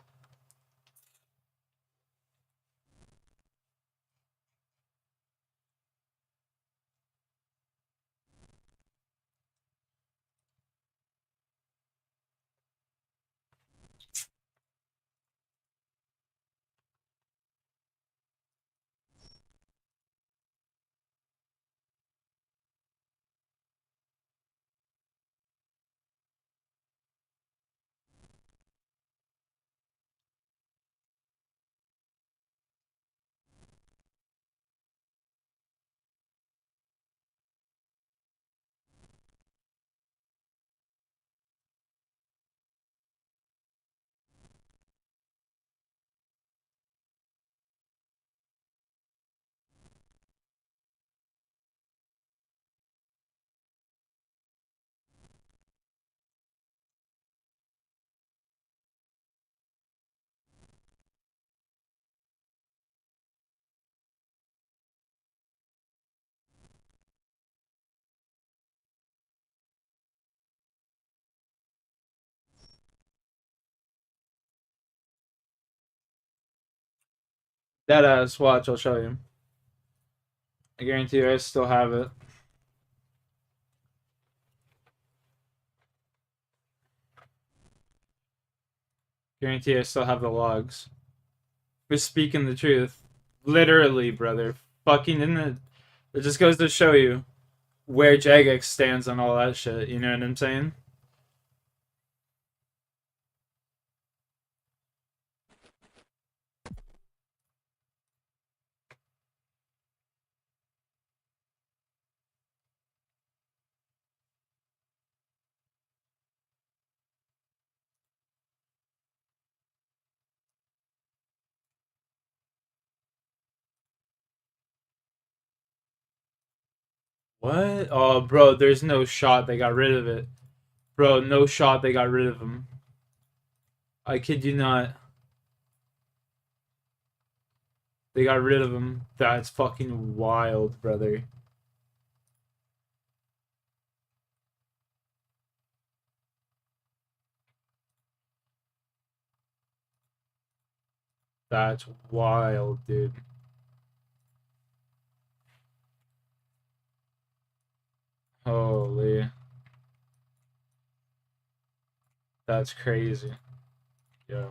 That ass, watch, I'll show you. I guarantee you I still have it. Guarantee I still have the logs. We're speaking the truth. Literally, brother. Fucking in the... It just goes to show you where Jagex stands on all that shit. You know what I'm saying? What? Oh, bro, there's no shot they got rid of it. Bro, no shot they got rid of him. I kid you not. They got rid of him. That's fucking wild, brother. That's wild, dude. Holy. That's crazy. Yeah.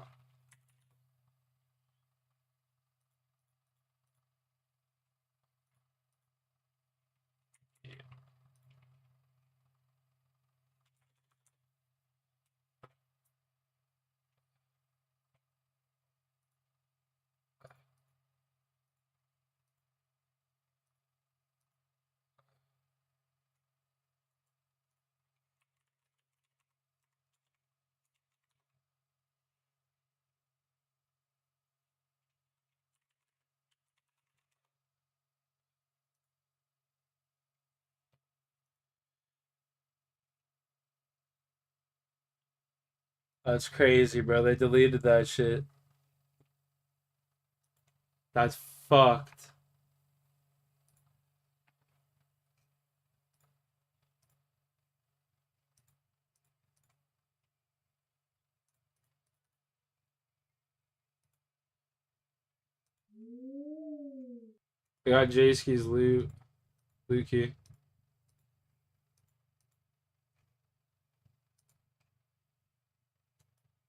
That's crazy, bro. They deleted that shit. That's fucked. We got Jayski's loot. Loot key.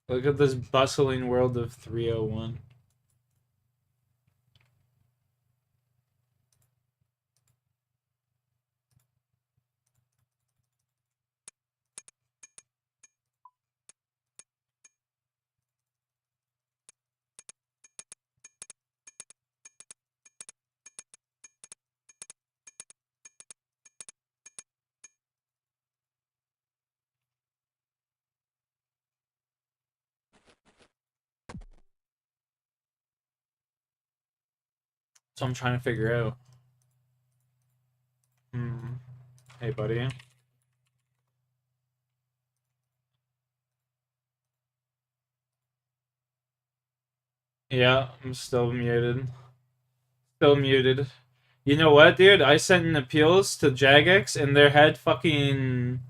Look at this bustling world of 301. So I'm trying to figure out. Hey, buddy. Yeah, I'm still muted. Still muted. You know what, dude? I sent in appeals to Jagex and their head fucking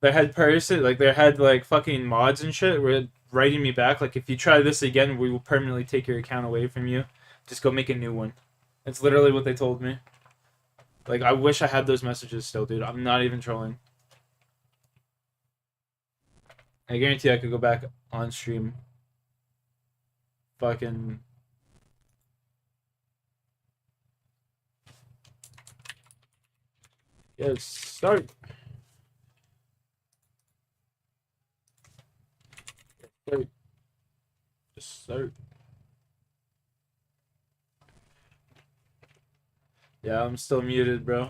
their head person, like their head like fucking mods and shit, were writing me back like, if you try this again, we will permanently take your account away from you. Just go make a new one. It's literally what they told me. Like, I wish I had those messages still, dude. I'm not even trolling. I guarantee I could go back on stream. Fucking. Yes, start. Start. Just start. Yeah, I'm still muted, bro.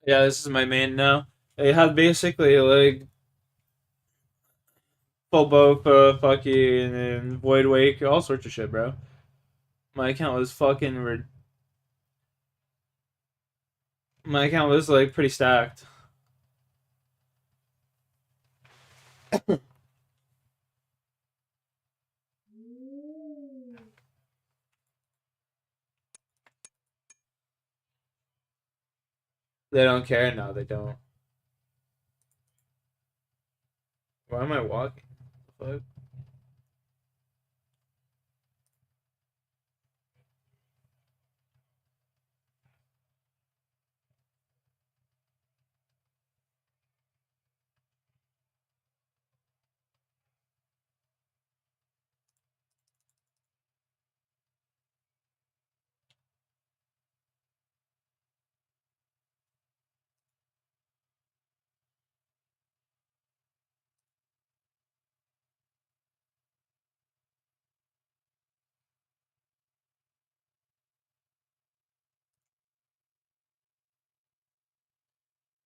Yeah, this is my main now. It had basically like full Bofa, fucking, and Void Wake, all sorts of shit, bro. My account was fucking. My account was like pretty stacked. They don't care now. They don't. Why am I walking? Fuck.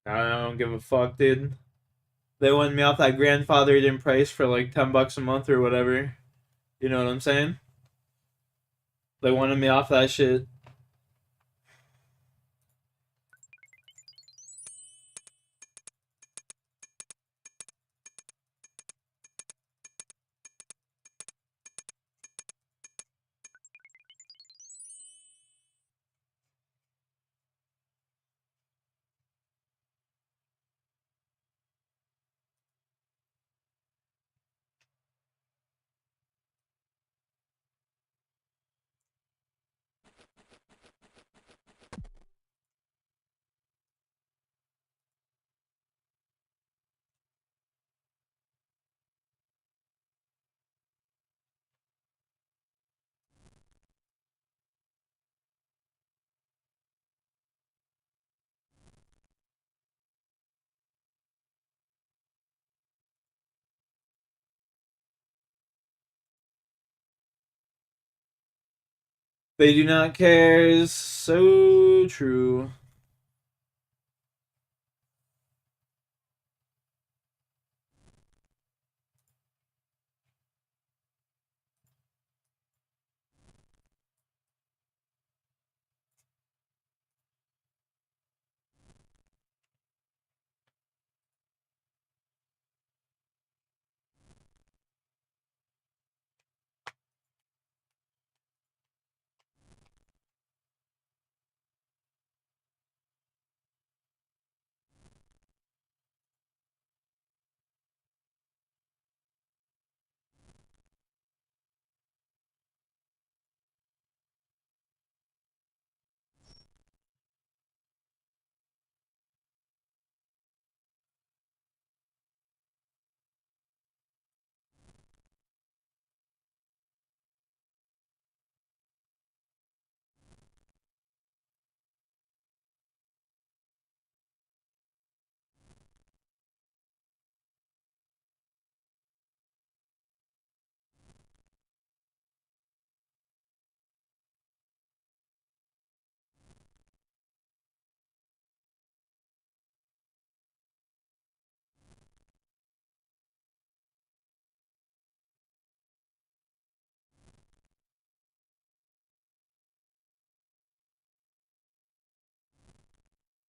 I don't give a fuck, dude. They wanted me off that grandfathered in price for like $10 a month or whatever. You know what I'm saying? They wanted me off that shit. They do not care is so true.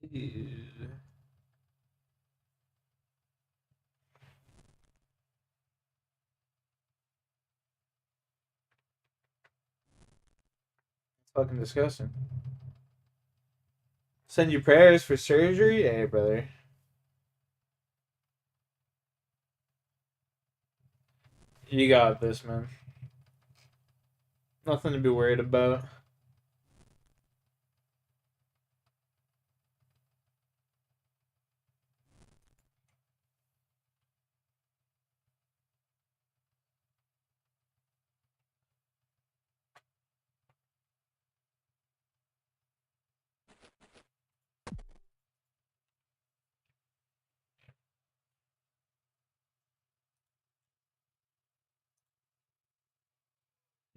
Ew. It's fucking disgusting. Send you prayers for surgery? Hey, brother. You got this, man. Nothing to be worried about.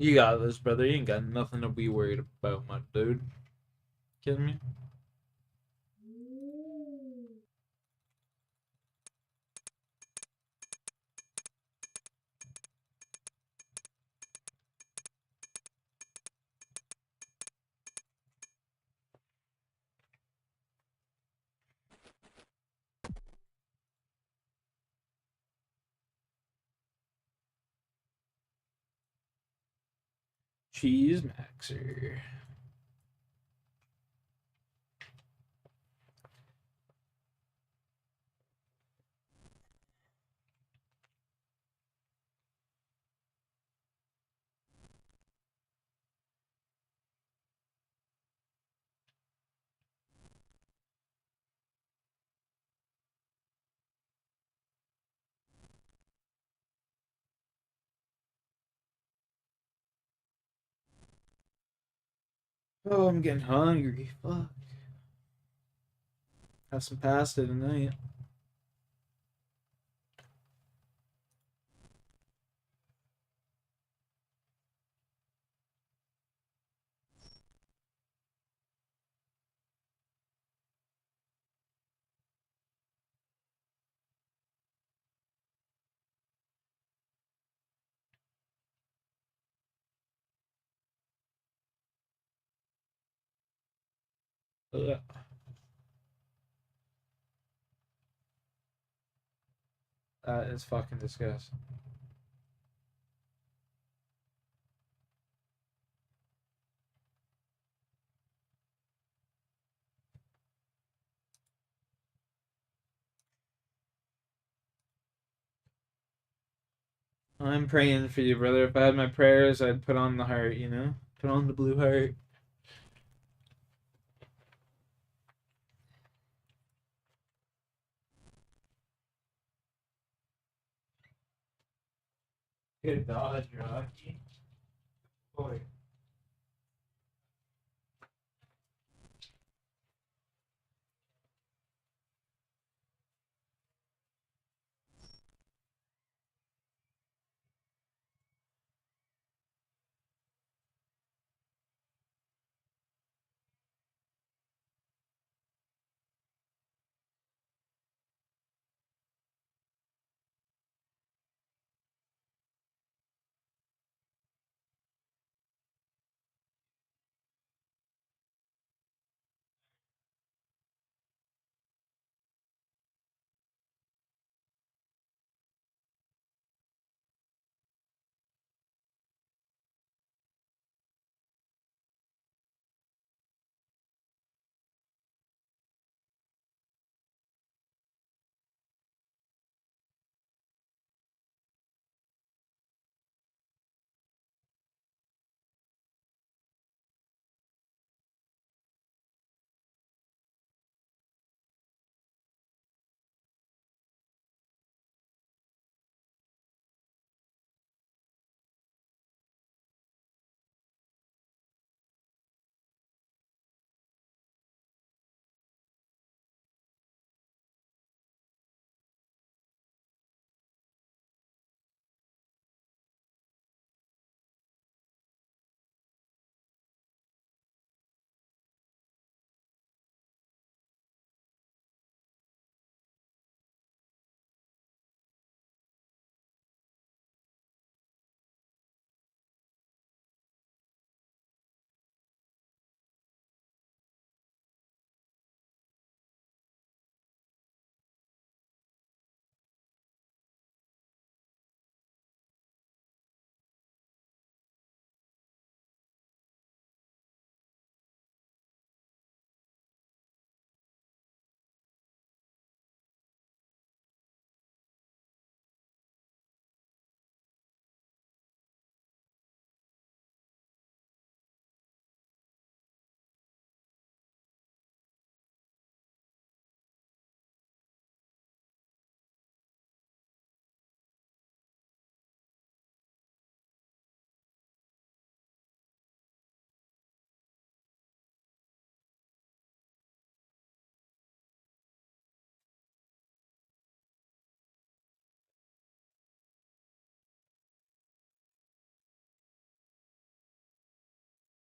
You got this, brother. You ain't got nothing to be worried about, my dude. Kidding me? Cheese Maxer. Oh, I'm getting hungry. Fuck. Have some pasta tonight. Ugh. That is fucking disgusting. I'm praying for you, brother. If I had my prayers, I'd put on the heart, you know? Put on the blue heart. Good dodge, Rocky. Boy.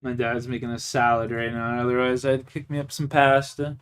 My dad's making a salad right now. Otherwise, I'd pick me up some pasta.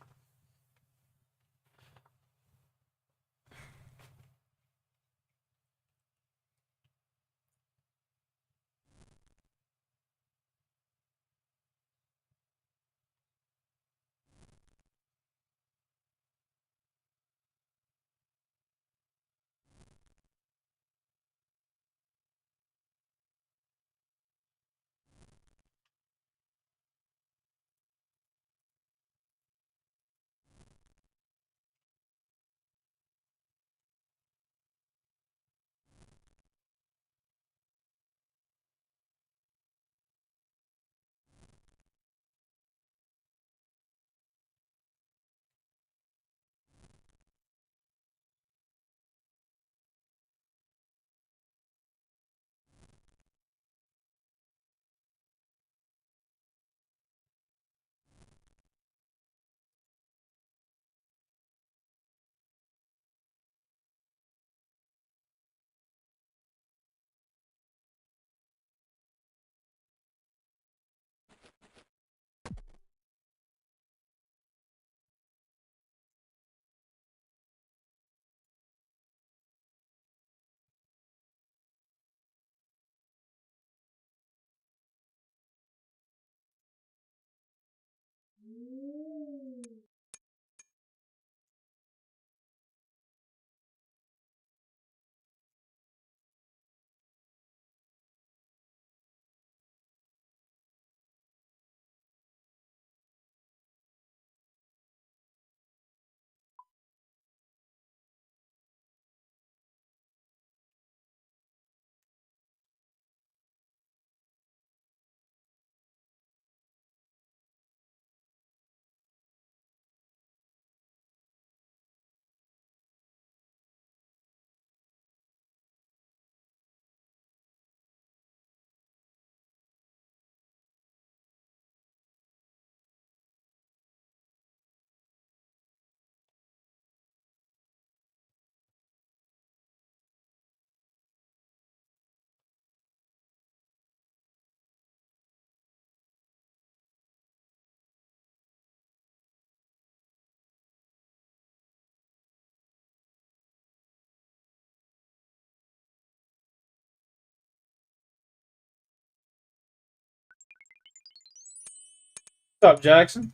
What's up, Jackson?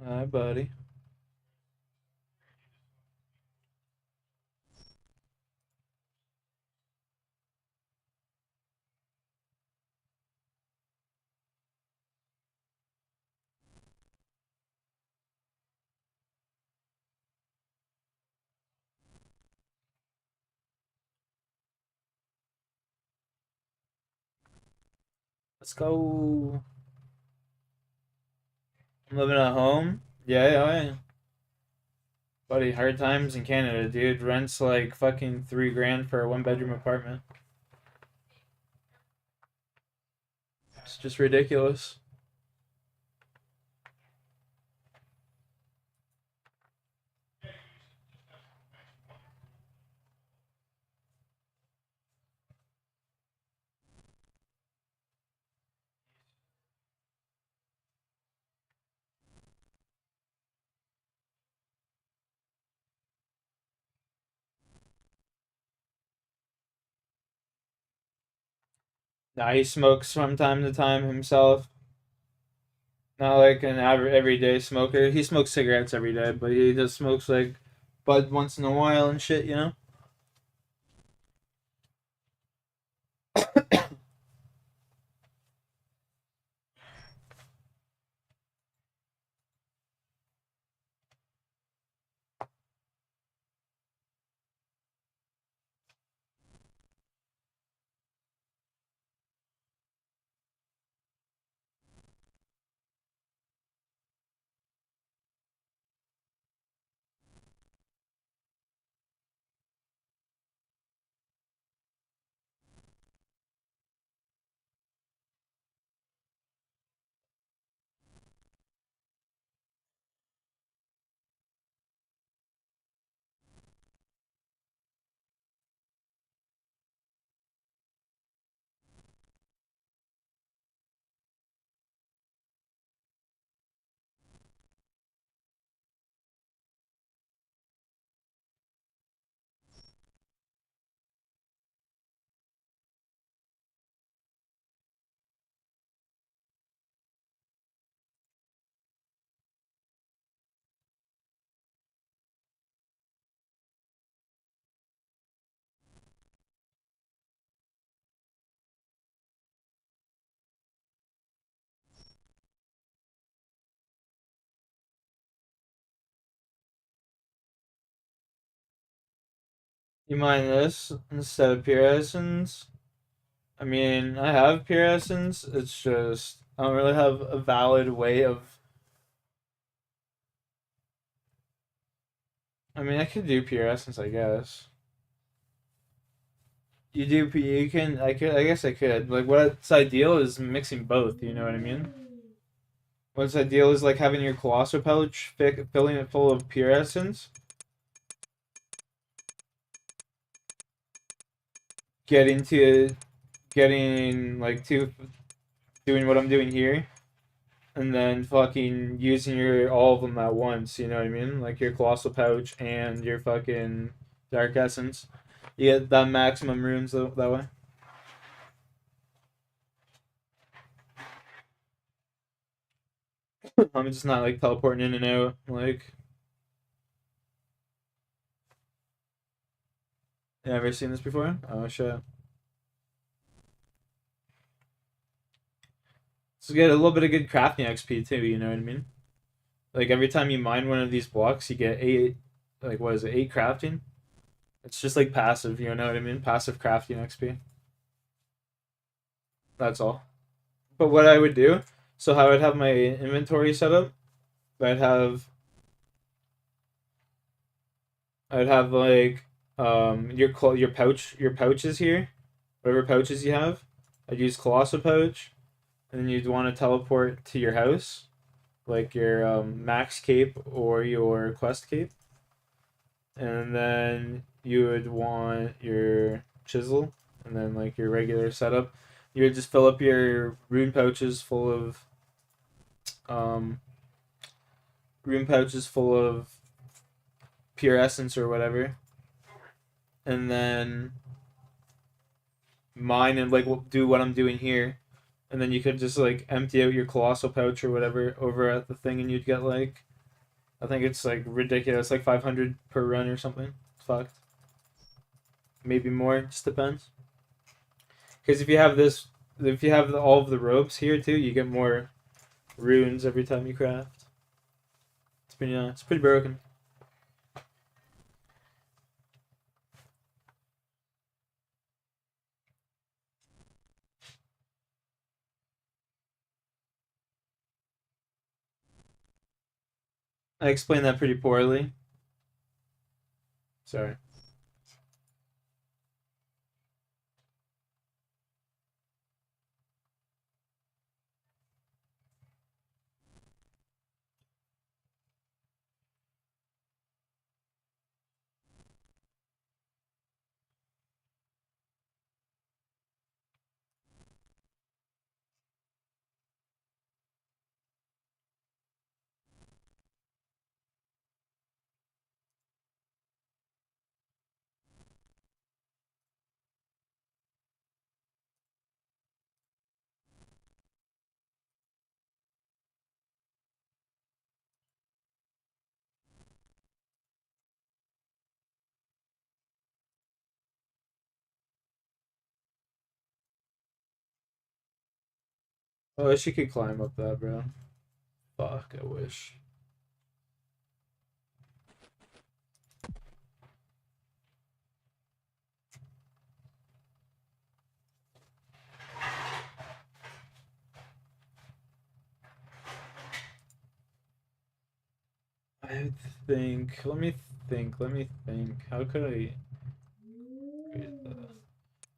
Hi, buddy. Let's go. I'm living at home. Yeah. Buddy, hard times in Canada, dude. Rent's like fucking $3,000 for a 1-bedroom apartment. It's just ridiculous. Nah, he smokes from time to time himself. Not like an everyday smoker. He smokes cigarettes every day, but he just smokes like bud once in a while and shit, you know? You mine this instead of pure essence? I mean, I have pure essence. It's just I don't really have a valid way of. I mean, I could do pure essence, I guess. You do. You can. I could. I guess I could. Like, what's ideal is mixing both. You know what I mean? What's ideal is like having your colossal pouch, filling it full of pure essence, getting to, getting like to, doing what I'm doing here, and then fucking using your all of them at once. You know what I mean? Like your colossal pouch and your fucking dark essence. You get that maximum runes that way. I'm just not like teleporting in and out. Like, you ever seen this before? Oh shit. So you get a little bit of good crafting XP too. You know what I mean? Like every time you mine one of these blocks, you get 8. Like what is it? 8 crafting. It's just like passive. You know what I mean? Passive crafting XP. That's all. But what I would do, so how I'd have my inventory set up, I'd have like your pouches here, whatever pouches you have. I'd use colossal pouch, and then you'd want to teleport to your house, like your max cape or your quest cape, and then you would want your chisel, and then like your regular setup. You would just fill up your um, rune pouches full of pure essence or whatever, and then mine and like do what I'm doing here, and then you could just like empty out your colossal pouch or whatever over at the thing, and you'd get like, I think it's like ridiculous, like 500 per run or something. Fucked. Maybe more, just depends. Because if you have this, if you have all of the ropes here too, you get more runes every time you craft. It's pretty broken. I explained that pretty poorly. Sorry. I wish you could climb up that, bro. Fuck, I wish. I think. Let me think. Let me think. How could I create that?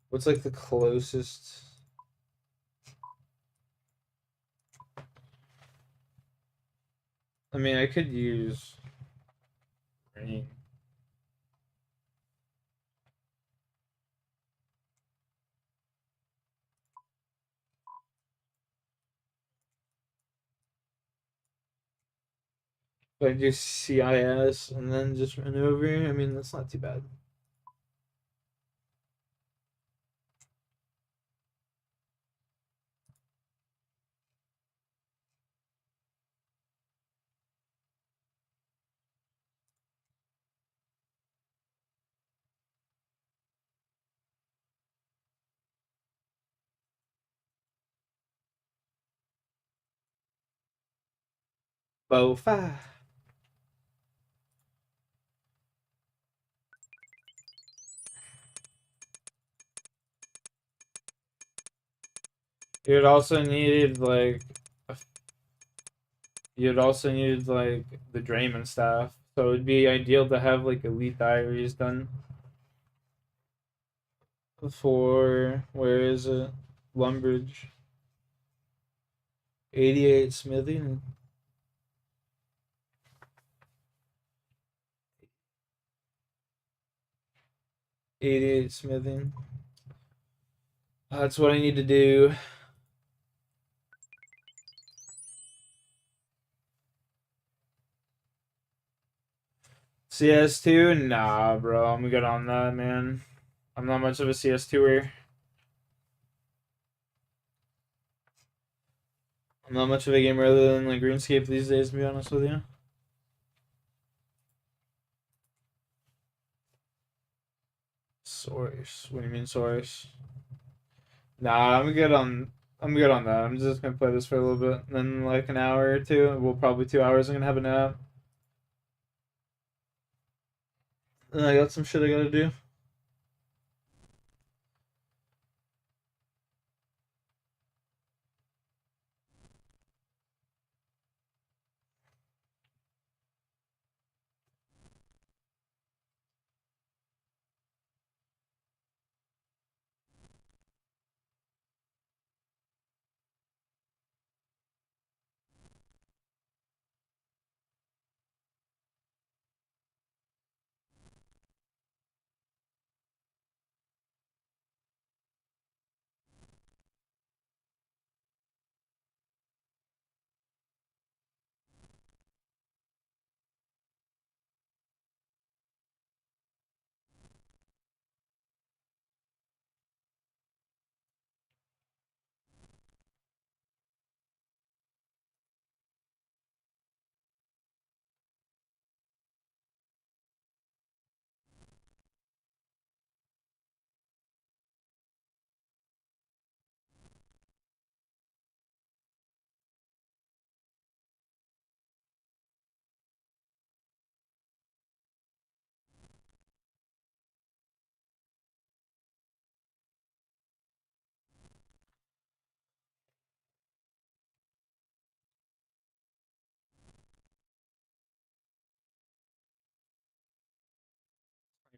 What's like the closest? I mean, I could use rain. Like just CIS and then just run over. I mean, that's not too bad. Bofa. You'd also need like the Drayman staff. So it'd be ideal to have like elite diaries done for where is it? Lumbridge. 88 smithing. '88 smithing. That's what I need to do. CS2? Nah, bro. I'm good on that, man. I'm not much of a CS2er. I'm not much of a gamer other than like RuneScape these days, to be honest with you. Source. What do you mean source? Nah, I'm good on that. I'm just gonna play this for a little bit. And then like an hour or two, well probably 2 hours, I'm gonna have a nap. And I got some shit I gotta do.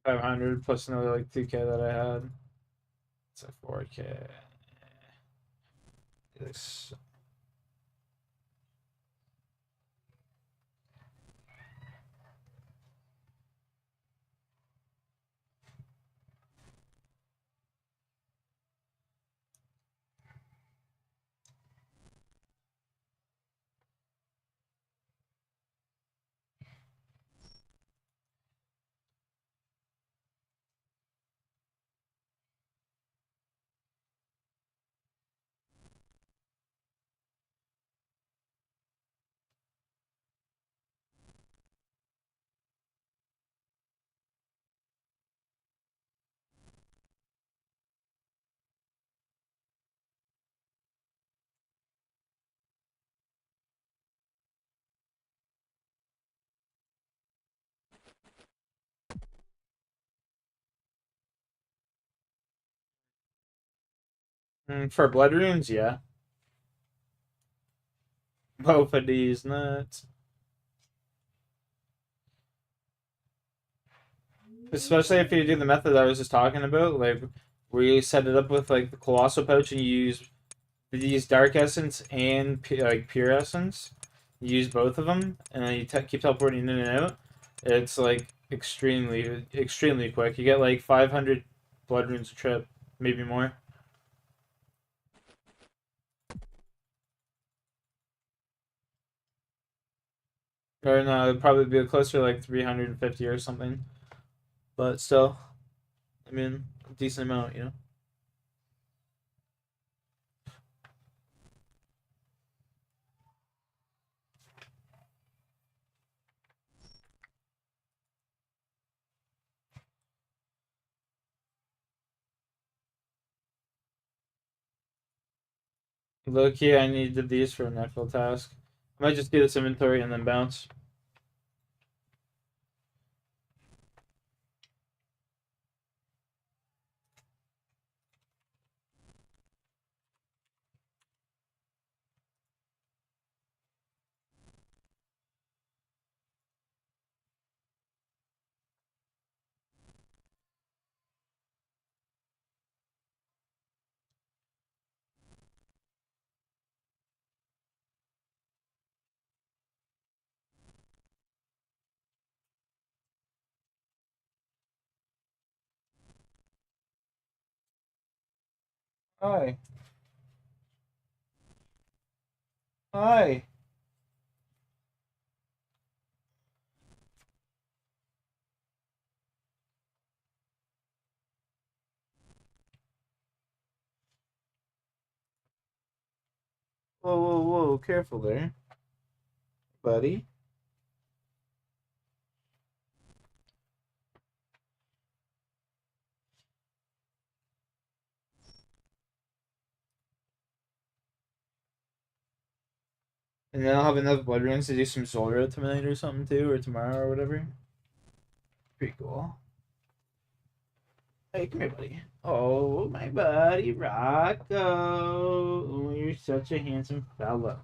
$500 plus another like 2K that I had. It's like 4K. This. For blood runes, yeah. Both of these nuts. Especially if you do the method I was just talking about, like where you set it up with like the colossal pouch and you use dark essence and like pure essence. You use both of them, and then you keep teleporting in and out. It's like extremely quick. You get like 500 blood runes a trip, maybe more. Or no, it'd probably be closer to like 350 or something. But still, I mean, a decent amount, you know. Low key, I needed these for a necro task. I might just do this inventory and then bounce. Hi. Hi. Whoa, whoa, whoa, careful there, buddy. And then I'll have enough blood runes to do some Zora tonight or something too, or tomorrow or whatever. Pretty cool. Hey, come here, buddy. Oh, my buddy, Rocco. Oh, you're such a handsome fella.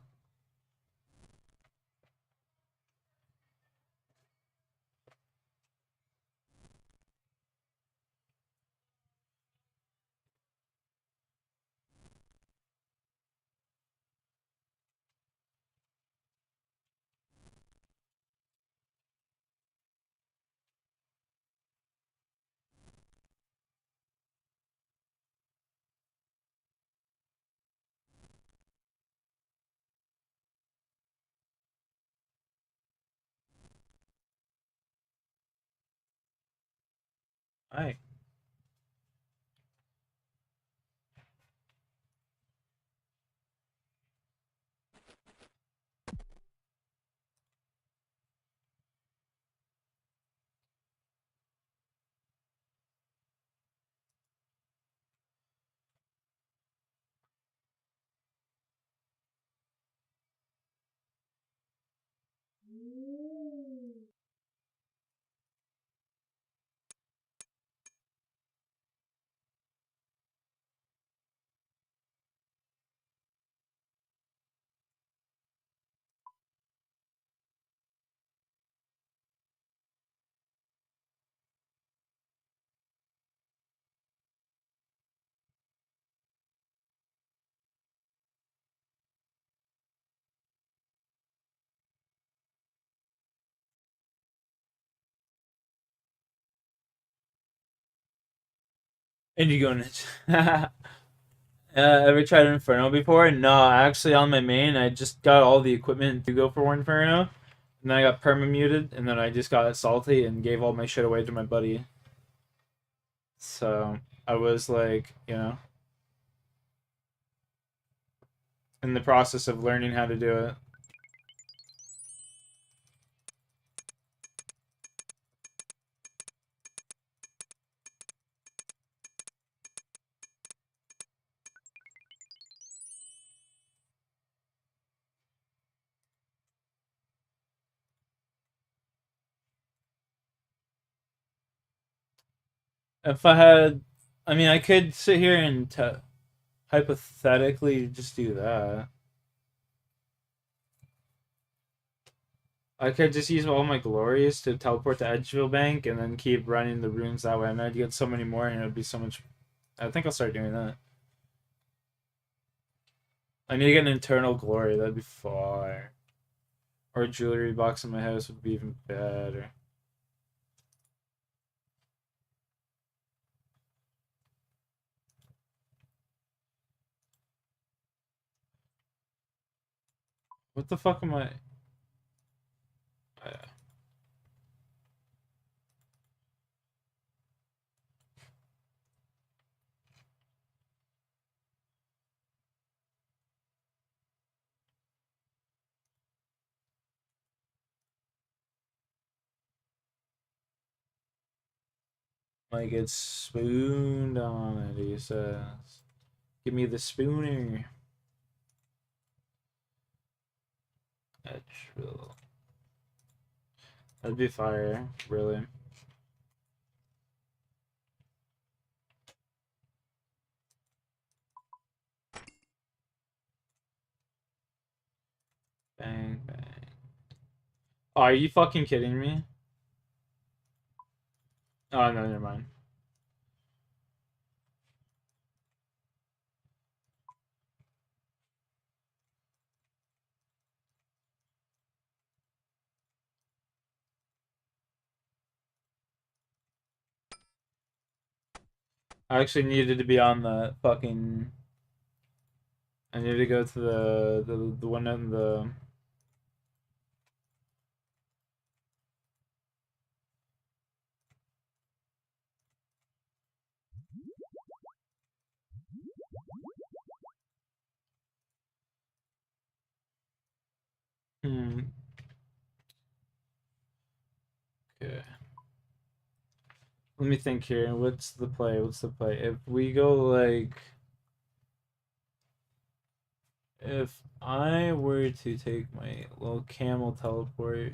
Hi. And you going to... ever tried Inferno before? No, actually on my main, I just got all the equipment to go for Inferno. And then I got perma-muted, and then I just got salty and gave all my shit away to my buddy. So, I was like, you know, in the process of learning how to do it. If I had... I mean, I could sit here and hypothetically just do that. I could just use all my glories to teleport to Edgeville Bank and then keep running the runes that way. And I'd get so many more and it would be so much... I think I'll start doing that. I need to get an internal glory. That'd be fire. Or a jewelry box in my house would be even better. What the fuck am I... Like it's spooned on it, he says. Give me the spooner. Edgeville. That'd be fire, really. Bang, bang. Oh, are you fucking kidding me? Oh, no, never mind. I actually needed to be on the fucking I need to go to the one in the. Hmm. Okay. Let me think here. What's the play? What's the play? If we go like, if I were to take my little camel teleport,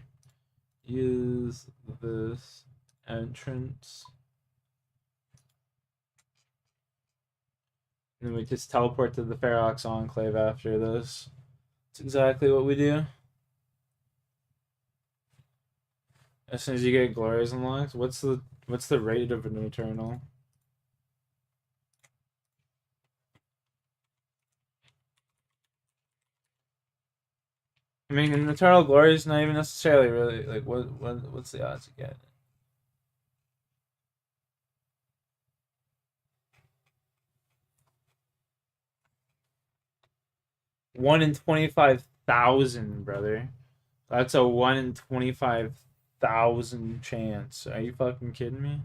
use this entrance, and then we just teleport to the Ferox Enclave after this. That's exactly what we do. As soon as you get glories unlocked, what's the rate of an eternal? I mean, an eternal glory is not even necessarily really like what's the odds you get? One in 25,000, brother. That's a 1 in 25,000 chance. Are you fucking kidding me?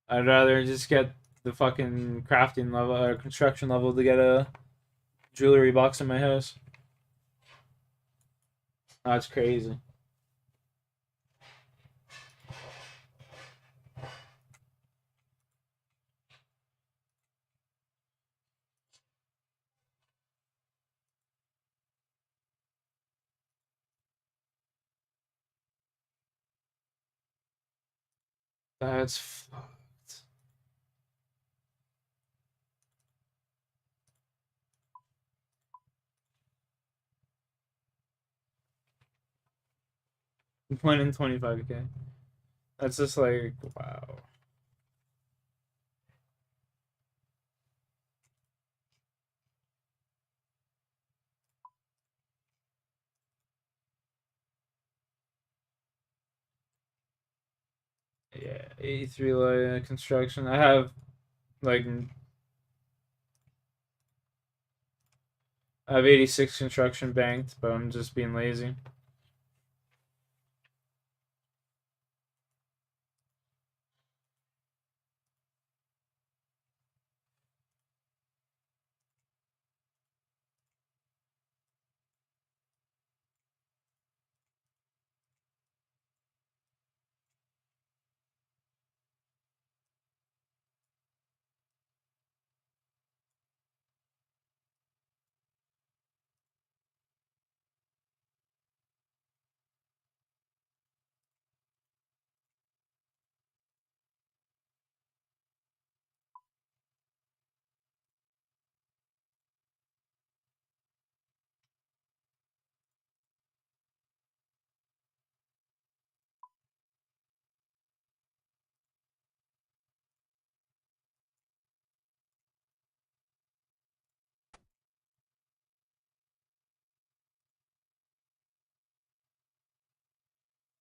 I'd rather just get the fucking crafting level or construction level to get a jewelry box in my house. That's crazy. That's fucked. One in 25K. That's just like, wow. Yeah, 83 like construction. I have like I have 86 construction banked, but I'm just being lazy.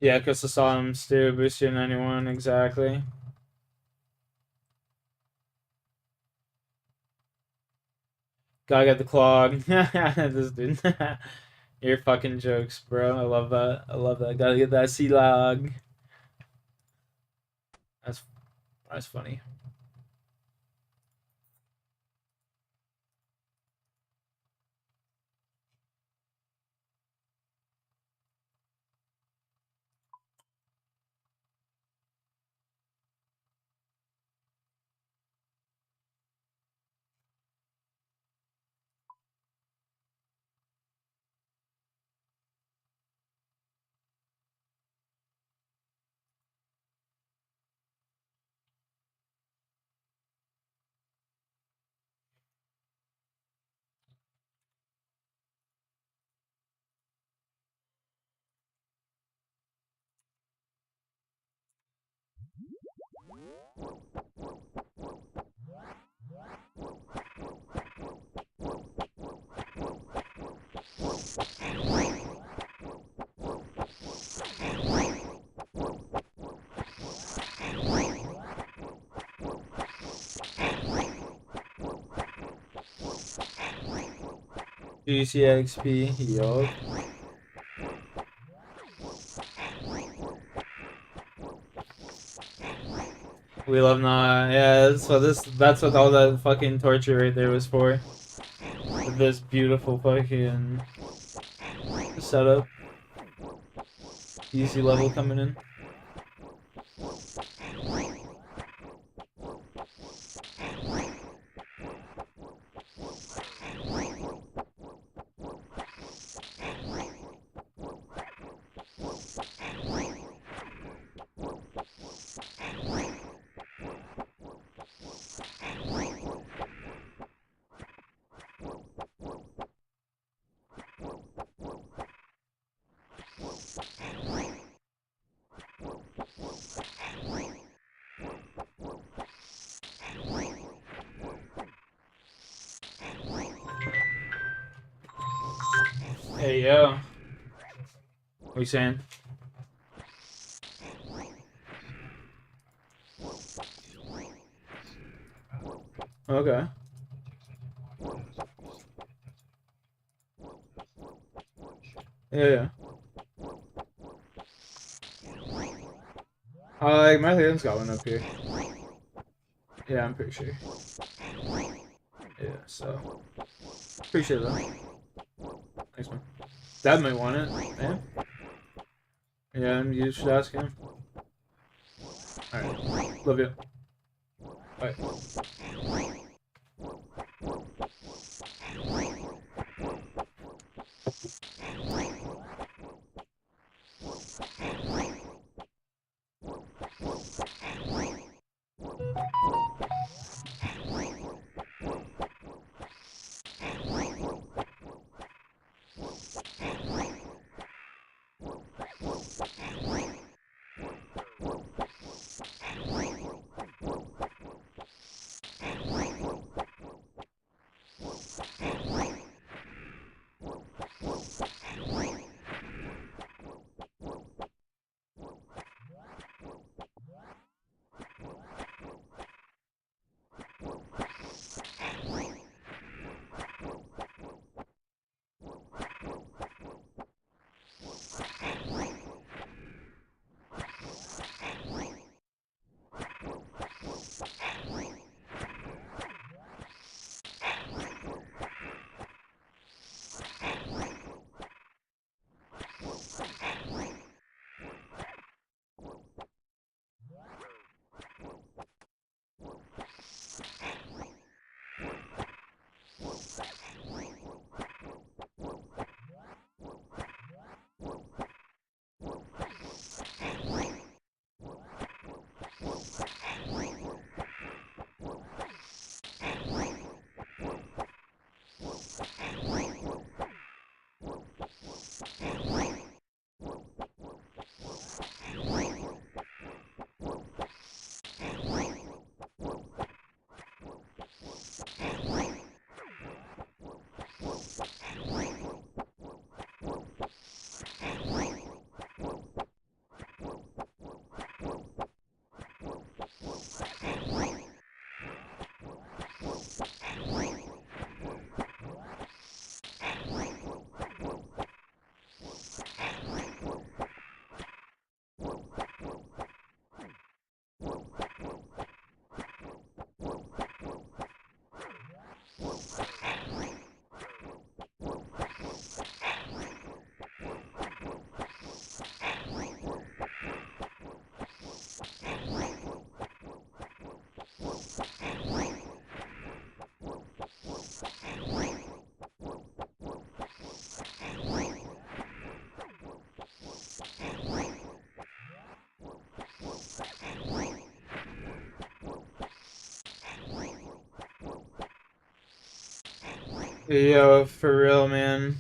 Yeah, because the Psalms do boost you in 91, exactly. Gotta get the clog. This dude. Your fucking jokes, bro. I love that. I love that. Gotta get that C-log. That's funny. GCXP, yup. We love not. Yeah, that's what all that fucking torture right there was for. With this beautiful fucking setup. Easy level coming in. Hey, yo. What are you saying? Okay. Yeah. My hand's got one up here. Yeah, I'm pretty sure. Yeah, so. Appreciate that. Thanks, man. Dad might want it, man. Yeah, you should ask him. Alright. Love you. Bye. Yo, for real, man.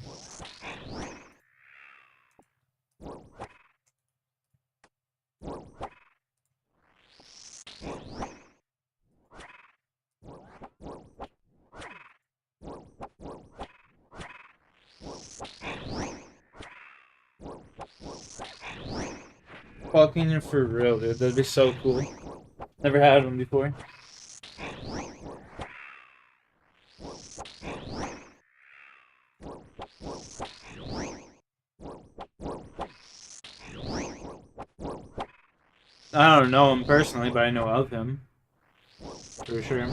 Fucking for real, dude. That'd be so cool. Never had one before. I don't know him personally, but I know of him. For sure.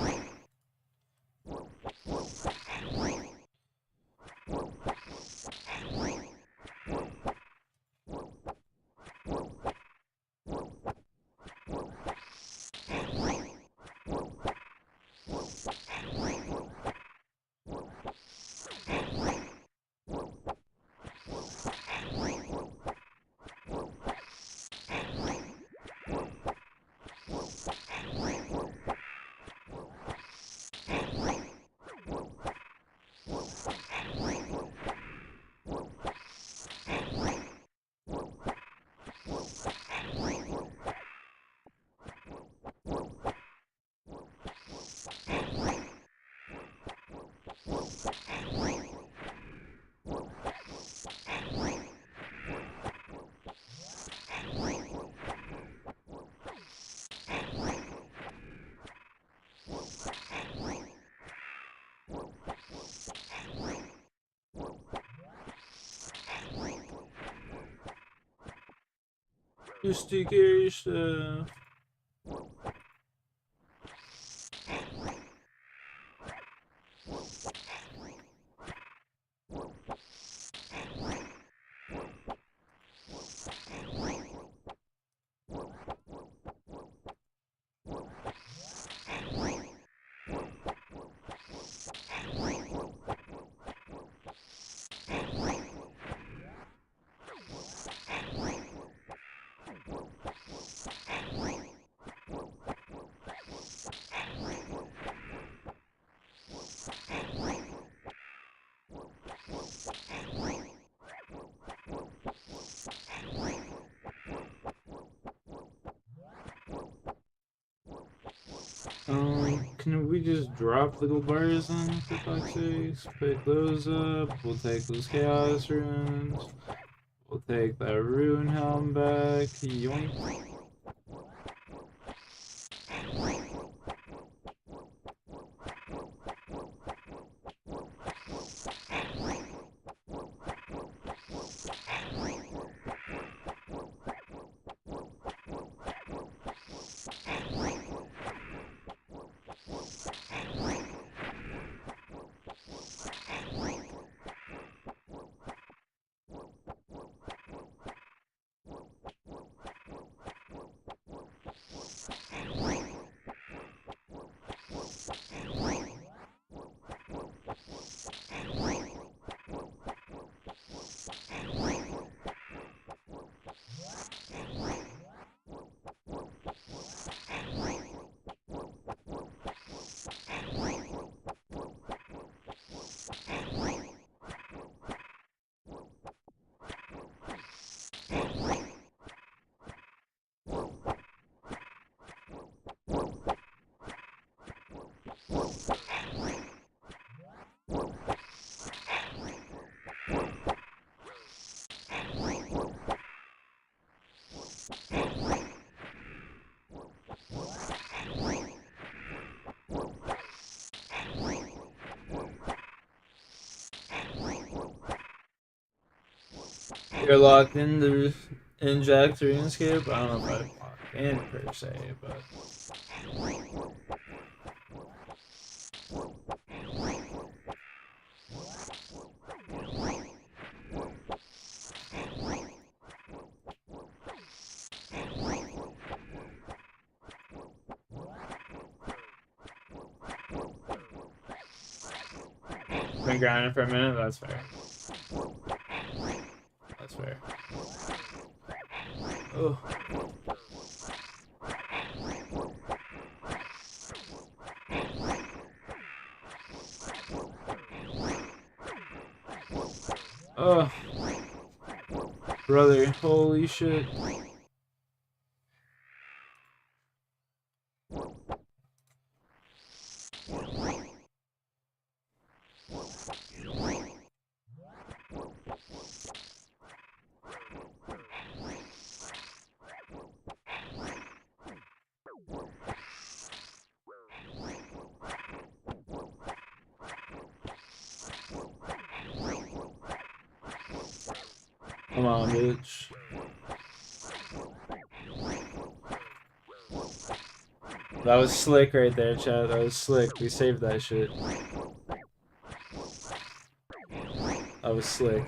Sticky stuff. Can we just drop the gold bars then, for fuck's sakes? Pick those up. We'll take those chaos runes. We'll take that rune helm back. Yoink. You're locked into inject RuneScape? I don't know if I'm locked in per se, but. Been grinding for a minute, that's fair. That's fair. Oh. Oh. Brother, holy shit. Come on, bitch. That was slick right there, chat. That was slick. We saved that shit. That was slick.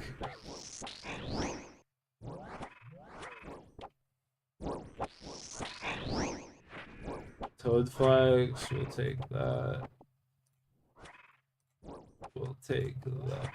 Toad flags, we'll take that. We'll take that.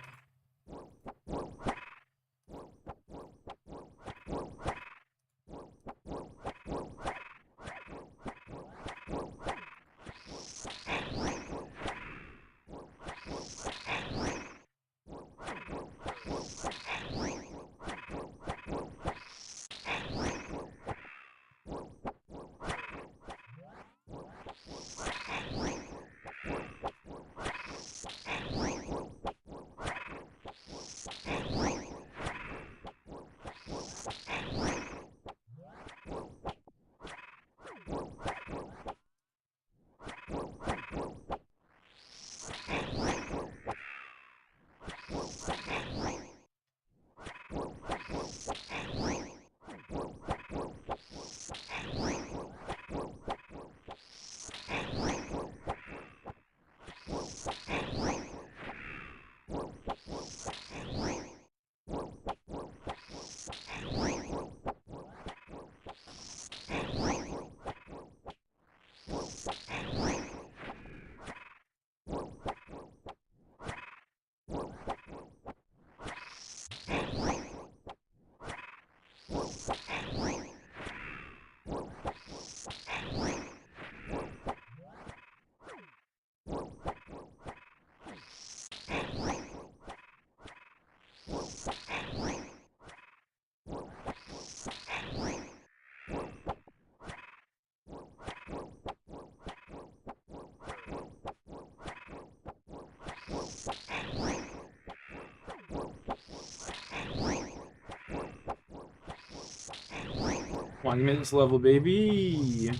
Monuments level, baby.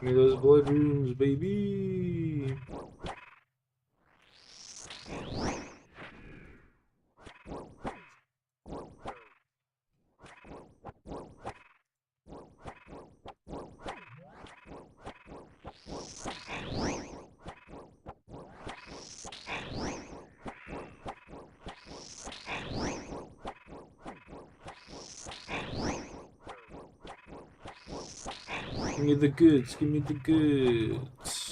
Give me those blood runes, baby. Give me the goods, give me the goods.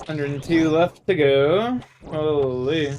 102 left to go. Holy.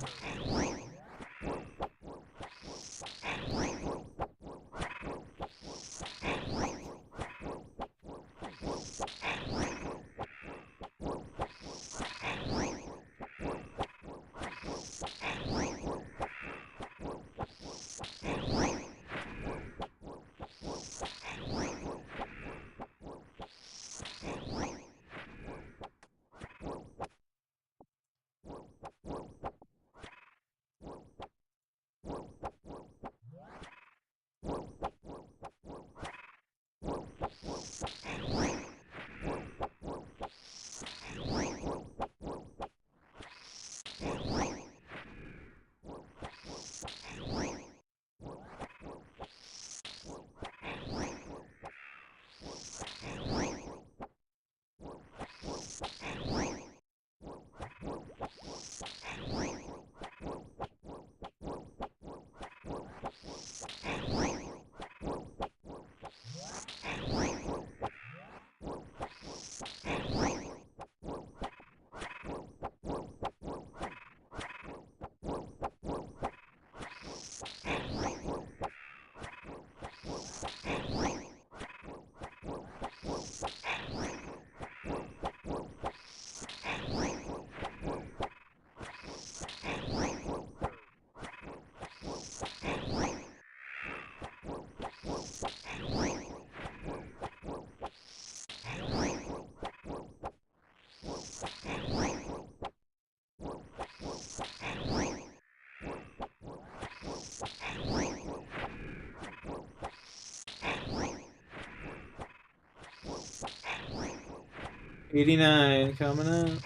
$89 coming up.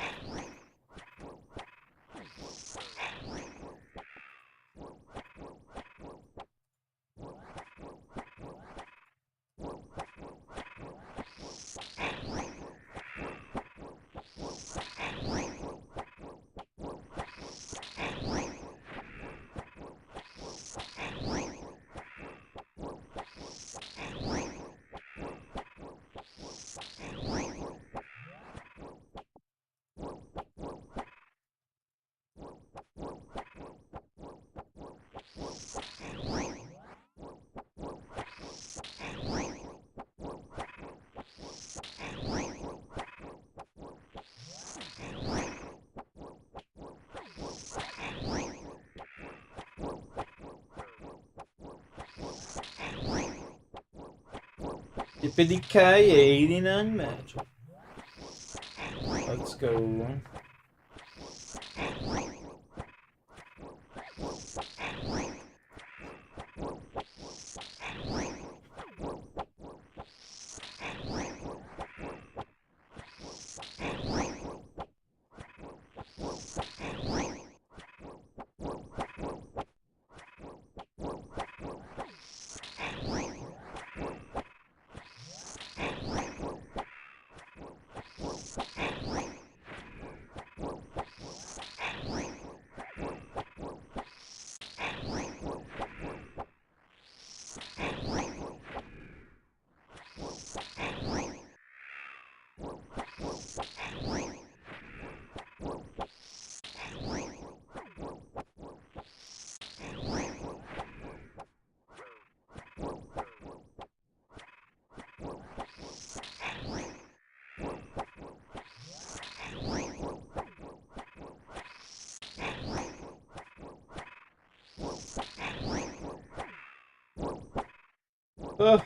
Yippee-ki-yay, 89 match. Let's go. Ugh.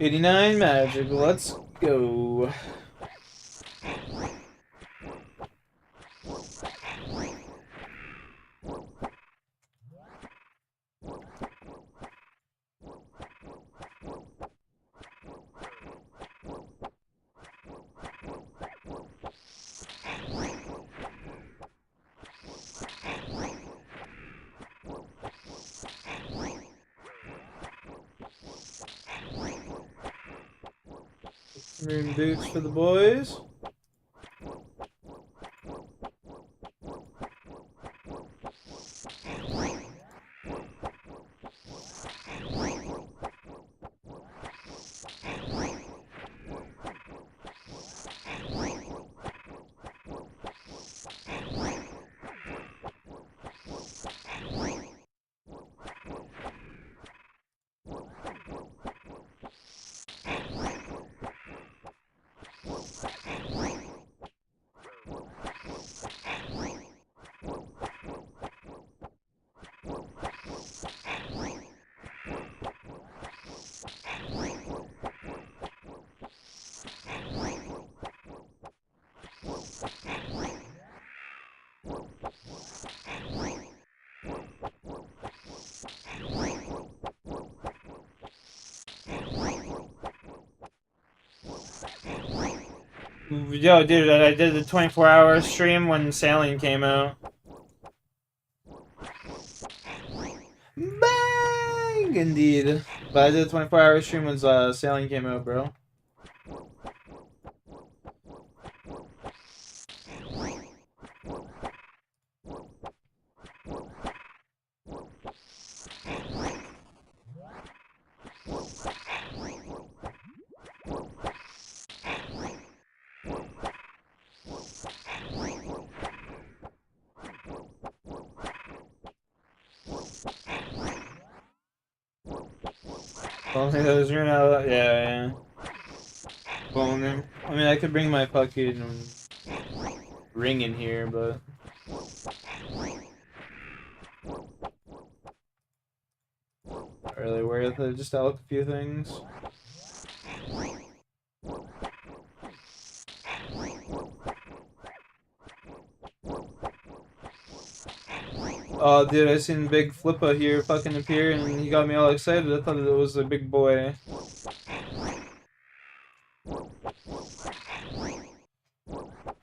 89 magic. Let's go. Rune boots for the boys. Yo, dude, I did the 24-hour stream when Sailing came out. Bang! Indeed. But I did the 24-hour stream when Sailing came out, bro. Only those rune out. Yeah. Bone him. I mean, I could bring my fucking ring in here, but. Not really worth it. Just out a few things. Oh, dude, I seen Big Flippa here fucking appear, and he got me all excited. I thought it was a big boy.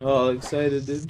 All excited, dude.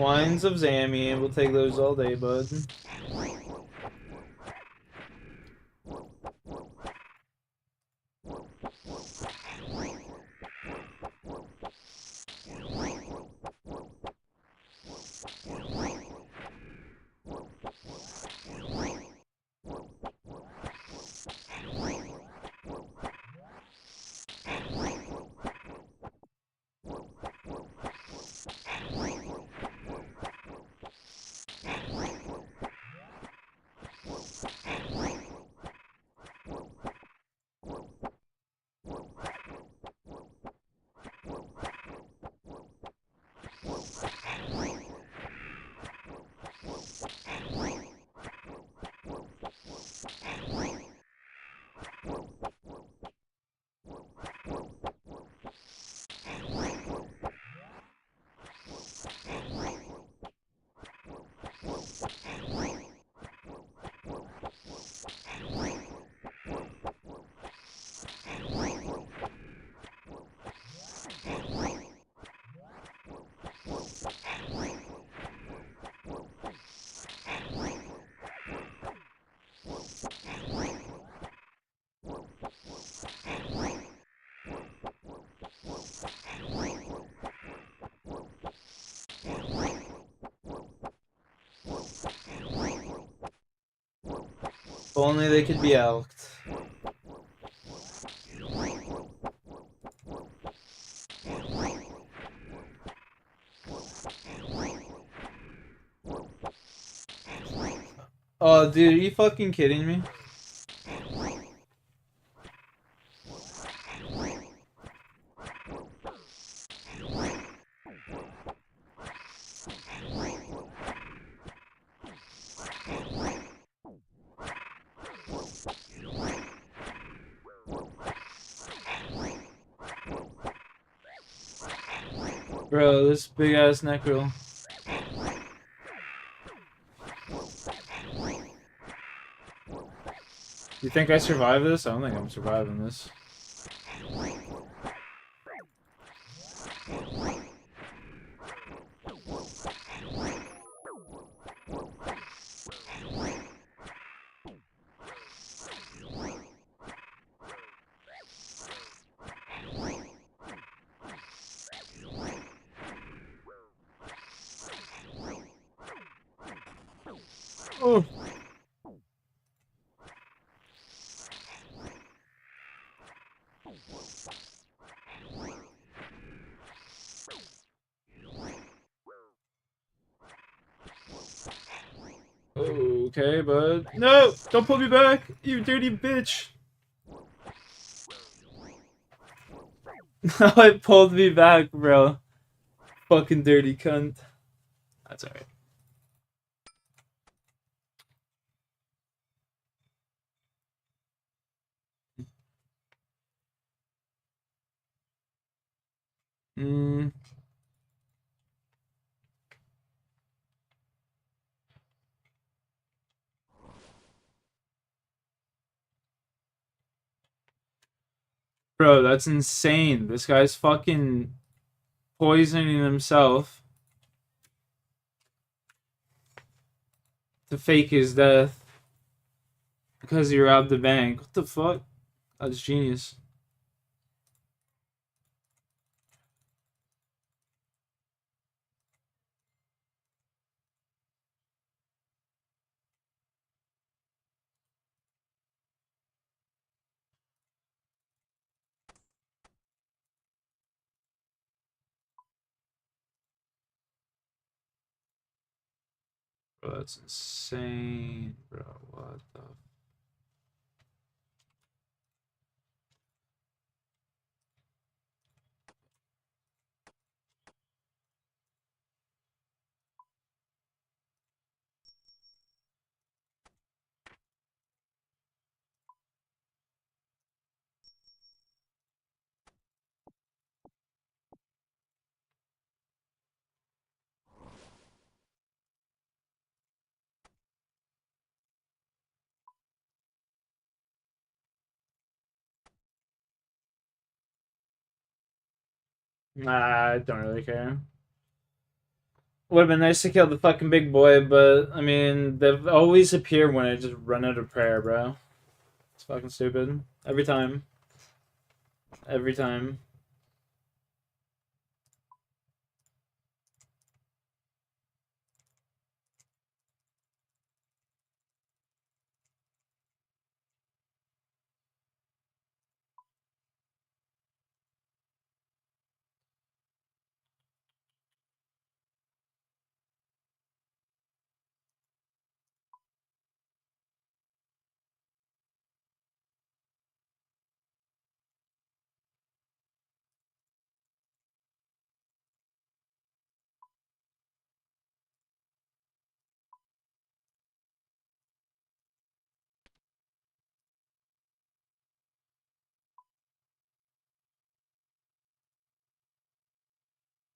Wines of Zammy. We'll take those all day, bud. If only they could be elked. Oh, dude, are you fucking kidding me? Bro, this big ass necro. You think I survive this? I don't think I'm surviving this. Oh. Okay, bud. No! Don't pull me back! You dirty bitch! It pulled me back, bro. Fucking dirty cunt. That's alright. Bro, that's insane. This guy's fucking poisoning himself to fake his death because he robbed the bank. What the fuck? That's genius. Bro, that's insane, bro. What the? Nah, I don't really care. Would have been nice to kill the fucking big boy, but I mean, they've always appeared when I just run out of prayer, bro. It's fucking stupid. Every time. Every time.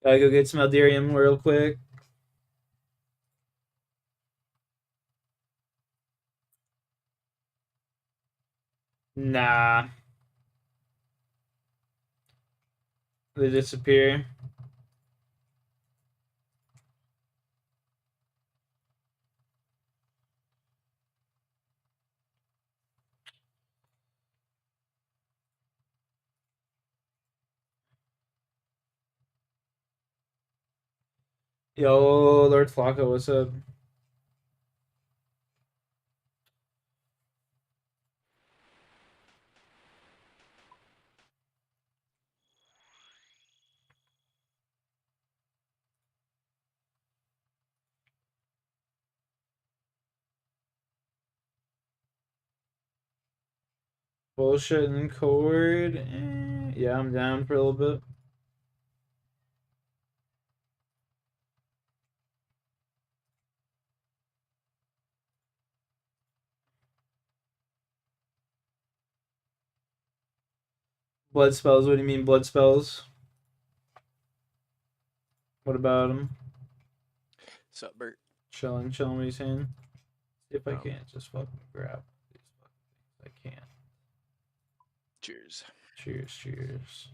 Gotta go get some Eldirium real quick. Nah. They disappear. Yo, Lord Flocko, what's up? Bullshit and cord. Yeah, I'm down for a little bit. Blood spells? What do you mean blood spells? What about them? Sup, Bert? Chilling, what are you saying? See if I can't just fucking grab these fucking things. I can't. Cheers. Cheers.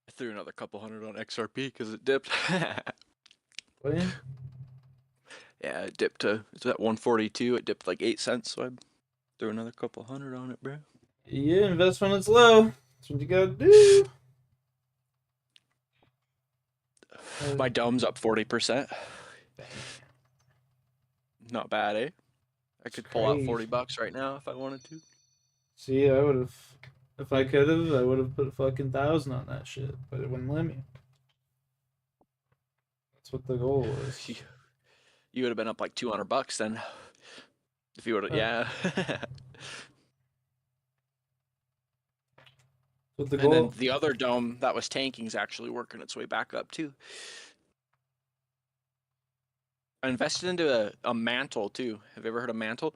I threw another couple hundred on XRP because it dipped. What? Yeah, it dipped to, it's at 142. It dipped like 8 cents, so I threw another couple hundred on it, bro. Yeah, invest when it's low. That's what you gotta do. My dome's up 40%. Not bad, eh? I could pull out $40 right now if I wanted to. See, I would have, if I could have, I would have put fucking 1,000 on that shit, but it wouldn't let me. That's what the goal was. You would have been up like $200 then. If you would have, yeah. What the And then goal? the other dome that was tanking is actually working its way back up too. I invested into a mantle too. Have you ever heard of mantle?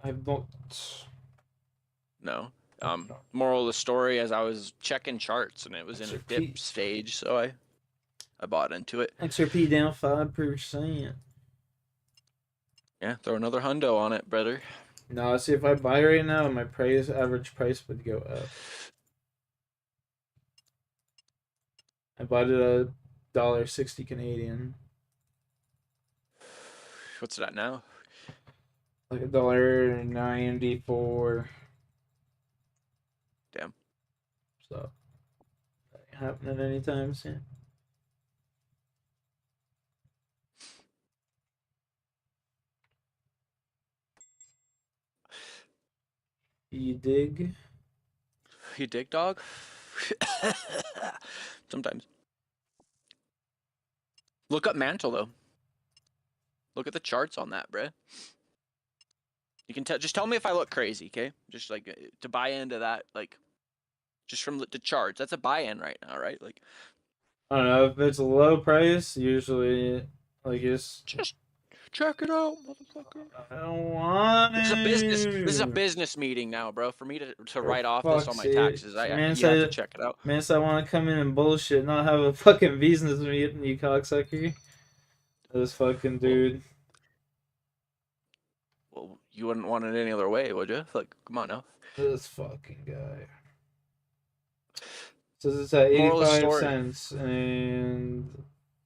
I've not. No. Moral of the story, as I was checking charts and it was in a dip stage, so I bought into it. XRP down 5%. Yeah, throw another hundo on it, brother. No, see, if I buy right now, my average price would go up. I bought it at $1.60 Canadian. What's that now? Like $1.94. Damn. So, that ain't happening anytime soon. You dig? You dig, dog? Sometimes. Look up mantle though. Look at the charts on that, bruh. You can tell. Just tell me if I look crazy, okay? Just like to buy into that, like, just from the charts. That's a buy-in right now, right? Like, I don't know if it's a low price. Usually, like just check it out, motherfucker. I don't want This is a business meeting now, bro. For me to write off this on my taxes, you have to check it out. Man, so I want to come in and bullshit, not have a fucking business meeting, you cocksucker. This fucking dude. Well, You wouldn't want it any other way, would you? Like, come on now. This fucking guy. So it's at Moral of the 85 story. cents, and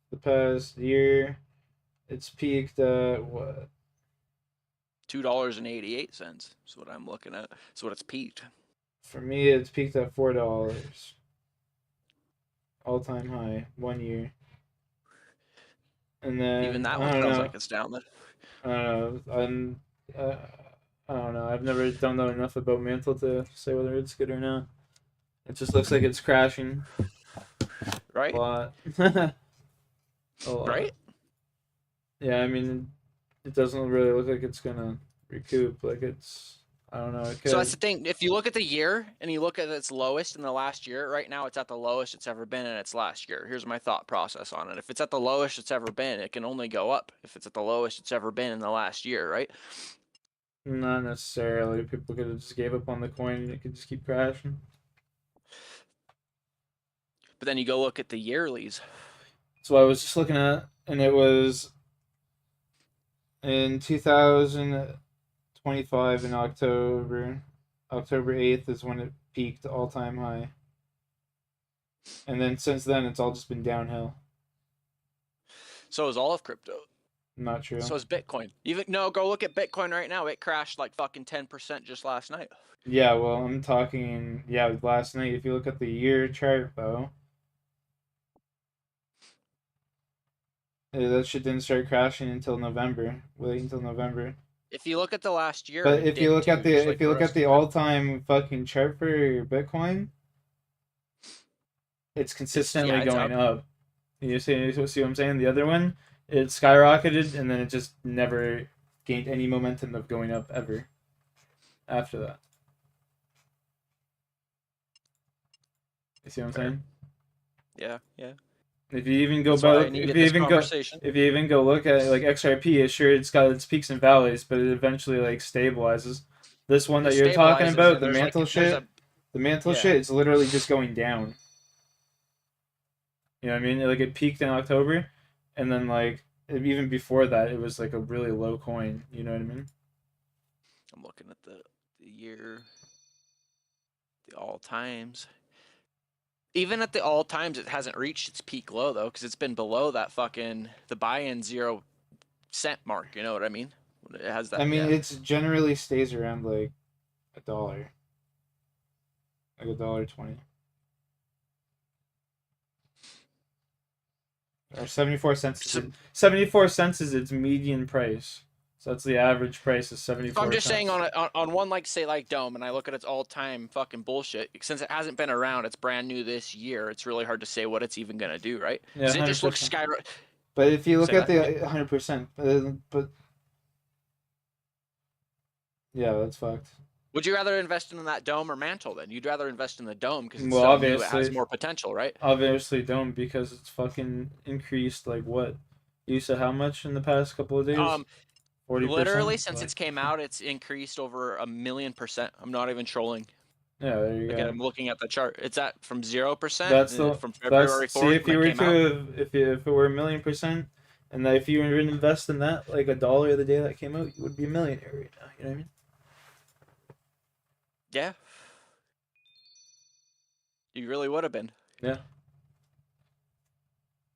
the past year, it's peaked at what? $2.88 is what I'm looking at. That's what it's peaked. For me, it's peaked at $4. All-time high, 1 year. And then Even that I one don't sounds know. like it's down there. I don't know. I've never don't know enough about Mantle to say whether it's good or not. It just looks like it's crashing. Right? A lot. A lot. Right? Yeah, I mean, it doesn't really look like it's gonna recoup. Like it's, I don't know. It could. So that's the thing. If you look at the year and you look at its lowest in the last year, right now it's at the lowest it's ever been in its last year. Here's my thought process on it. If it's at the lowest it's ever been, it can only go up. If it's at the lowest it's ever been in the last year, right? Not necessarily. People could have just gave up on the coin and it could just keep crashing. But then you go look at the yearlies. So I was just looking at, and it was in 2025 in October 8th is when it peaked all-time high. And then since then, it's all just been downhill. So is all of crypto. Not true. So is Bitcoin. Go look at Bitcoin right now. It crashed like fucking 10% just last night. Yeah, well, I'm talking, last night. If you look at the year chart, though, that shit didn't start crashing until November. Wait until November. If you look at the last year, But it if you did look at too, the just like rest of the all-time fucking chart for Bitcoin, it's consistently it's going up. You see what I'm saying? The other one, it skyrocketed and then it just never gained any momentum of going up ever after that. You see what I'm saying? Yeah. If you even go That's why I back, needed this conversation. if you even go look at like XRP, sure it's got its peaks and valleys, but it eventually like stabilizes. This one that you're talking stabilizes, about, and the there's, mantle like, there's shit, it's literally just going down. You know what I mean? Like it peaked in October, and then like even before that, it was like a really low coin. You know what I mean? I'm looking at the year, the all times. Even at the all times, it hasn't reached its peak low though, because it's been below that the buy-in 0 cent mark. You know what I mean? It has that. I mean, it's generally stays around like $1, like $1.20. Or 74 cents. 74 cents is its median price. So that's the average price is 74 So I'm just cents. saying on one like say like Dome, and I look at its all-time fucking bullshit. Since it hasn't been around, it's brand new this year. It's really hard to say what it's even gonna do, right? Yeah, It just looks 100%. skyrocket. But if you look Say at that? the 100%, but yeah, that's fucked. Would you rather invest in that Dome or Mantle then? You'd rather invest in the Dome because it's Well, so new, it obviously, has more potential, right? Obviously, don't, because it's fucking increased like what? You said how much in the past couple of days? 40%? Literally since it's came out, it's increased over 1,000,000%. I'm not even trolling. Yeah, there you Again, go. I'm looking at the chart. It's at from 0%. That's the from February 4th. see if you when were it came out. to if it were 1,000,000%, and that if you were to invest in that like $1 the day that came out, you would be a millionaire right now. You know what I mean? Yeah. You really would have been. Yeah.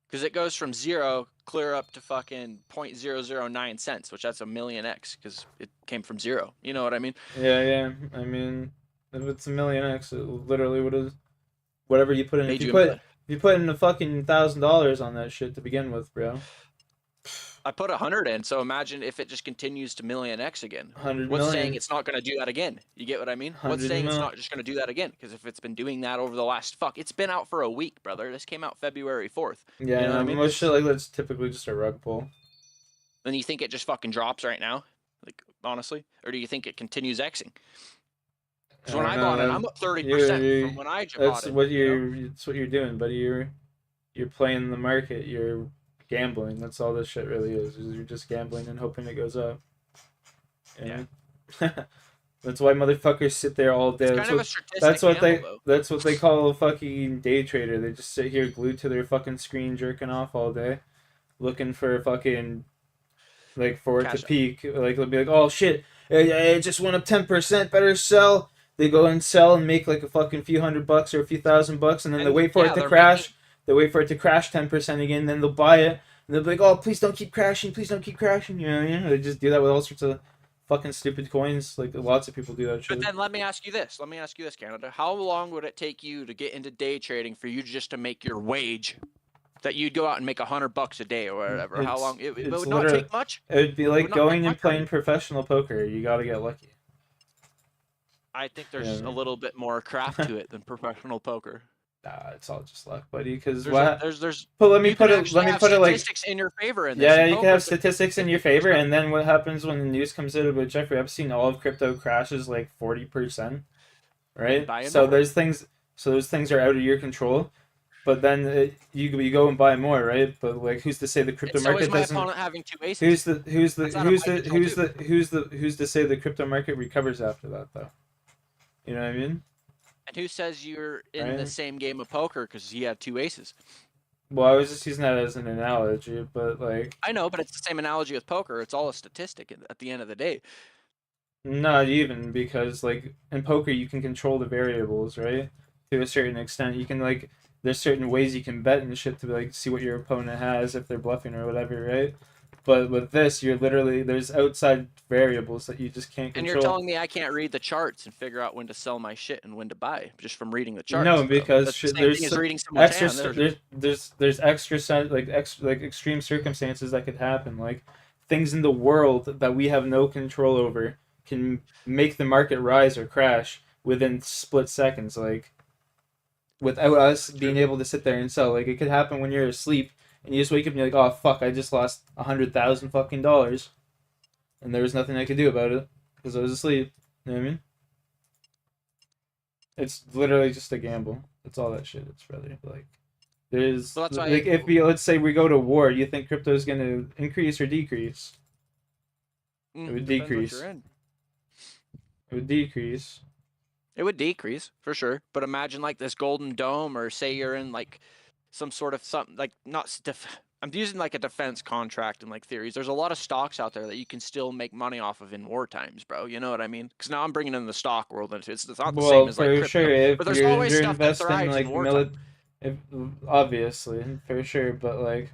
Because it goes from 0 clear up to fucking 0.009 cents, which that's a million X because it came from 0. You know what I mean? Yeah. I mean, if it's a million X, it literally would have whatever you put in. Made If you a you put in a fucking $1,000 on that shit to begin with, bro. I put 100 in, so imagine if it just continues to million X again. 100 What's million. saying it's not going to do that again? You get what I mean? What's 100 saying it's mil. not just going to do that again? Because if it's been doing that over the last it's been out for a week, brother. This came out February 4th. Yeah, you know what I mean? most shit like that's typically just a rug pull. Then you think it just fucking drops right now? Like, honestly? Or do you think it continues Xing? Because when I got it, I'm up 30% from when I bought That's it. what that's what you're doing, buddy. You're playing the market. You're gambling. That's all this shit really is you're just gambling and hoping it goes up. Yeah. That's why motherfuckers sit there all day. It's kind of a statistic gamble, though. That's what they call a fucking day trader. They just sit here glued to their fucking screen jerking off all day, looking for fucking like for it to peak. Like they'll be like, oh shit, It just went up 10%. Better sell. They go and sell and make like a fucking few $100 or a few $1,000, and then they wait for it to crash. They wait for it to crash 10% again. Then they'll buy it, and they'll be like, "Oh, please don't keep crashing. Please don't keep crashing." You know what I mean? They just do that with all sorts of fucking stupid coins. Like lots of people do that shit. But then let me ask you this, Canada. How long would it take you to get into day trading for you just to make your wage? That you'd go out and make $100 a day or whatever. How long? It would not take much. It would be like going and playing professional poker. You got to get lucky. I think there's a little bit more craft to it than professional poker. Nah, it's all just luck, buddy. Because there's. But let me put it like statistics in your favor. In this you can have statistics in your favor, and then what happens when the news comes out about Jeffrey Epstein? All of crypto crashes like 40%, right? So those things are out of your control. But then you go and buy more, right? But like, who's to say the crypto market doesn't? Opponent having 2 aces. Who's to say the crypto market recovers after that though? You know what I mean? And who says you're in the same game of poker because he had 2 aces? Well, I was just using that as an analogy, but like. I know, but it's the same analogy with poker. It's all a statistic at the end of the day. Not even, because like in poker you can control the variables, right? To a certain extent, you can like. There's certain ways you can bet and shit to like see what your opponent has if they're bluffing or whatever, right? But with this, there's outside variables that you just can't control. And you're telling me I can't read the charts and figure out when to sell my shit and when to buy just from reading the charts? No, because there's extreme circumstances that could happen, like things in the world that we have no control over can make the market rise or crash within split seconds, like. Without us being able to sit there and sell. Like, it could happen when you're asleep and you just wake up and you're like, oh fuck, I just lost $100,000 fucking dollars, and there was nothing I could do about it because I was asleep. You know what I mean? It's literally just a gamble. That's all that shit is, brother. Like, there's like, let's say we go to war, you think crypto is gonna increase or decrease? It would decrease. It would decrease. It would decrease for sure, but imagine like this golden dome, or say you're in like some sort of something like I'm using like a defense contract and like theories. There's a lot of stocks out there that you can still make money off of in war times, bro. You know what I mean? Because now I'm bringing in the stock world into it. It's not the same as like crypto. Sure, but there's always stuff that thrives in war obviously, for sure, but like.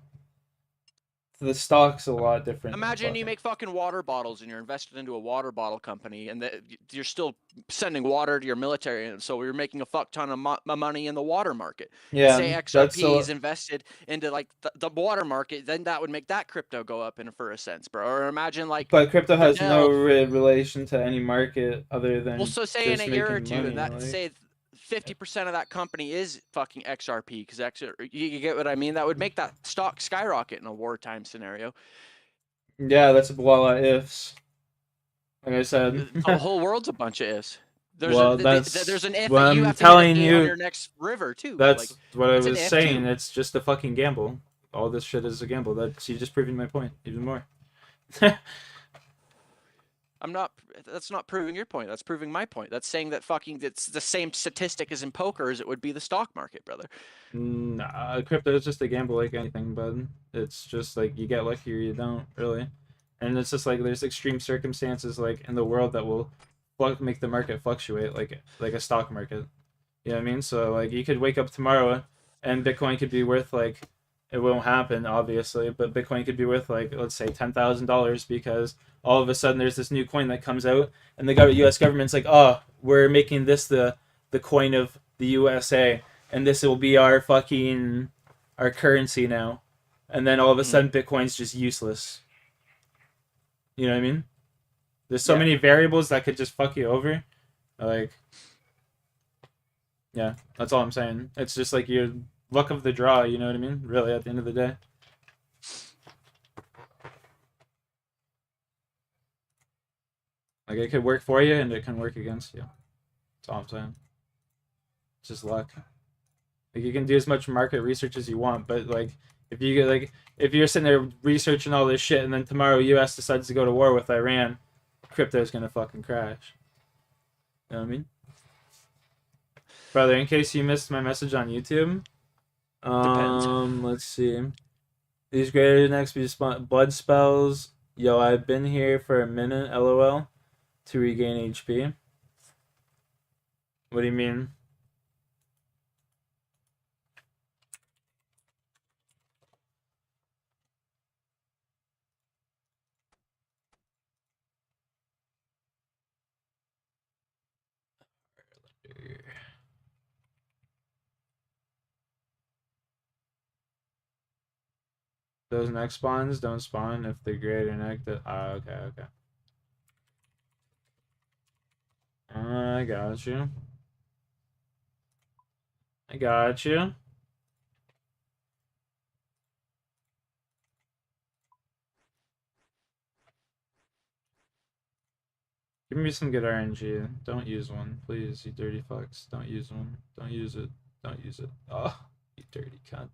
The stock's a lot different. Imagine you make fucking water bottles and you're invested into a water bottle company, and you're still sending water to your military, and so you're making a fuck ton of money in the water market. Yeah, say XRP is invested into like the water market, then that would make that crypto go up for a sense, bro. Or imagine like. But crypto has no relation to any market other than. Well, so say in a year or two, and that say 50% of that company is fucking XRP, because you get what I mean? That would make that stock skyrocket in a wartime scenario. Yeah, that's a lot of ifs. Like I said, the whole world's a bunch of ifs. There's there's an if well, that you I'm have telling to you, on your next river too. That's like, what I was saying. It's just a fucking gamble. All this shit is a gamble. That's you just proving my point even more. That's not proving your point. That's proving my point. That's saying that fucking it's the same statistic as in poker as it would be the stock market, brother. Nah, crypto is just a gamble like anything, bud. It's just like you get lucky or you don't, really. And it's just like there's extreme circumstances like in the world that will make the market fluctuate like a stock market. You know what I mean? So like you could wake up tomorrow and Bitcoin could be worth like, it won't happen obviously, but Bitcoin could be worth like, let's say $10,000 because all of a sudden there's this new coin that comes out and the US government's like, oh, we're making this the coin of the USA and this will be our currency now. And then all of a sudden Bitcoin's just useless. You know what I mean? There's so many variables that could just fuck you over. Like, yeah, that's all I'm saying. It's just like your luck of the draw, you know what I mean? Really, at the end of the day. Like, it could work for you and it can work against you. That's all I'm saying. It's just luck. Like, you can do as much market research as you want, but like, if you're sitting there researching all this shit and then tomorrow US decides to go to war with Iran, crypto's gonna fucking crash. You know what I mean? Brother, in case you missed my message on YouTube, let's see. These greater than XP blood spells. Yo, I've been here for a minute, lol. To regain HP. What do you mean? Those next spawns don't spawn if they're greater than active. Ah, okay, okay. I got you. I got you. Give me some good RNG. Don't use one, please, you dirty fucks. Don't use one. Don't use it. Don't use it. Oh, you dirty cunt.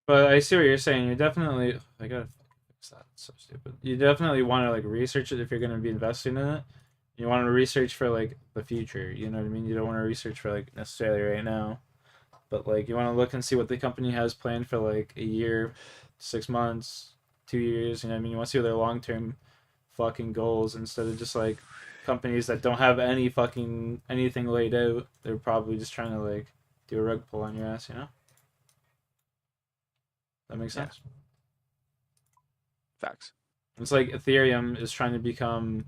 But I see what you're saying. You're definitely. I gotta fix that. It's so stupid. You definitely want to like research it if you're gonna be investing in it. You want to research for like the future. You know what I mean? You don't want to research for like necessarily right now. But like you want to look and see what the company has planned for like a year, 6 months, 2 years. You know what I mean? You want to see what their long term fucking goals instead of just like companies that don't have any fucking anything laid out. They're probably just trying to like do a rug pull on your ass. You know? That makes sense. Facts. It's like Ethereum is trying to become.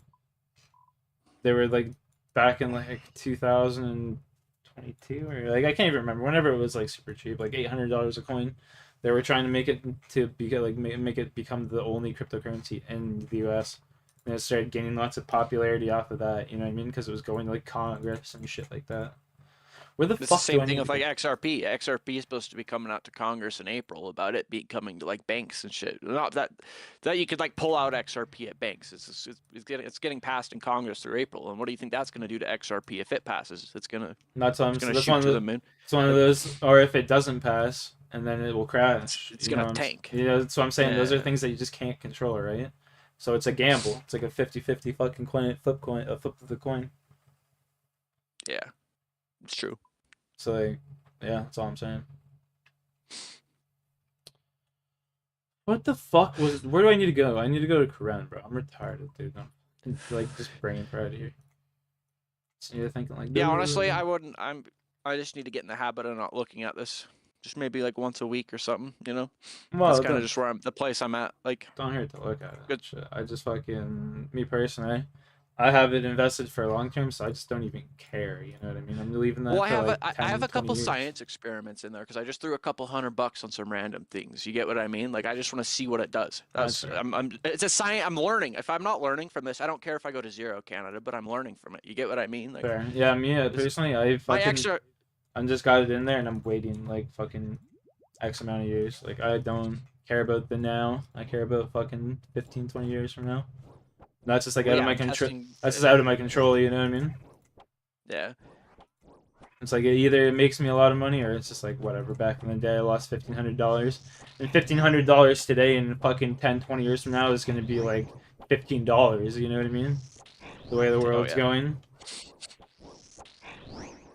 They were like back in like 2022 or like I can't even remember. Whenever it was like super cheap, like $800 a coin, they were trying to make it to be like make it become the only cryptocurrency in the U.S. And it started gaining lots of popularity off of that. You know what I mean? Because it was going to like Congress and shit like that. Where the It's fuck the same do I thing need with to like go? XRP. XRP is supposed to be coming out to Congress in April about it be coming to like banks and shit. Not that you could like pull out XRP at banks. It's getting passed in Congress through April. And what do you think that's going to do to XRP if it passes? It's gonna That's shoot to the moon. It's one of Like, those, or if it doesn't pass, and then it will crash. it's You know gonna what I'm tank. You know, that's what I'm saying. Those are Yeah. things that you just can't control, right? So it's a gamble. It's like a 50-50 fucking flip of the coin. Yeah, it's true. So like, yeah, that's all I'm saying. What the fuck was? Where do I need to go? I need to go to Koren, bro. I'm retarded, dude. I'm like just brain fried here. So you're thinking like, Yeah, honestly, I wouldn't. I just need to get in the habit of not looking at this. Just maybe like once a week or something. You know. Well, That's kind of just where the place I'm at. Like, don't hurt to look at it. Good. Shit. I just fucking me personally. I have it invested for long term, so I just don't even care. You know what I mean? I'm leaving that. Well, for like I 10, have a 20 couple years. science experiments in there because I just threw a couple $100 on some random things. You get what I mean? Like I just want to see what it does. It's a science. I'm learning. If I'm not learning from this, I don't care if I go to zero Canada, but I'm learning from it. You get what I mean? Like, Fair. Yeah, me personally, I'm just got it in there and I'm waiting like fucking X amount of years. Like I don't care about the now. I care about fucking 15, 20 years from now. That's just like out of my control. That's just out of my control. You know what I mean? Yeah. It's like either it makes me a lot of money or it's just like whatever. Back in the day, I lost $1,500, and $1,500 today in fucking 10, 20 years from now is gonna be like $15. You know what I mean? The way the world's going.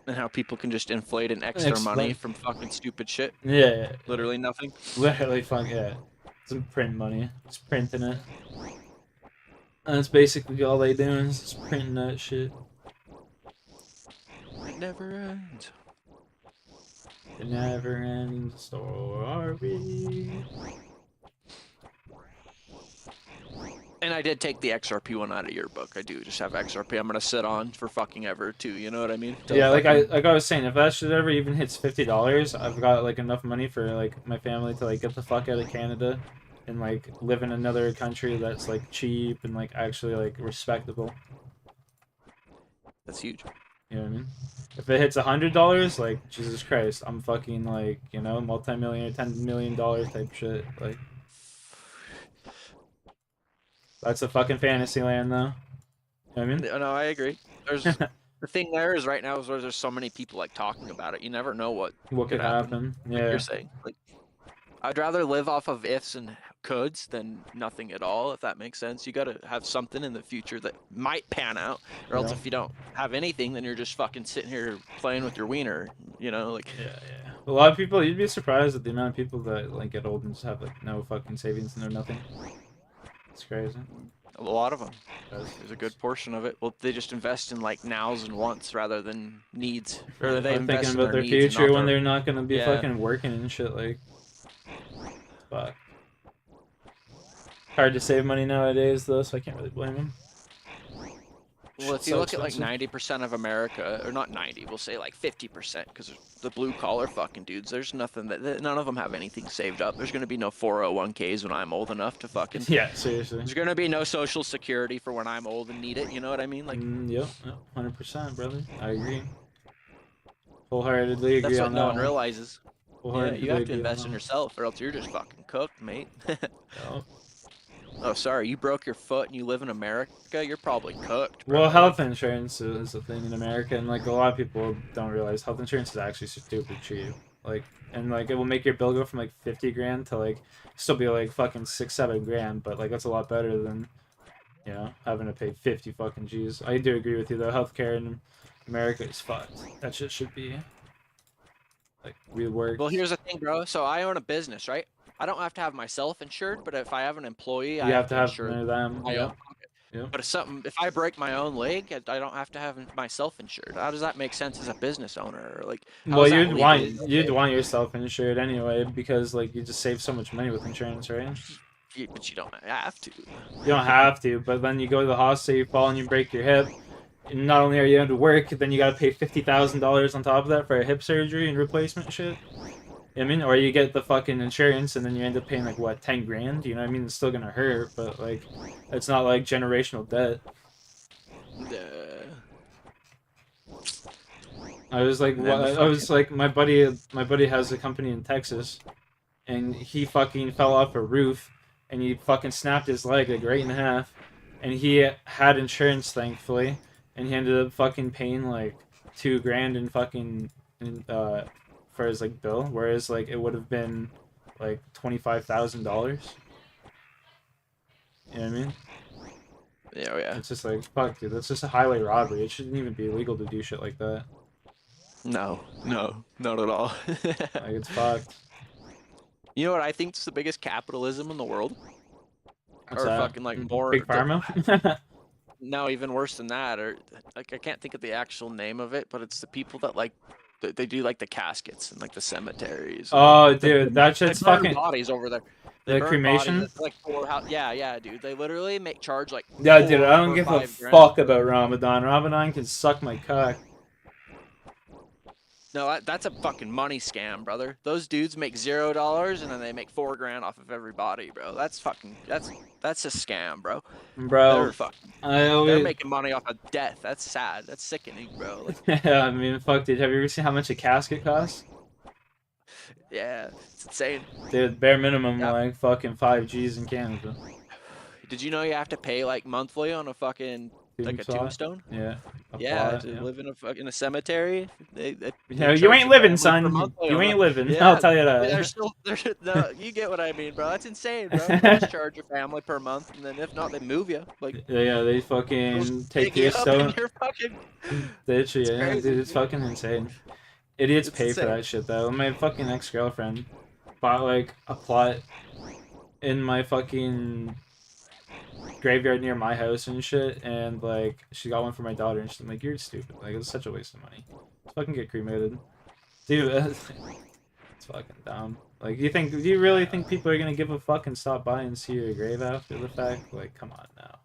And how people can just inflate an extra money from fucking stupid shit. Yeah. Literally nothing. Literally yeah. Some print money. Just printing it. And that's basically all they doing is just printing that shit. It never ends. The never ending story. And I did take the XRP one out of your book. I do just have XRP. I'm gonna sit on for fucking ever too. You know what I mean? Yeah, like I was saying, if that shit ever even hits $50, I've got like enough money for like my family to like get the fuck out of Canada, and like live in another country that's like cheap and like actually like respectable. That's huge. You know what I mean? If it hits $100, like Jesus Christ, I'm fucking like, you know, multi-millionaire, $10 million type shit. Like, that's a fucking fantasy land, though. You know what I mean? No, I agree. The thing there is right now is where there's so many people like talking about it. You never know what could happen. Like Yeah. you're saying, like I'd rather live off of ifs and coulds than nothing at all. If that makes sense, you gotta have something in the future that might pan out, or else Yeah. if you don't have anything, then you're just fucking sitting here playing with your wiener. You know, like Yeah. A lot of people, you'd be surprised at the amount of people that like get old and just have like no fucking savings, no nothing. It's crazy. a lot of them. There's a good portion of it. Well, they just invest in like nows and wants rather than needs, or they They're invest thinking in about their needs and future not when their- they're not gonna be Yeah. fucking working and shit. Like, fuck. Hard to save money nowadays, though, so I can't really blame them. Well, if Shit's you so look at like expensive. 90% of America, or not 90, we'll say like 50%, because the blue collar fucking dudes, there's nothing none of them have anything saved up. There's gonna be no 401ks when I'm old enough to fucking. Yeah, seriously. There's gonna be no social security for when I'm old and need it. You know what I mean? Like. Yep, 100%, brother. I agree. Wholeheartedly agree That's what on no that one one. realizes. Yeah, Wholeheartedly you have to agree on invest that in one. yourself, or else you're just fucking cooked, mate. Yep. Oh, sorry, you broke your foot and you live in America. You're probably cooked. Bro. Well, health insurance is a thing in America, and like a lot of people don't realize health insurance is actually stupid cheap. Like, and like it will make your bill go from like 50 grand to like still be like fucking 6-7 grand, but like that's a lot better than, you know, having to pay 50 fucking G's. I do agree with you though. Healthcare in America is fucked. That shit should be like reworked. Well, here's the thing, bro. So I own a business, right? I don't have to have myself insured, but if I have an employee, I You have to have insure them. my Yeah. own pocket. Yeah. But if I break my own leg, I don't have to have myself insured. How does that make sense as a business owner? Like, how Well, is that you'd legally want yourself insured anyway because like you just save so much money with insurance, right? But you don't have to. You don't have to, but then you go to the hospital, you fall and you break your hip. And not only are you able to work, then you gotta pay $50,000 on top of that for a hip surgery and replacement shit. You know what I mean, or you get the fucking insurance and then you end up paying like what, 10 grand? You know what I mean? It's still gonna hurt, but like, it's not like generational debt. I was like, my buddy has a company in Texas, and he fucking fell off a roof, and he fucking snapped his leg like right in half, and he had insurance thankfully, and he ended up fucking paying like 2 grand in fucking for his like bill, whereas like it would have been like $25,000. You know what I mean? Yeah, yeah. It's just like, fuck, dude, that's just a highway robbery. It shouldn't even be illegal to do shit like that. No, not at all. Like, it's fucked. You know what I think is the biggest capitalism in the world? What's or that? fucking like more Big Pharma? No, even worse than that. Or like I can't think of the actual name of it, but it's the people that like they do like the caskets and like the cemeteries. Oh, dude, that shit's they burn fucking bodies over there. They the burn cremation? bodies, it's like yeah, dude. They literally charge like Yeah, dude, 4 I don't or give a 5 grand. fuck about Ramadan. Ramadan can suck my cock. No, that's a fucking money scam, brother. Those dudes make $0 and then they make 4 grand off of every body, bro. That's a scam, bro. Bro, They're fucking. I They're making money off of death. That's sad. That's sickening, bro. Like, Yeah, I mean, fuck, dude. Have you ever seen how much a casket costs? yeah, it's insane. Dude, bare minimum, like fucking 5 G's in Canada. Did you know you have to pay like monthly on a fucking like a tombstone? Yeah. Yeah, to live in a cemetery. No, you ain't living, son. You ain't living. I'll tell you that. No, you get what I mean, bro. That's insane, bro. They just charge your family per month, and then if not, they move you. Like Yeah, they fucking take pick you your up stone. and you're fucking. Literally, yeah, crazy. dude, it's fucking insane. Idiots It's pay for insane. that shit though. My fucking ex-girlfriend bought like a plot in my fucking graveyard near my house and shit, and like she got one for my daughter, and she's like, "You're stupid. Like it's such a waste of money. Just fucking get cremated, dude." It's fucking dumb. Like, do you really think people are gonna give a fuck and stop by and see your grave after the fact? Like, come on now.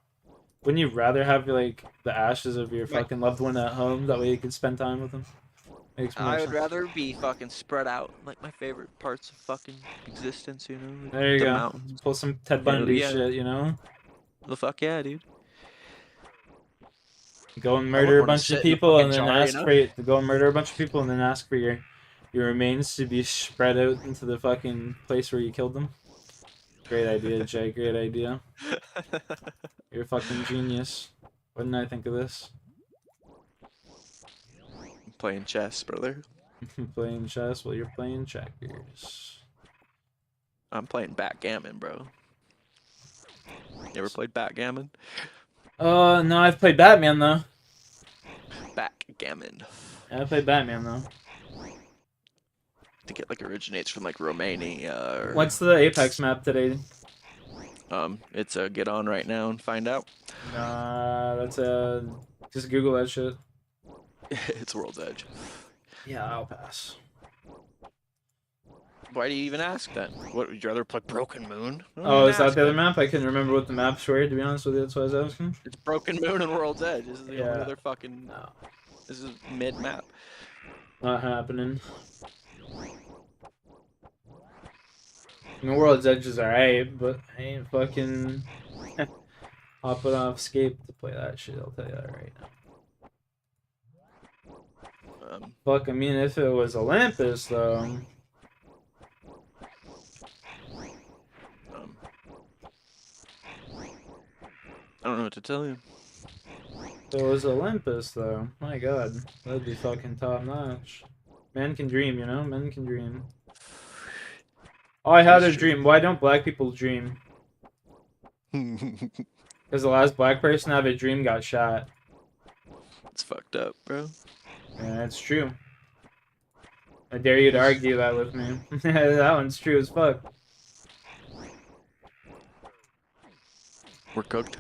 Wouldn't you rather have like the ashes of your fucking loved one at home? That way you can spend time with them. Makes more I would sense. rather be fucking spread out, like my favorite parts of fucking existence, you know. Like There you the go. Mountains. Pull some Ted Hell Bundy yeah. shit, you know. The fuck yeah, dude. Go and I murder a wouldn't wanna bunch sit of in the people and fucking then jar, ask you know? for your, go and murder a bunch of people and then ask for your remains to be spread out into the fucking place where you killed them. Great idea, Jay. Great idea. You're a fucking genius. What didn't I think of this? playing chess, brother. Playing chess while you're playing checkers. I'm playing backgammon, bro. You ever played backgammon? No, I've played Batman though. Backgammon. Yeah, I played Batman though. I think it like originates from like Romania. Or... What's the Apex map today? It's a get on right now and find out. Nah, that's a just Google that shit. It's World's Edge. Yeah, I'll pass. Why do you even ask then? What would you rather play Broken Moon? Oh, is that the other map? I couldn't remember what the maps were, to be honest with you. That's why I was asking. It's Broken Moon and World's Edge. This is the Yeah. only other fucking. No. This is mid map. Not happening. I mean, World's Edge is alright, but I ain't fucking hopping off Scape to play that shit. I'll tell you that right now. Fuck, I mean, if it was Olympus, though. I don't know what to tell you. If it was Olympus, though. My god. That'd be fucking top notch. Man can dream, you know? Men can dream. Oh, I had a dream. Why don't black people dream? Because the last black person to have a dream got shot. It's fucked up, bro. Yeah, it's true. I dare you to argue that with me. That one's true as fuck. We're cooked.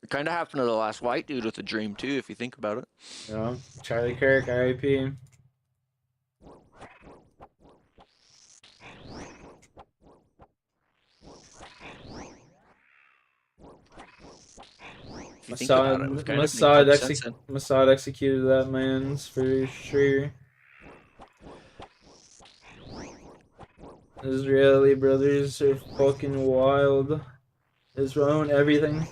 It kind of happened to the last white dude with a dream, too, if you think about it. You know, Charlie Kirk, R.I.P. Mossad executed that man's for sure. Israeli brothers are fucking wild. Israel own everything.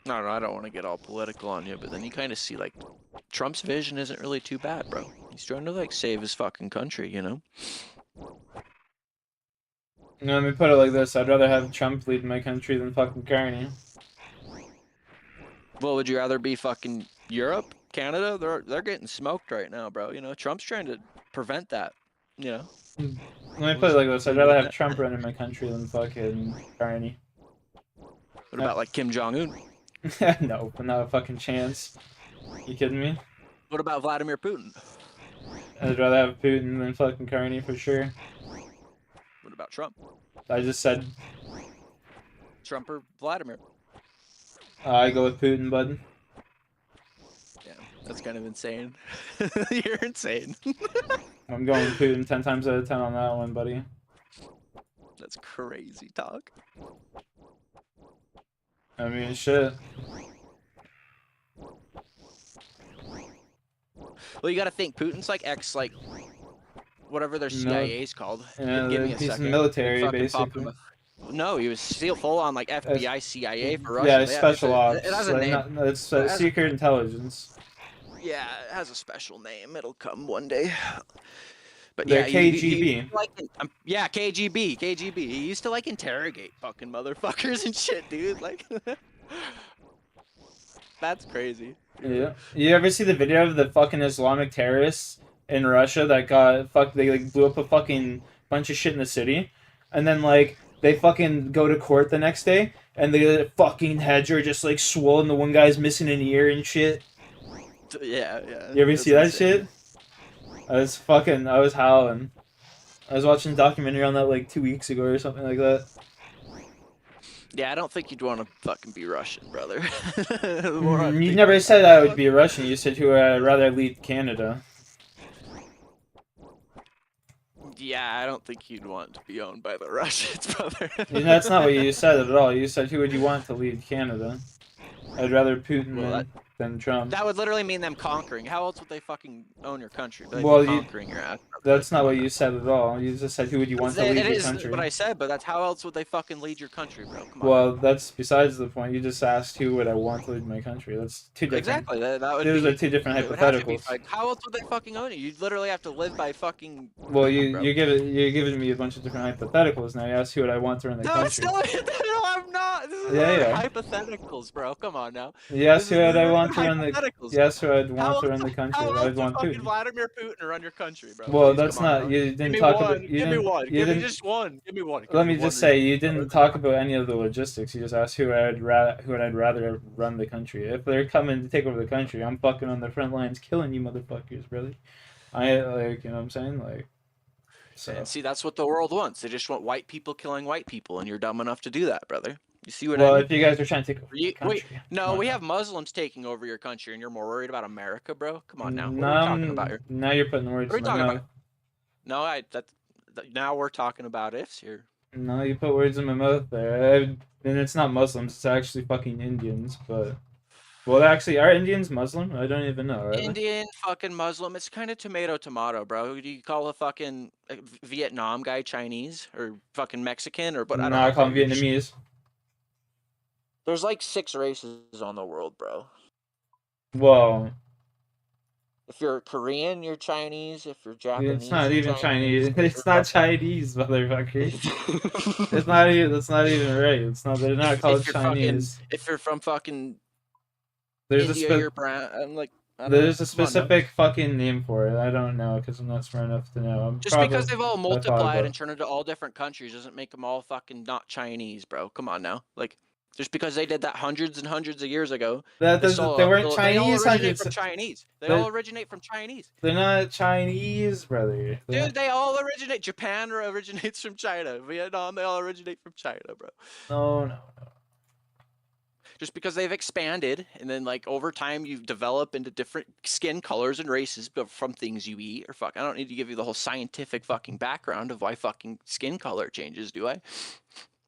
No, I don't want to get all political on you, but then you kind of see, like, Trump's vision isn't really too bad, bro. He's trying to, like, save his fucking country, you know? No, let me put it like this. I'd rather have Trump lead my country than fucking Carney. Well, would you rather be fucking Europe, Canada? They're getting smoked right now, bro. You know, Trump's trying to prevent that, you know? Let me put it like this. I'd rather have Trump running my country than fucking Carney. What about, like, Kim Jong-un? No, not a fucking chance. You kidding me? What about Vladimir Putin? I'd rather have Putin than fucking Carney for sure. What about Trump? I just said Trump or Vladimir? I go with Putin, bud. Yeah, that's kind of insane. You're insane. I'm going with Putin 10 times out of 10 on that one, buddy. That's crazy talk. I mean, shit. Well, you gotta think, Putin's like whatever their CIA's called. Yeah, Give me a he's second. military, Fucking pop basically. him. No, he was still full on like FBI, CIA for Russia. Yeah, special ops. It has a like, name. It's secret intelligence. Yeah, it has a special name. It'll come one day. But They're yeah, KGB. Yeah, KGB. He used to like interrogate fucking motherfuckers and shit, dude. Like, that's crazy. Yeah. You ever see the video of the fucking Islamic terrorists in Russia that got they like blew up a fucking bunch of shit in the city, and then like they fucking go to court the next day, and the fucking heads are just like swollen. The one guy's missing an ear and shit. Yeah. You ever see that shit? I was howling. I was watching a documentary on that like 2 weeks ago or something like that. Yeah, I don't think you'd want to fucking be Russian, brother. You never said I would be Russian. You said who I'd rather lead Canada. Yeah, I don't think you'd want to be owned by the Russians, brother. That's not what you said at all. You said who would you want to lead Canada. I'd rather Putin Well, than Trump. that would literally mean them conquering. How else would they fucking own your country? They'd Well, be conquering your ass. that's not what you said at all. You just said who would you want to lead It your is country. what I said, but that's how else would they fucking lead your country, bro? Come on. Well, that's besides the point. You just asked who would I want to lead my country. That's two different. Exactly. That would Those be, are two different it would have to be, hypotheticals. like, how else would they fucking own it? You'd literally have to live by fucking. Well, bro. you're giving me a bunch of different hypotheticals now. You asked who would I want to run the No, country. no, I'm not. This is Yeah. hypotheticals, bro. Come on now. Yes, who would I want to hypotheticals, run the? bro. Yes, who I'd want to run the country. How I'd else want would fucking Putin. Vladimir Putin run your country, bro? Well, Please, that's come on, not. bro. You Give didn't me talk one. about. You Give me didn't. one. You Give me didn't. just one. Give me one. Give Let me me one just say, reason. you didn't talk about any of the logistics. You just asked who I'd rather run the country. If they're coming to take over the country, I'm fucking on the front lines, killing you motherfuckers, brother. I like, you know what I'm saying, like. So. And see, that's what the world wants. They just want white people killing white people, and you're dumb enough to do that, brother. You see what I Well, mean? if you guys are trying to take over the country. Wait, no, we have Muslims taking over your country, and you're more worried about America, bro. Come on now. What No, are we talking about here? now you're putting words What are we in my talking mouth. about? No, now we're talking about ifs here. No, you put words in my mouth there. And it's not Muslims, it's actually fucking Indians, but... Well, actually, are Indians Muslim? I don't even know, right? Indian, fucking Muslim. It's kind of tomato, bro. Do you call a fucking Vietnam guy Chinese? Or fucking Mexican? Or what? I don't No, know. I call them bro. Vietnamese. There's like 6 races on the world, bro. Well... If you're Korean, you're Chinese. If you're Japanese, It's not you're even Chinese. It's not Chinese, motherfucker. That's It's not even. That's not even right. It's not. They're not called Chinese. If you're from fucking There's India, you're brown. I'm like, I don't there's know. a Come on, no. specific fucking name for it. I don't know because I'm not smart enough to know. Just because they've all I thought multiplied about and turned into all different countries doesn't make them all fucking not Chinese, bro. Come on now, like. Just because they did that hundreds and hundreds of years ago, That they doesn't. They weren't they all Chinese originate hundreds. from Chinese. They They're- all originate from Chinese. They're not Chinese, brother. They're Dude, they all originate. Japan originates from China. Vietnam, they all originate from China, bro. No. Just because they've expanded and then like over time you've developed into different skin colors and races from things you eat or fuck. I don't need to give you the whole scientific fucking background of why fucking skin color changes, do I?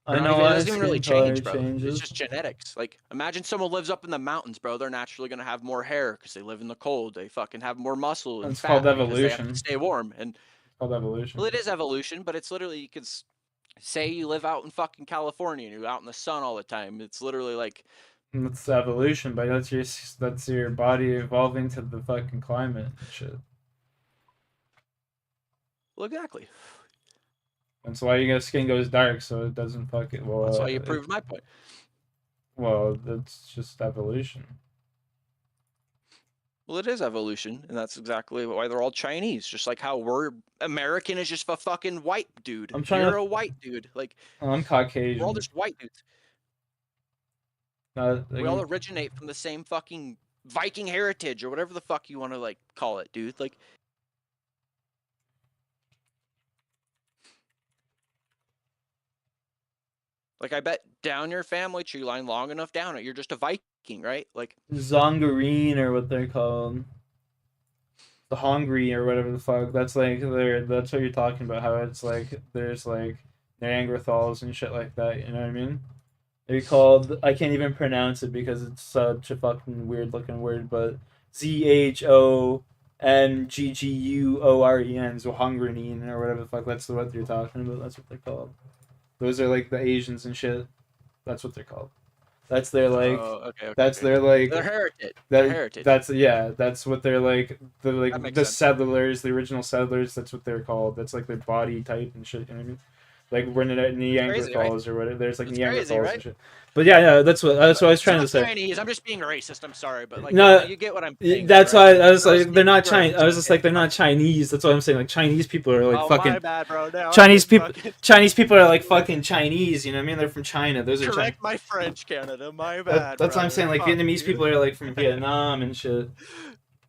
I know It why doesn't even really skin color change, bro. changes. It's just genetics. Like, imagine someone lives up in the mountains, bro. They're naturally gonna have more hair because they live in the cold. They fucking have more muscle and It's fat called because they have evolution. to stay warm. And It's called evolution. well, it is evolution, but it's literally you could say you live out in fucking California and you're out in the sun all the time. It's literally like It's evolution, but that's your body evolving to the fucking climate and shit. well, exactly. That's why your skin goes dark, so it doesn't fucking. Well, That's why you proved my point. Well, that's just evolution. Well, it is evolution, and that's exactly why they're all Chinese. Just like how we're American is just a fucking white dude. I'm trying You're to- a white dude. Like I'm Caucasian. we're all just white dudes. We all originate from the same fucking Viking heritage or whatever the fuck you want to like call it, dude. Like I bet down your family tree line long enough down it, you're just a Viking, right? Like Zongarine or what they're called. The Hongri or whatever the fuck. That's like that's what you're talking about, how it's like there's like Neanderthals and shit like that, you know what I mean? They're called, I can't even pronounce it because it's such a fucking weird looking word, but ZHONGGUOREN, Zohongrenine or whatever the fuck, that's what you're talking about, that's what they're called. Those are like the Asians and shit. That's what they're called. That's their like. okay, that's their like. their heritage. That, Their heritage. That's That's what they're like. The That like makes the sense. settlers, the original settlers. That's what they're called. That's like their body type and shit. You know what I mean? Like we're Neanderthals right? or whatever. There's like It's Neanderthals crazy, right? and shit. But yeah, that's what I was trying to say. Chinese. I'm just being racist. I'm sorry, but like No, you get what I'm saying. That's right? why I was like, they're not Right. Chinese. I was just like, they're not Chinese. That's what I'm saying. Like Chinese people are like Oh, fucking. my bad, bro. No, Chinese I'm people. fucking- Chinese people are like fucking Chinese. You know what I mean? They're from China. Those are Chinese. Correct my French, Canada. My bad. That's what I'm brother. saying. Like Fuck Vietnamese you. people are like from Vietnam and shit.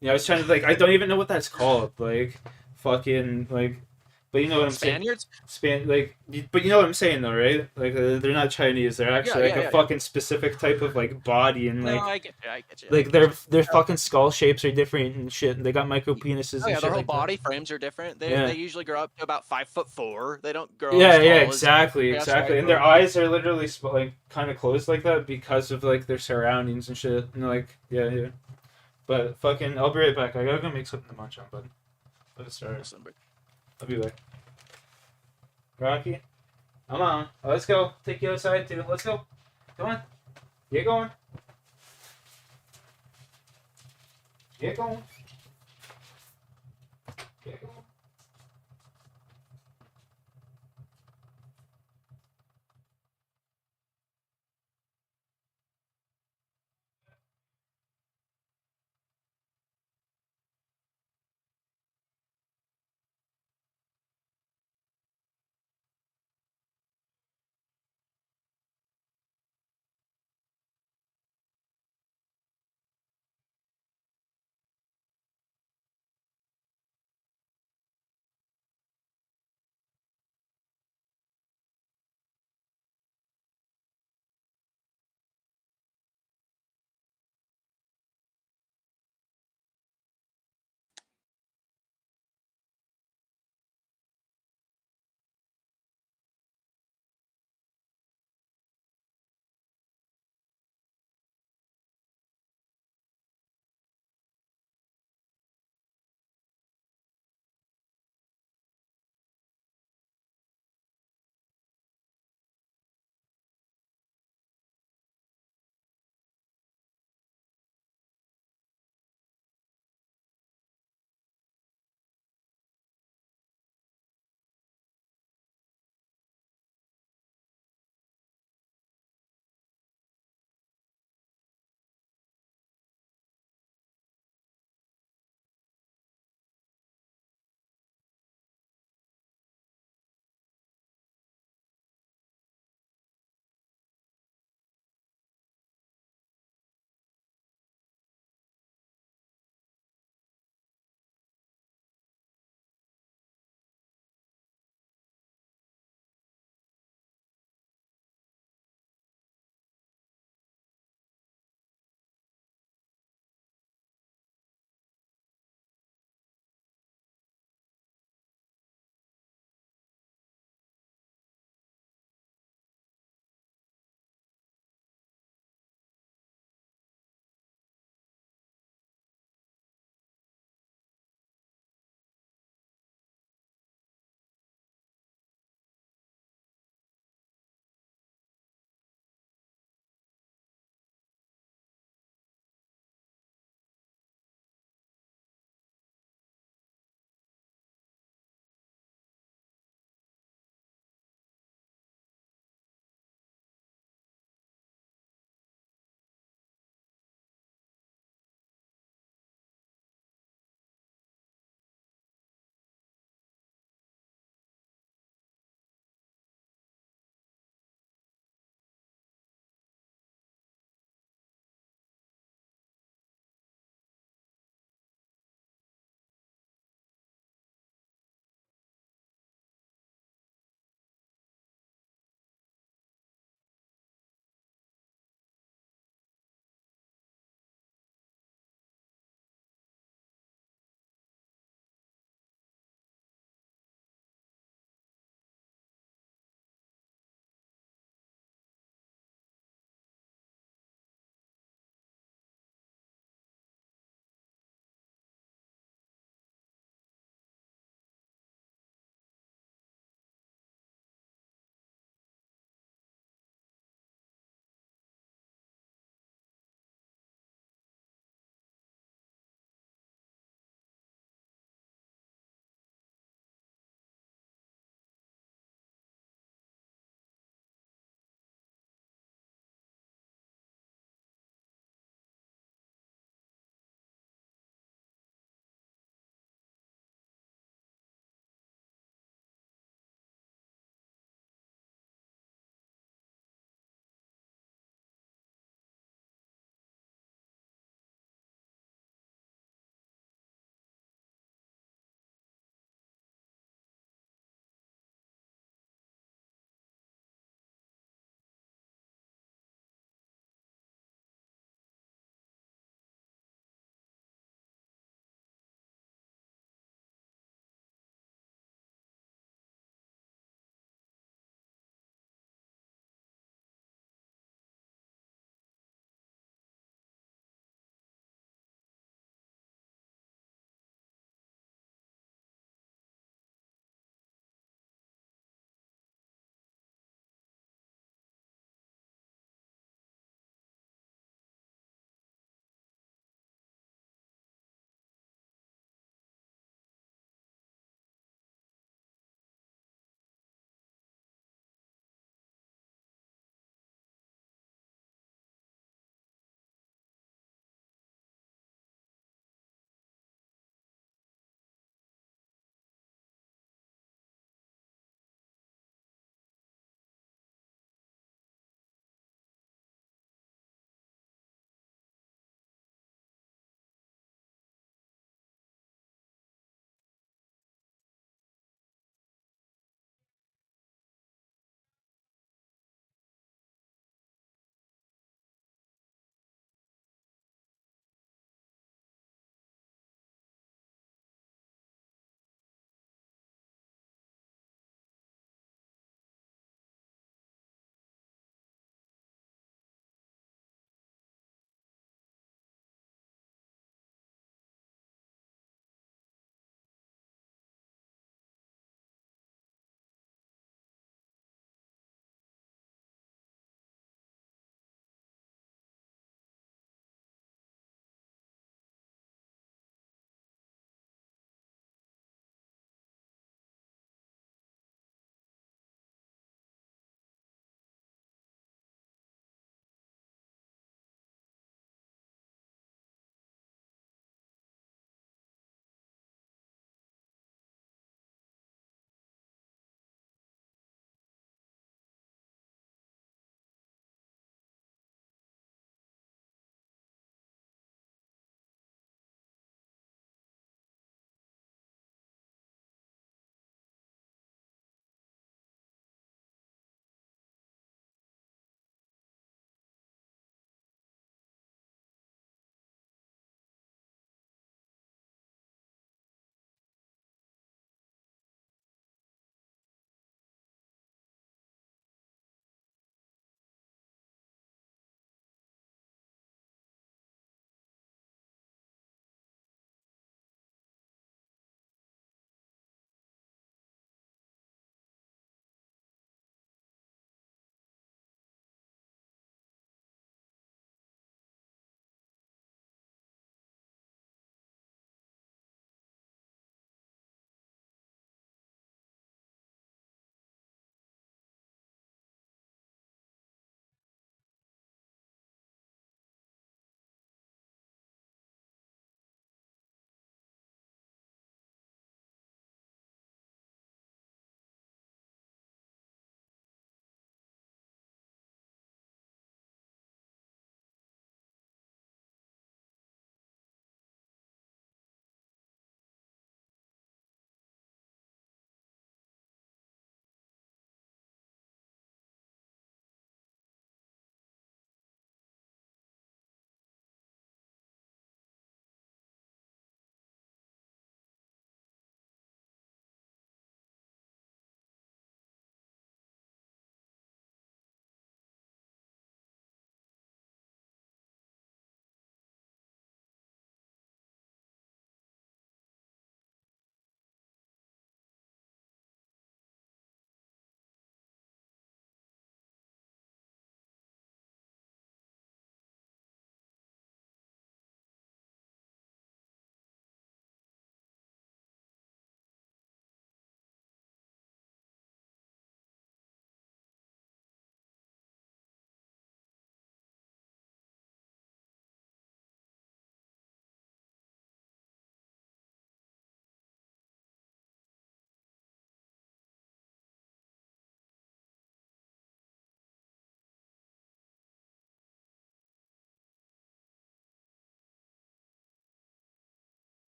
Yeah, I was trying to like, I don't even know what that's called. Like, fucking like, But you know what I'm saying? Spaniards? But you know what I'm saying though, right? Like they're not Chinese. They're actually like a fucking specific type of like body and No, like. I get you. I get you. Like their fucking skull shapes are different and shit. And they got micro penises Oh yeah, and shit their whole like body that. frames are different. They Yeah. they usually grow up to about 5'4". They don't grow Yeah, as tall yeah, as exactly, us, exactly. right? And their eyes are literally like kind of closed like that because of like their surroundings and shit. And like, yeah, yeah. But fucking, I'll be right back. I gotta go make something to munch on, bud. Let it start. I'll be back. Rocky, come on, let's go. Take you outside too. Let's go. Come on, get going. Get going. Get going.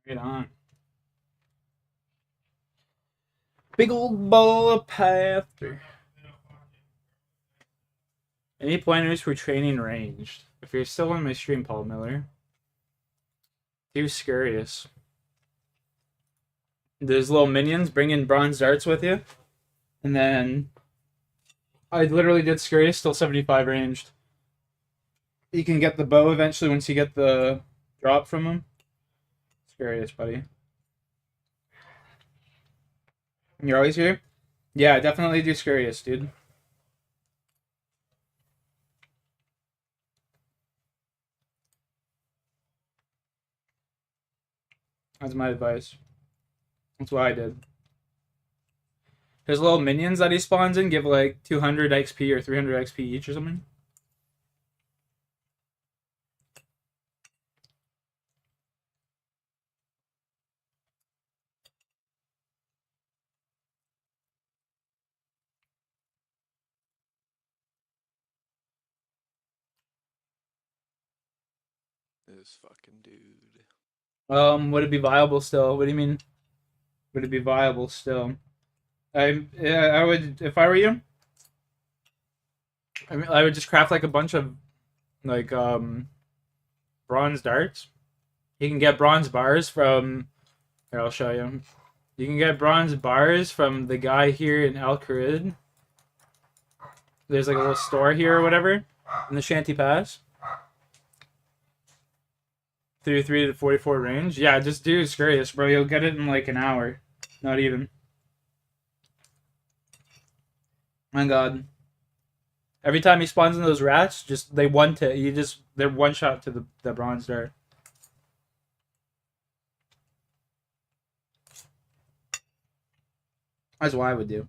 Right on. Big old ball of path. Any pointers for training ranged? If you're still on my stream, Paul Miller, do Scurious. There's little minions. Bring in bronze darts with you, and then I literally did Scurious, still 75 ranged. You can get the bow eventually once you get the drop from him. Scurious, buddy. You're always here? Yeah, definitely do Scurious, dude. That's my advice. That's what I did. His little minions that he spawns in give like 200 XP or 300 XP each or something. This fucking dude. Would it be viable still? What do you mean? Would it be viable still? I would, if I were you. I mean, I would just craft like a bunch of like bronze darts. You can get bronze bars from. Here, I'll show you. You can get bronze bars from the guy here in Al Kharid. There's like a little store here or whatever in the Shanty Pass. 33 to 44 range. Yeah, just do Scurious, bro. You'll get it in like an hour. Not even. My god. Every time he spawns in those rats, just they're one shot to the bronze dart. That's what I would do.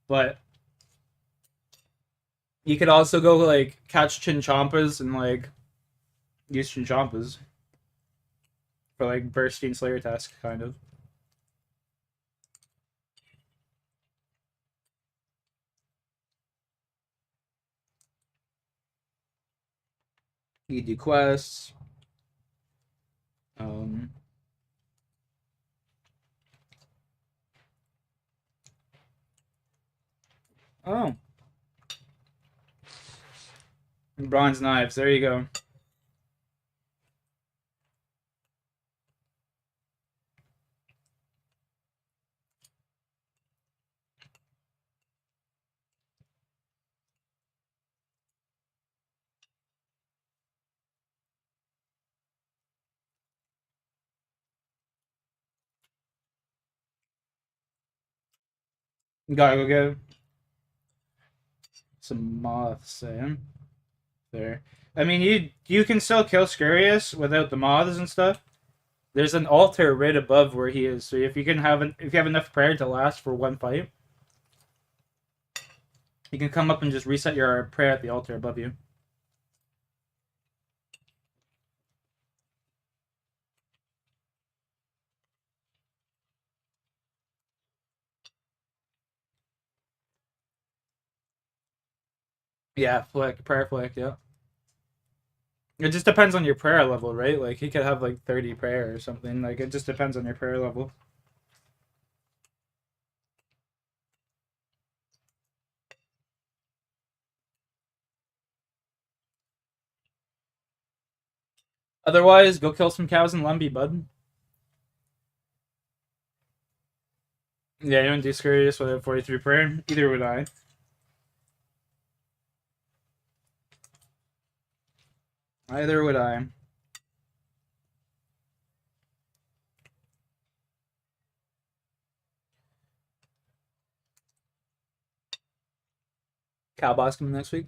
But you could also go like catch Chinchompas and like use Chinchompas for like bursting Slayer task kind of. You could do quests. Oh. And bronze knives. There you go. Gotta go get some moths, eh? There. I mean, you can still kill Scurious without the moths and stuff. There's an altar right above where he is, so if you have enough prayer to last for one fight, you can come up and just reset your prayer at the altar above you. Yeah, prayer flick, yeah. It just depends on your prayer level, right? Like, he could have, like, 30 prayer or something. Like, it just depends on your prayer level. Otherwise, go kill some cows in Lumby, bud. Yeah, you don't do Scurious without 43 prayer? Either would I. Either would I. Cow boss coming next week.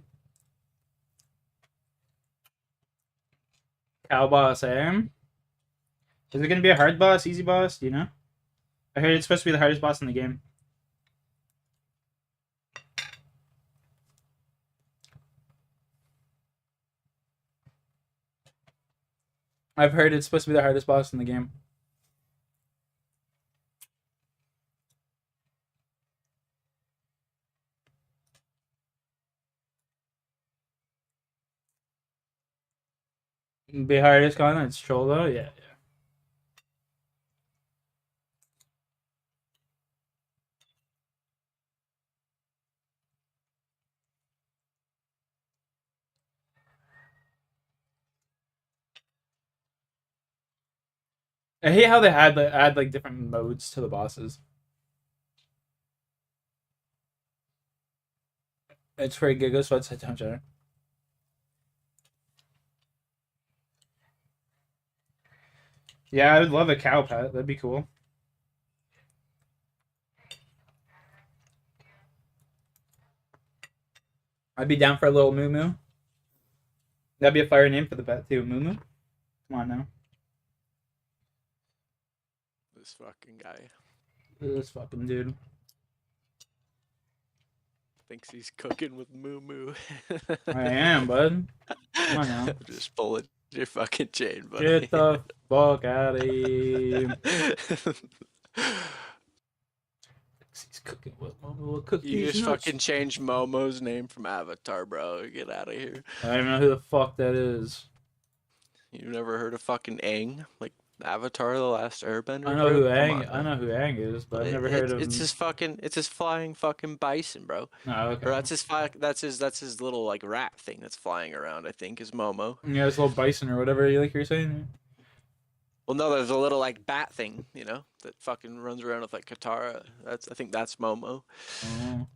Cow boss, eh? Is it gonna be a hard boss, easy boss? Do you know? I heard it's supposed to be the hardest boss in the game. I've heard it's supposed to be the hardest boss in the game. Be hardest con, it's Cholo, yeah. I hate how they add like different modes to the bosses. It's for Giga Sweats at Town Center. Yeah, I would love a cow pet. That'd be cool. I'd be down for a little Moo Moo. That'd be a fire name for the pet too, Moo Moo. Come on now. This fucking guy This fucking dude. thinks he's cooking with Moo Moo. I am, bud. Come on now. Just pulling your fucking chain, buddy. Get the fuck out of here. He's cooking with Momo. Cook You these just nuts. fucking changed Momo's name from Avatar, bro. Get out of here. I don't even know who the fuck that is. You never heard of fucking Aang? Like Avatar: The Last Airbender? I know bro? who Come Aang. on, I man. know who Aang is, but I've never heard of him. It's his flying fucking bison, bro. Oh, okay. Or that's his little like rat thing that's flying around. I think is Momo. Yeah, this little bison or whatever you're saying. Well, no, there's a little like bat thing, you know, that fucking runs around with like Katara. I think that's Momo. Oh.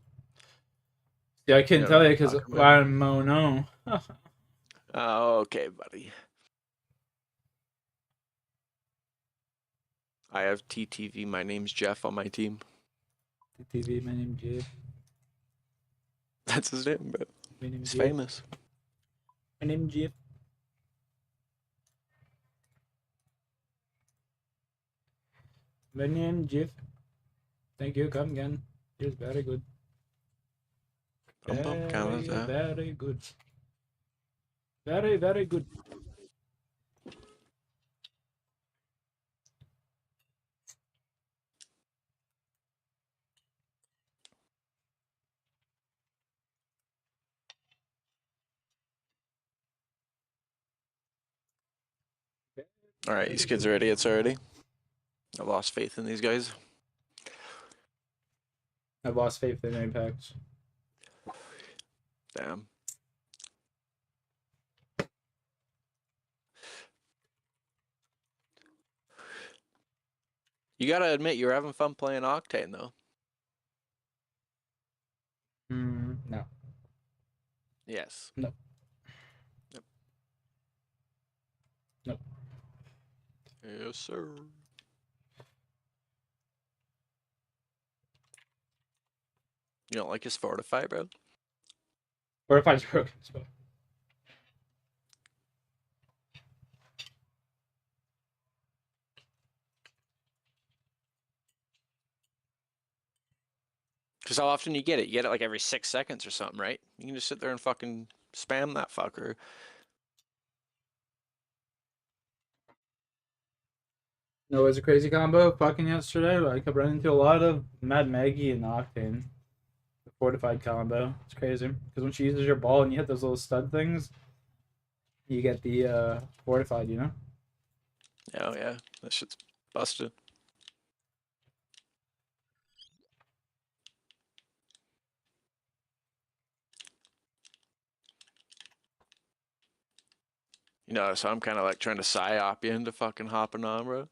Yeah, I couldn't You know tell what you I'm because talking about. I'm Mono. Oh, okay, buddy. I have TTV. My name's Jeff on my team. TV, my name's Jeff. That's his name, bro. My name's He's Jeff. famous. My name's Jeff. My name's Jeff. Thank you. Come again. It's very good. Bum, bum, Canada. Very good. Very, very good. All right, these kids are idiots already. I lost faith in these guys. I've lost faith in Apex. Damn. You gotta admit you're having fun playing Octane though. No. Yes. No. Yep. Nope. Yes, sir. You don't like his Fortify, bro? Fortify's broken as well. Because how often you get it? You get it like every 6 seconds or something, right? You can just sit there and fucking spam that fucker. No, it was a crazy combo fucking yesterday. I kept running into a lot of Mad Maggie and Octane. The fortified combo. It's crazy. Because when she uses your ball and you hit those little stud things, you get the fortified, you know? Oh, yeah. That shit's busted. You know, so I'm kind of like trying to psyop you into fucking hopping on, bro.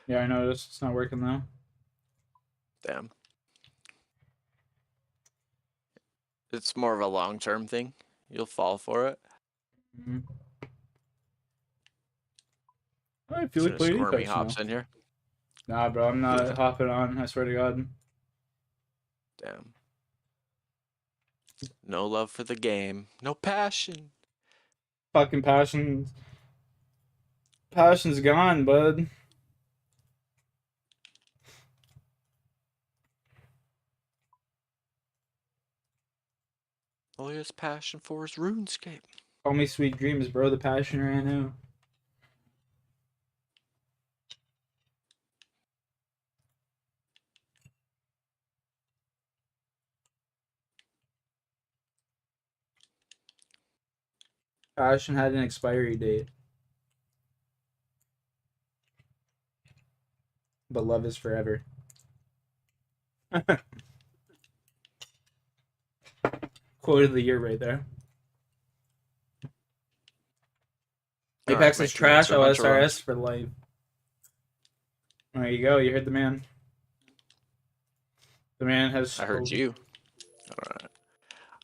Yeah, I noticed. It's not working though. Damn. It's more of a long-term thing. You'll fall for it. Mm-hmm. I feel So like playing Squirmy Apex hops now. in here. Nah, bro, I'm not hopping on. I swear to God. Damn. No love for the game. No passion. Fucking passion. Passion's gone, bud. All he has passion for is RuneScape. Call me sweet dreams, bro. The passion ran out. Passion had an expiry date. But love is forever. Quote of the year right there. All Apex right, is my trash, teammates are a bunch of OSRS runs. for life. There you go. You heard the man. The man has. I heard you. Alright.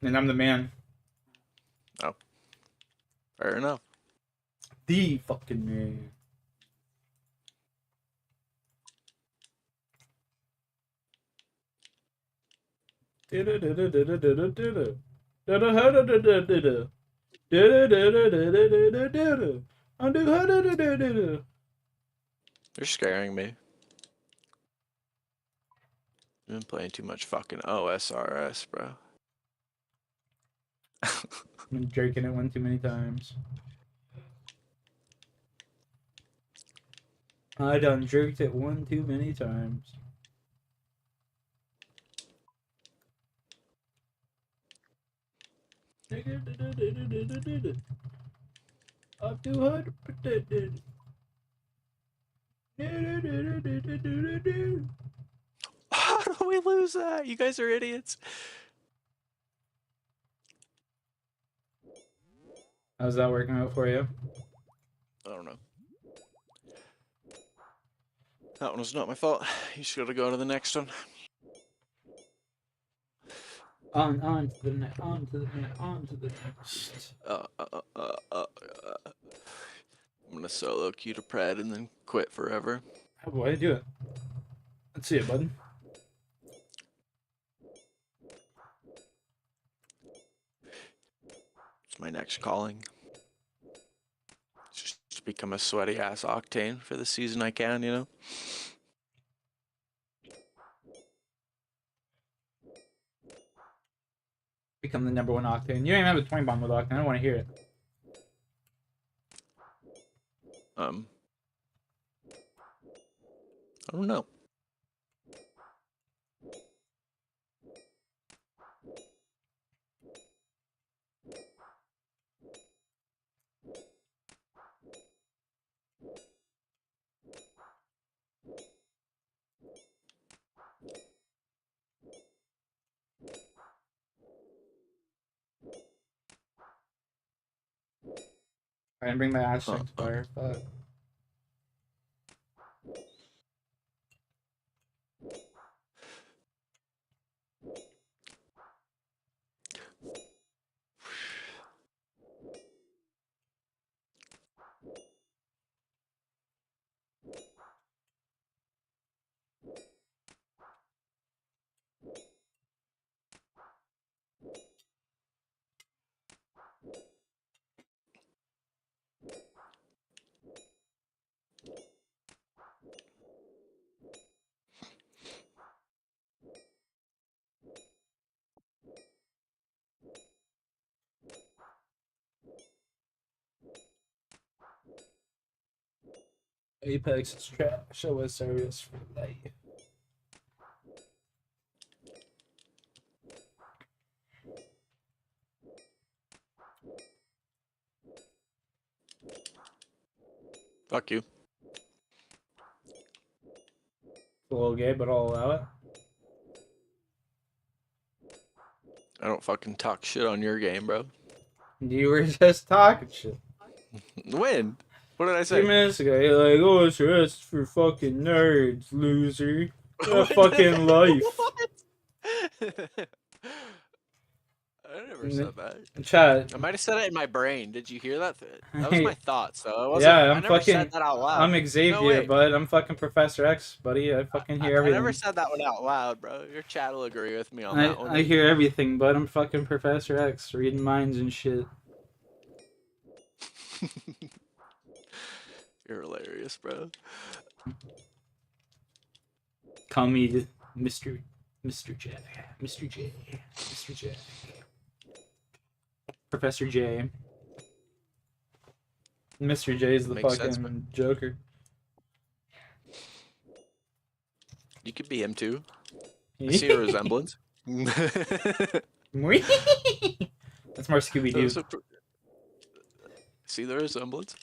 And I'm the man. Oh. Fair enough. The fucking man. You're scaring me. I've been playing too much fucking OSRS, bro. I've been jerking it one too many times. I done jerked it one too many times. I'm 200%. How do we lose that? You guys are idiots. How's that working out for you? I don't know. That one was not my fault. You just gotta go to the next one. On to the next, on to the next, on to the next. I'm gonna solo queue to Pred and then quit forever. How do I do it? Let's see it, bud. It's my next calling. Just to become a sweaty ass Octane for the season I can, you know? Become the #1 Octane. You don't even have a 20 bomb with Octane. I don't want to hear it. I don't know. I didn't bring my ass strength fire. Fuck. Apex is trash. Show us service for life. Fuck you. It's a little gay, but I'll allow it. I don't fucking talk shit on your game, bro. You were just talking shit. When? What did I say? 2 minutes ago, you're like, oh, it's just for fucking nerds, loser. Get a fucking life. What? I never said that. Chat. I might have said it in my brain. Did you hear that? That was my thoughts, though. It wasn't, Yeah, I I'm never fucking. said that out loud. I'm Xavier, No way. bud. I'm fucking Professor X, buddy. I fucking hear I everything. never said that one out loud, bro. Your chat will agree with me on that one. I hear everything, bud. I'm fucking Professor X, reading minds and shit. You're hilarious, bro. Call me Mr. J. Mr. J. Mr. J. Professor J. Mr. J is the Makes fucking sense, man. Joker. You could be him too. I see a resemblance. That's more Scooby-Doo. See the resemblance?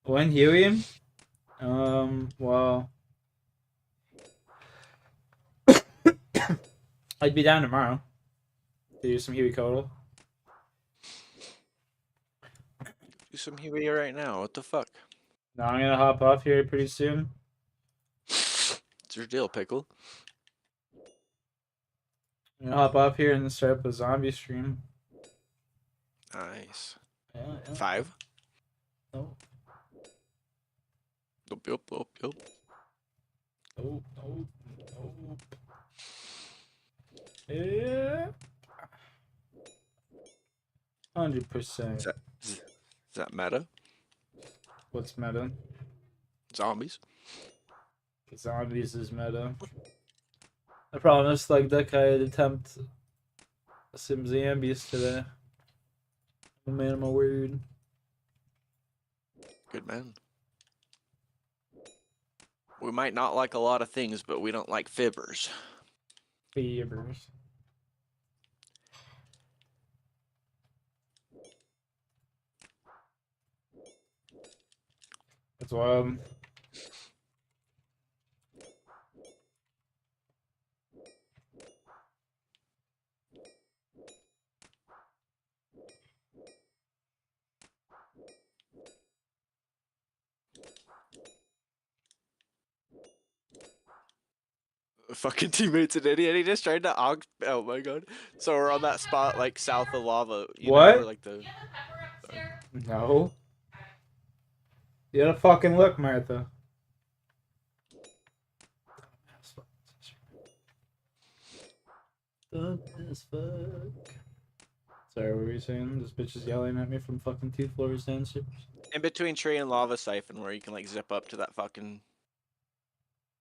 When Huey? Well... I'd be down tomorrow to do some Huey Codal. Do some Huey right now. What the fuck? No, I'm gonna hop off here pretty soon. What's your deal, Pickle? You hop off here and start up a zombie stream. Nice. Yeah. 5? No. Yup. Oh. Yeah. 100%. Is that meta? What's meta? Zombies. Zombies is meta. I promised like that guy I'd attempt some zombies today. I'm a man of my word. Good man. We might not like a lot of things, but we don't like fibbers. Fevers. That's wild. Fucking teammates an idiot. He just tried to oh my god. So we're on that spot like south of lava. You What? know, where, like the. No. You gotta fucking look, Martha. Dumb as fuck. Sorry, what were you saying? This bitch is yelling at me from fucking 2 floors downstairs. In between tree and lava siphon, where you can like zip up to that fucking.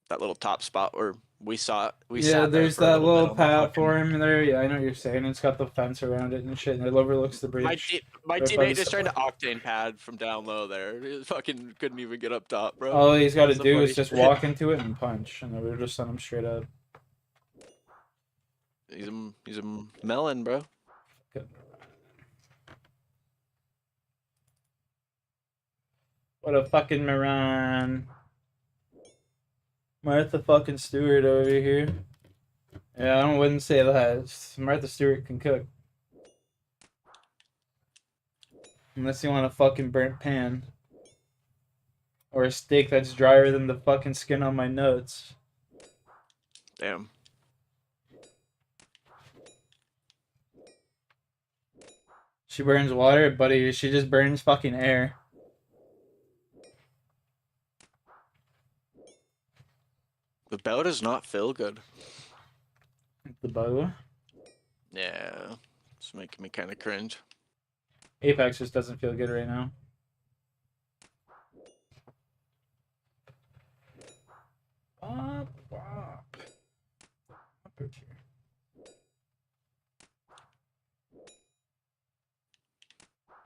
That little top spot where we saw it. We Yeah, sat there there's for a that little bit little on that fucking- platform there. Yeah, I know what you're saying. It's got the fence around it and shit, and it overlooks the bridge. My Right by teammate the just tried to sidewalk. octane pad from down low there. He fucking couldn't even get up top, bro. All he's got to That's the do funny is just shit. walk into it and punch, and then we'll just send him straight up. He's a melon, bro. What a fucking moron. Martha fucking Stewart over here. Yeah, I wouldn't say that. Martha Stewart can cook. Unless you want a fucking burnt pan. Or a steak that's drier than the fucking skin on my nuts. Damn. She burns water, buddy. She just burns fucking air. The bow does not feel good. The bow? Yeah. It's making me kind of cringe. Apex just doesn't feel good right now. Bop, bop.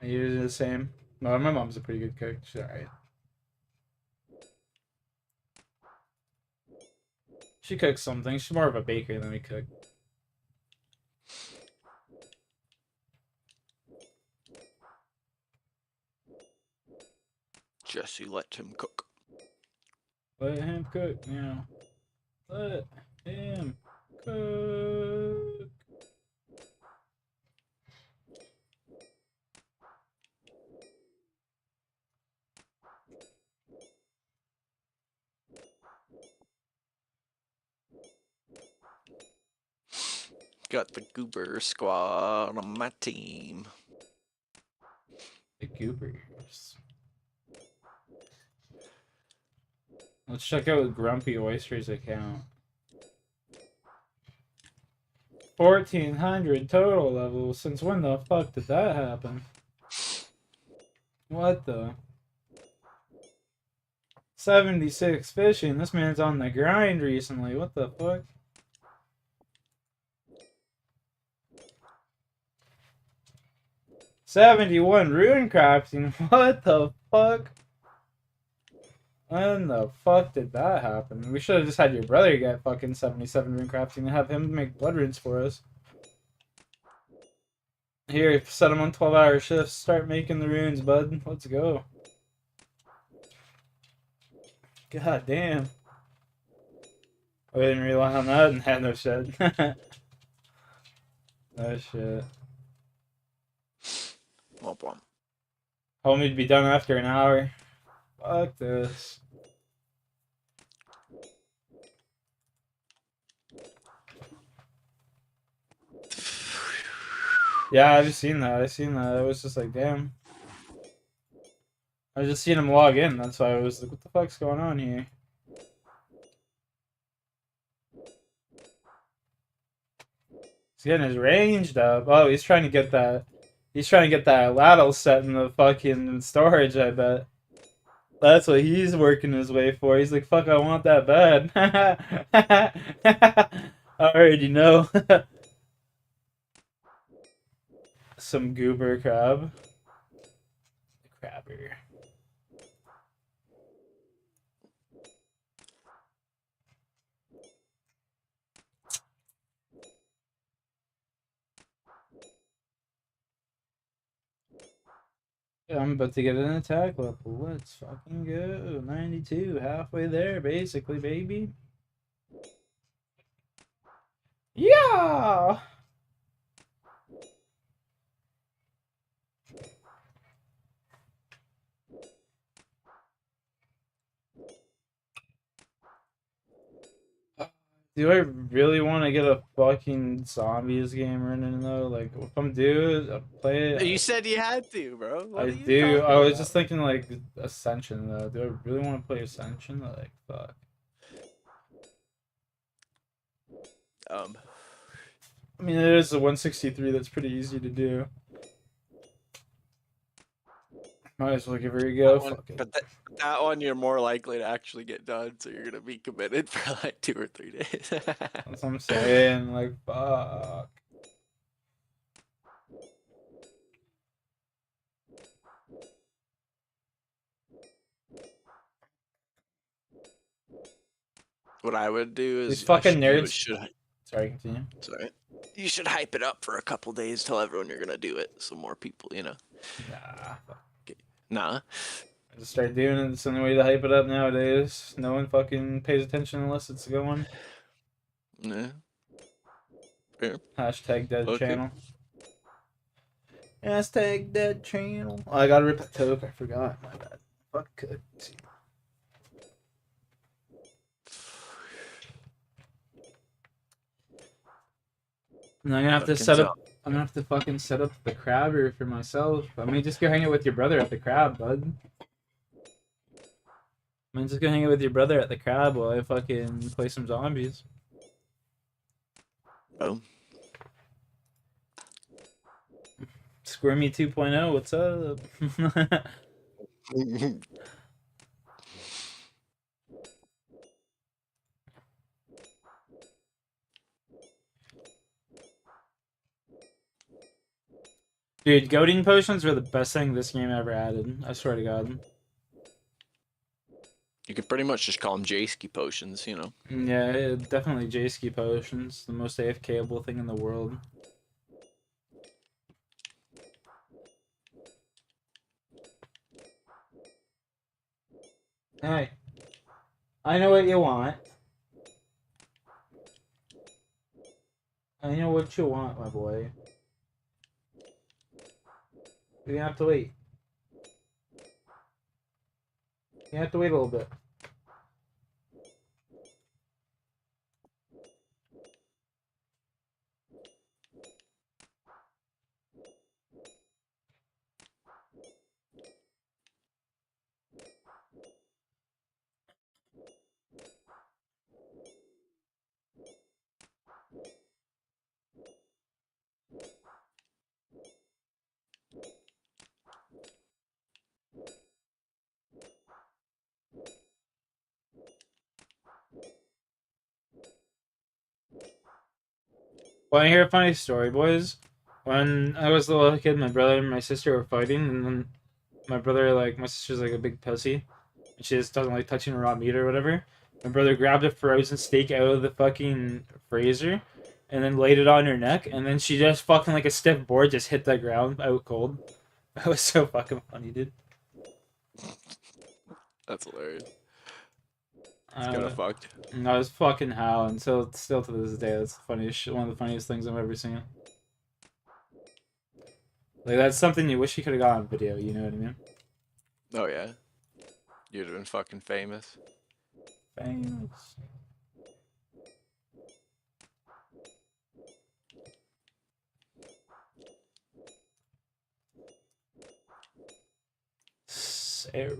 I use the same. No, my mom's a pretty good cook. She's alright. She cooks something. She's more of a baker than a cook. Jesse, let him cook. Let him cook now. Let him cook. Got the Goober Squad on my team. The Goobers. Let's check out Grumpy Oyster's account. 1,400 total levels. Since when the fuck did that happen? What the? 76 fishing. This man's on the grind recently. What the fuck? $71 rune crafting. What the fuck? When the fuck did that happen? We should have just had your brother get fucking 77 rune crafting and have him make blood runes for us. Here, set him on 12-hour shifts. Start making the runes, bud. Let's go. God damn. I didn't rely on that and had no shit. No shit. Homie'd be done after an hour. Fuck this. Yeah, I've seen that. I've seen that. I was just like, damn. I just seen him log in. That's why I was like, what the fuck's going on here? He's getting his ranged up. Oh, he's trying to get that. He's trying to get that ladle set in the fucking storage, I bet. That's what he's working his way for. He's like, fuck, I want that bad. I already know. Some goober crab. Crabber. I'm about to get an attack level. Let's fucking go. 92, halfway there, basically, baby. Yeah! Do I really want to get a fucking zombies game running though? Like, if I'm due, I'll play it. You said you had to, bro. What I are you do. talking I was about? just thinking like Ascension though. Do I really want to play Ascension? Like, fuck. I mean, it is a 163 that's pretty easy to do. Might as well give her a go. Fuck it. But that one you're more likely to actually get done, so you're gonna be committed for like 2 or 3 days. That's what I'm saying. Like, fuck. What I would do is These fucking nerds. should Sorry, continue. Sorry. You should hype it up for a couple days, tell everyone you're gonna do it, so more people, you know. Nah. Okay. Nah. I just start doing it. It's the only way to hype it up nowadays. No one fucking pays attention unless it's a good one. Yeah. Fair. Hashtag dead Okay. channel. Hashtag dead channel. Oh, I gotta rip a toke. I forgot. My bad. Fuck it. And I'm gonna have to set up. I'm gonna have to fucking set up the crabber for myself. I mean, just go hang out with your brother at the crab, bud. I mean, just go hang out with your brother at the crab while I fucking play some zombies. Oh. Squirmy 2.0, what's up? Dude, goading potions were the best thing this game ever added. I swear to God. You could pretty much just call them J-ski potions, you know. Yeah, definitely J-ski potions. The most AFK-able thing in the world. Hey. I know what you want. I know what you want, my boy. You're gonna have to wait. You have to wait a little bit. Want to hear a funny story, boys? When I was a little kid, my brother and my sister were fighting, and then my brother, like, my sister's like a big pussy, and she just doesn't like touching raw meat or whatever. My brother grabbed a frozen steak out of the fucking freezer, and then laid it on her neck, and then she just fucking like a stiff board just hit the ground out cold. That was so fucking funny, dude. That's hilarious. It's kind of fucked. I was fucking howling. Still to this day, that's the funniest shit, one of the funniest things I've ever seen. Like, that's something you wish you could have got on video, you know what I mean? Oh, yeah. You'd have been fucking famous. Famous. Sarah.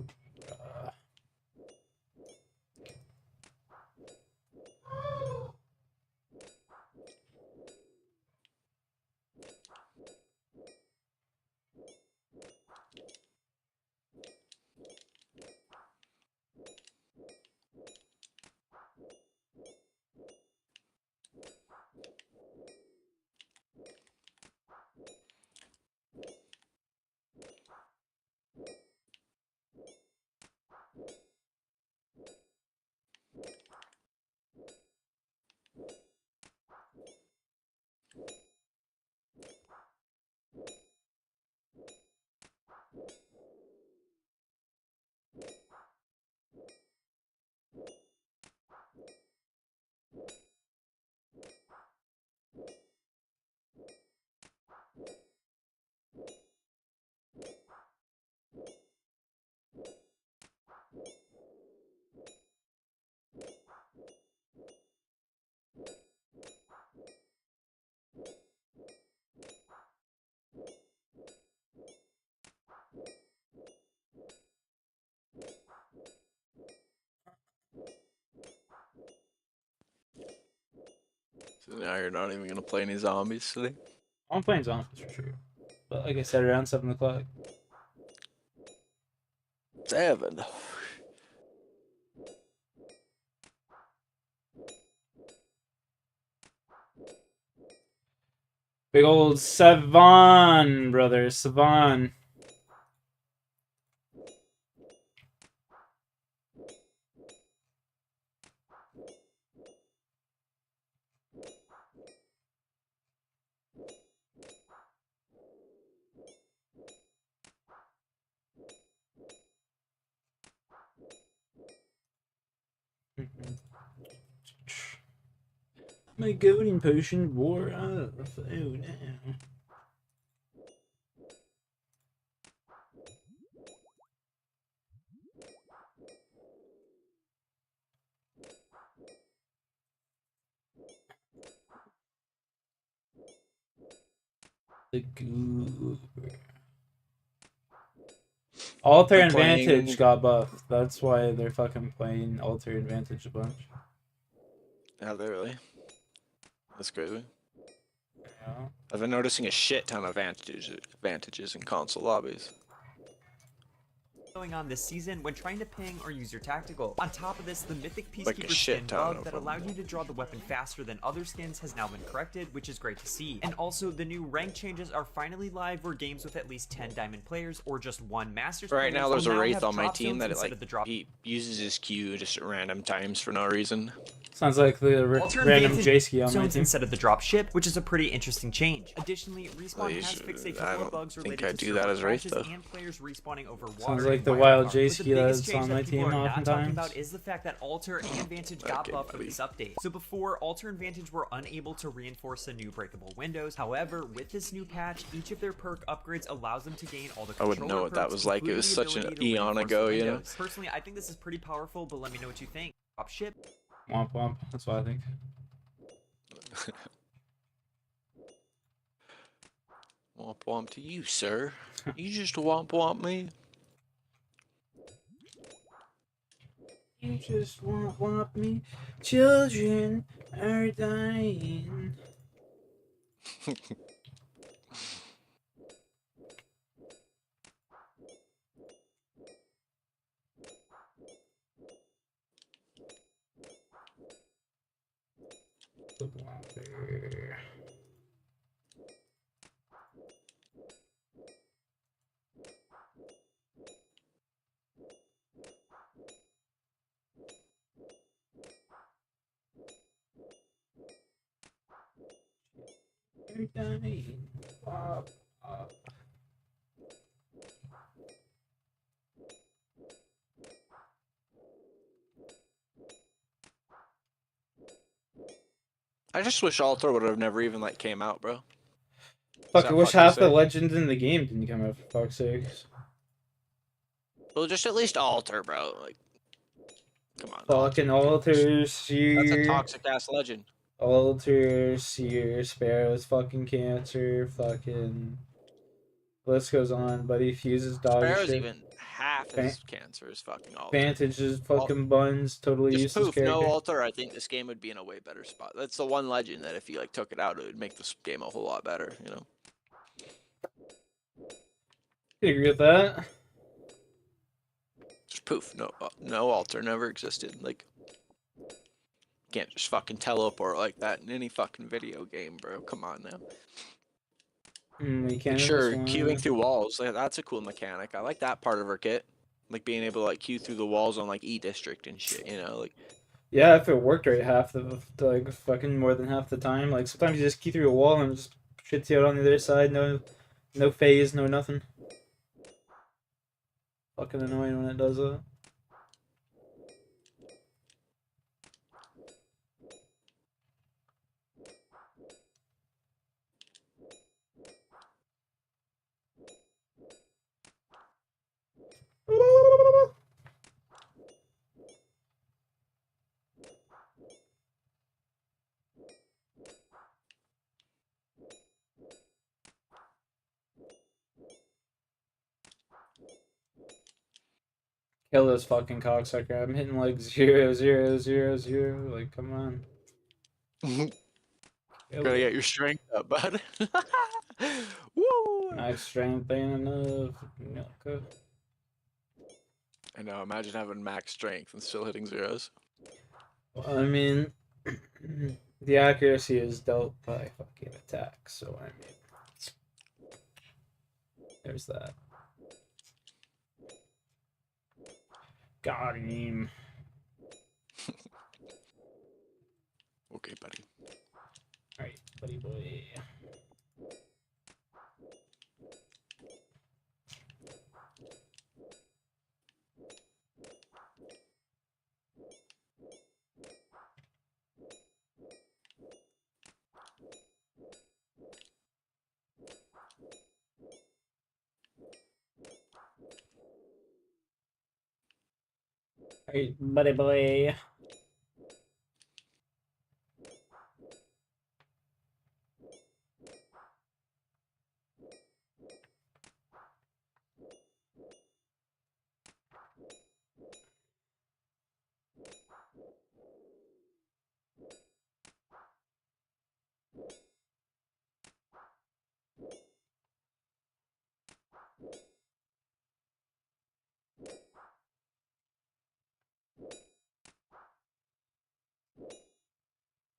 So now you're not even gonna play any zombies today? I'm playing zombies for sure. But like I said, around 7 o'clock. 7. Big old Savan, brother. Savan. My golden potion wore off. Oh no. The goober. Alter I'm Advantage playing- got buffed. That's why they're fucking playing Alter Advantage a bunch. Yeah, they really. That's crazy. Yeah. I've been noticing a shit ton of advantages in console lobbies. Going on this season when trying to ping or use your tactical. On top of this, the Mythic Like a Peacekeeper shit skin ton bug of that them. allowed you to draw the weapon faster than other skins has now been corrected, which is great to see. And also, the new rank changes are finally live where games with at least 10 diamond players or just 1 Masters Right now, there's a Wraith on my drop team zones that instead of the drop. he uses his Q just at random times for no reason. Sounds like the Alter random advantage J-ski on my zones team. instead of the drop ship, which is a pretty interesting change. Additionally, Respawn Well, has fixed a I couple don't of bugs think related I'd to do that server as Wraith, crashes though. and players respawning over water. Sounds like and the wildcard. wild But J-ski the biggest that's change on that my people team are not talking oftentimes. about is the fact that Alter and Vantage got buffed with this update. So before, Alter and Vantage were unable to reinforce the new breakable windows. However, with this new patch, each of their perk upgrades allows them to gain all the I wouldn't know controller what that perks, was like. It including was the such an ability to eon reinforce ago, the you know? windows. Personally, I think this is pretty powerful, but let me know what you think. Drop ship. Womp womp. That's what I think. Womp womp to you, sir. You just womp womp me. You just womp me. Children are dying. You're dying. Pop, pop. I just wish Alter would have never even like came out, bro. Fuck, I wish half the sick? legends in the game didn't come out, for fuck's sakes. Well, just at least Alter, bro. Like, come on. Fucking Alter, That's Seer. a toxic ass legend. Alter, Seer, Sparrow's fucking cancer, fucking... List goes on, but he fuses dog Sparrow's shit. even half as cancer as fucking Alter. Vantage is fucking buns, totally Just useless poof, no character. Alter, I think this game would be in a way better spot. That's the one legend that if you like took it out, it would make this game a whole lot better, you know? I agree with that. Just poof, no Alter, never existed. Like, can't just fucking teleport like that in any fucking video game, bro. Come on now. We can Like, sure, queuing through walls, like, that's a cool mechanic. I like that part of our kit. Like being able to like queue through the walls on like E-District and shit, you know, like. Yeah, if it worked right half the like fucking more than half the time. Like sometimes you just key through a wall and it just shits you out on the other side. No phase, no nothing. Fucking annoying when it does that. Kill this fucking cocksucker. I'm hitting like 0, 0, 0, 0. Like, come on. Gotta get your strength up, bud. Woo! Max strength ain't enough. I know, imagine having max strength and still hitting zeros. Well, I mean, the accuracy is dealt by fucking attack, so I mean, there's that. Got him. Okay, buddy. Alright, buddy boy. Alright, buddy boy.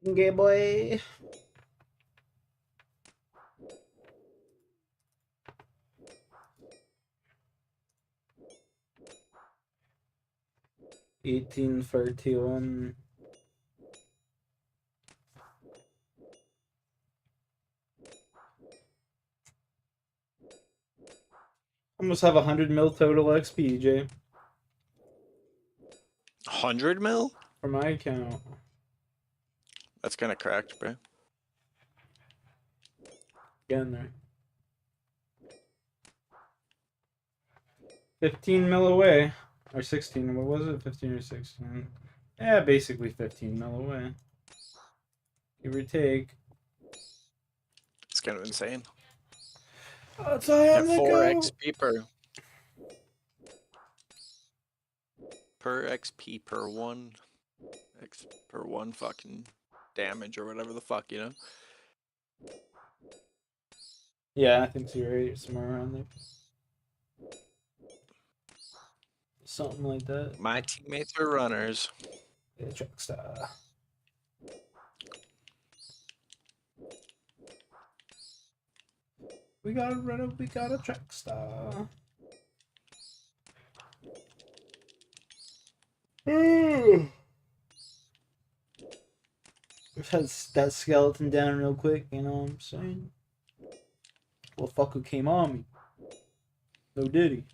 Okay, boy. $18.31. Almost have 100 mil total XP, Jay. 100 mil? For my account. That's kind of cracked, bro. Getting there. 15 mil away. Or 16, what was it? 15 or 16? Yeah, basically 15 mil away. Give or take. It's kind of insane. That's all I have to 4 go. XP per XP per one fucking damage or whatever the fuck, you know? Yeah, I think so. You're right. Somewhere around there. Something like that. My teammates are runners. Yeah, track star. We got a runner, we got a track star. We've had that skeleton down real quick, you know what I'm saying? Well, fuck who came on me. No did he?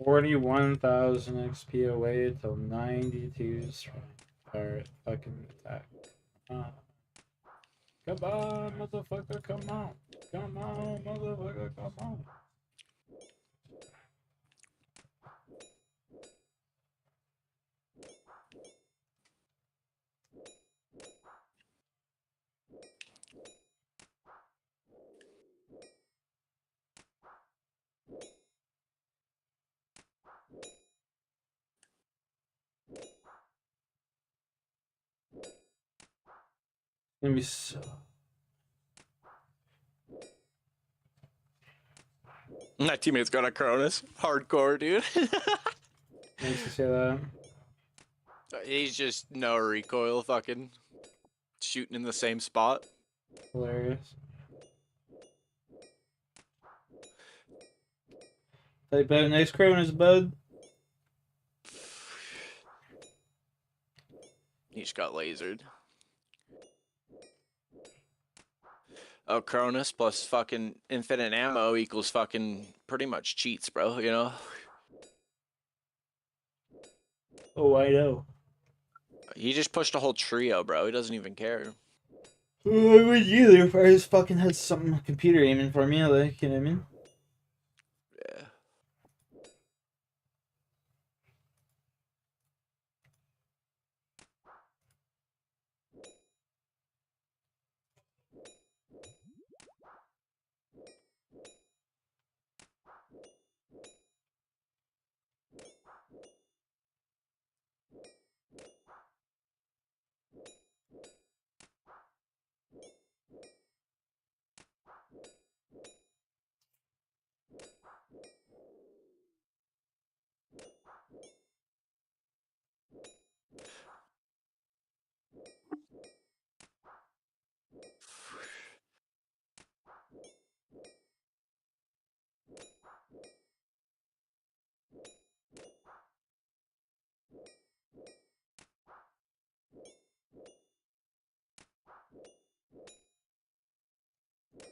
$41,000 XP away till 92 strength. Alright, fucking attack. Come on, motherfucker, come on. Come on, motherfucker, come on. Let me so. My teammate's got a Cronus. Hardcore, dude. Nice to see that. He's just no recoil, fucking shooting in the same spot. Hilarious. Type out nice Cronus, bud. He just got lasered. Oh, Cronus plus fucking infinite ammo equals fucking pretty much cheats, bro, you know? Oh, I know. He just pushed a whole trio, bro. He doesn't even care. I would either if I just fucking had some computer aiming for me, like, you know what I mean? Yeah.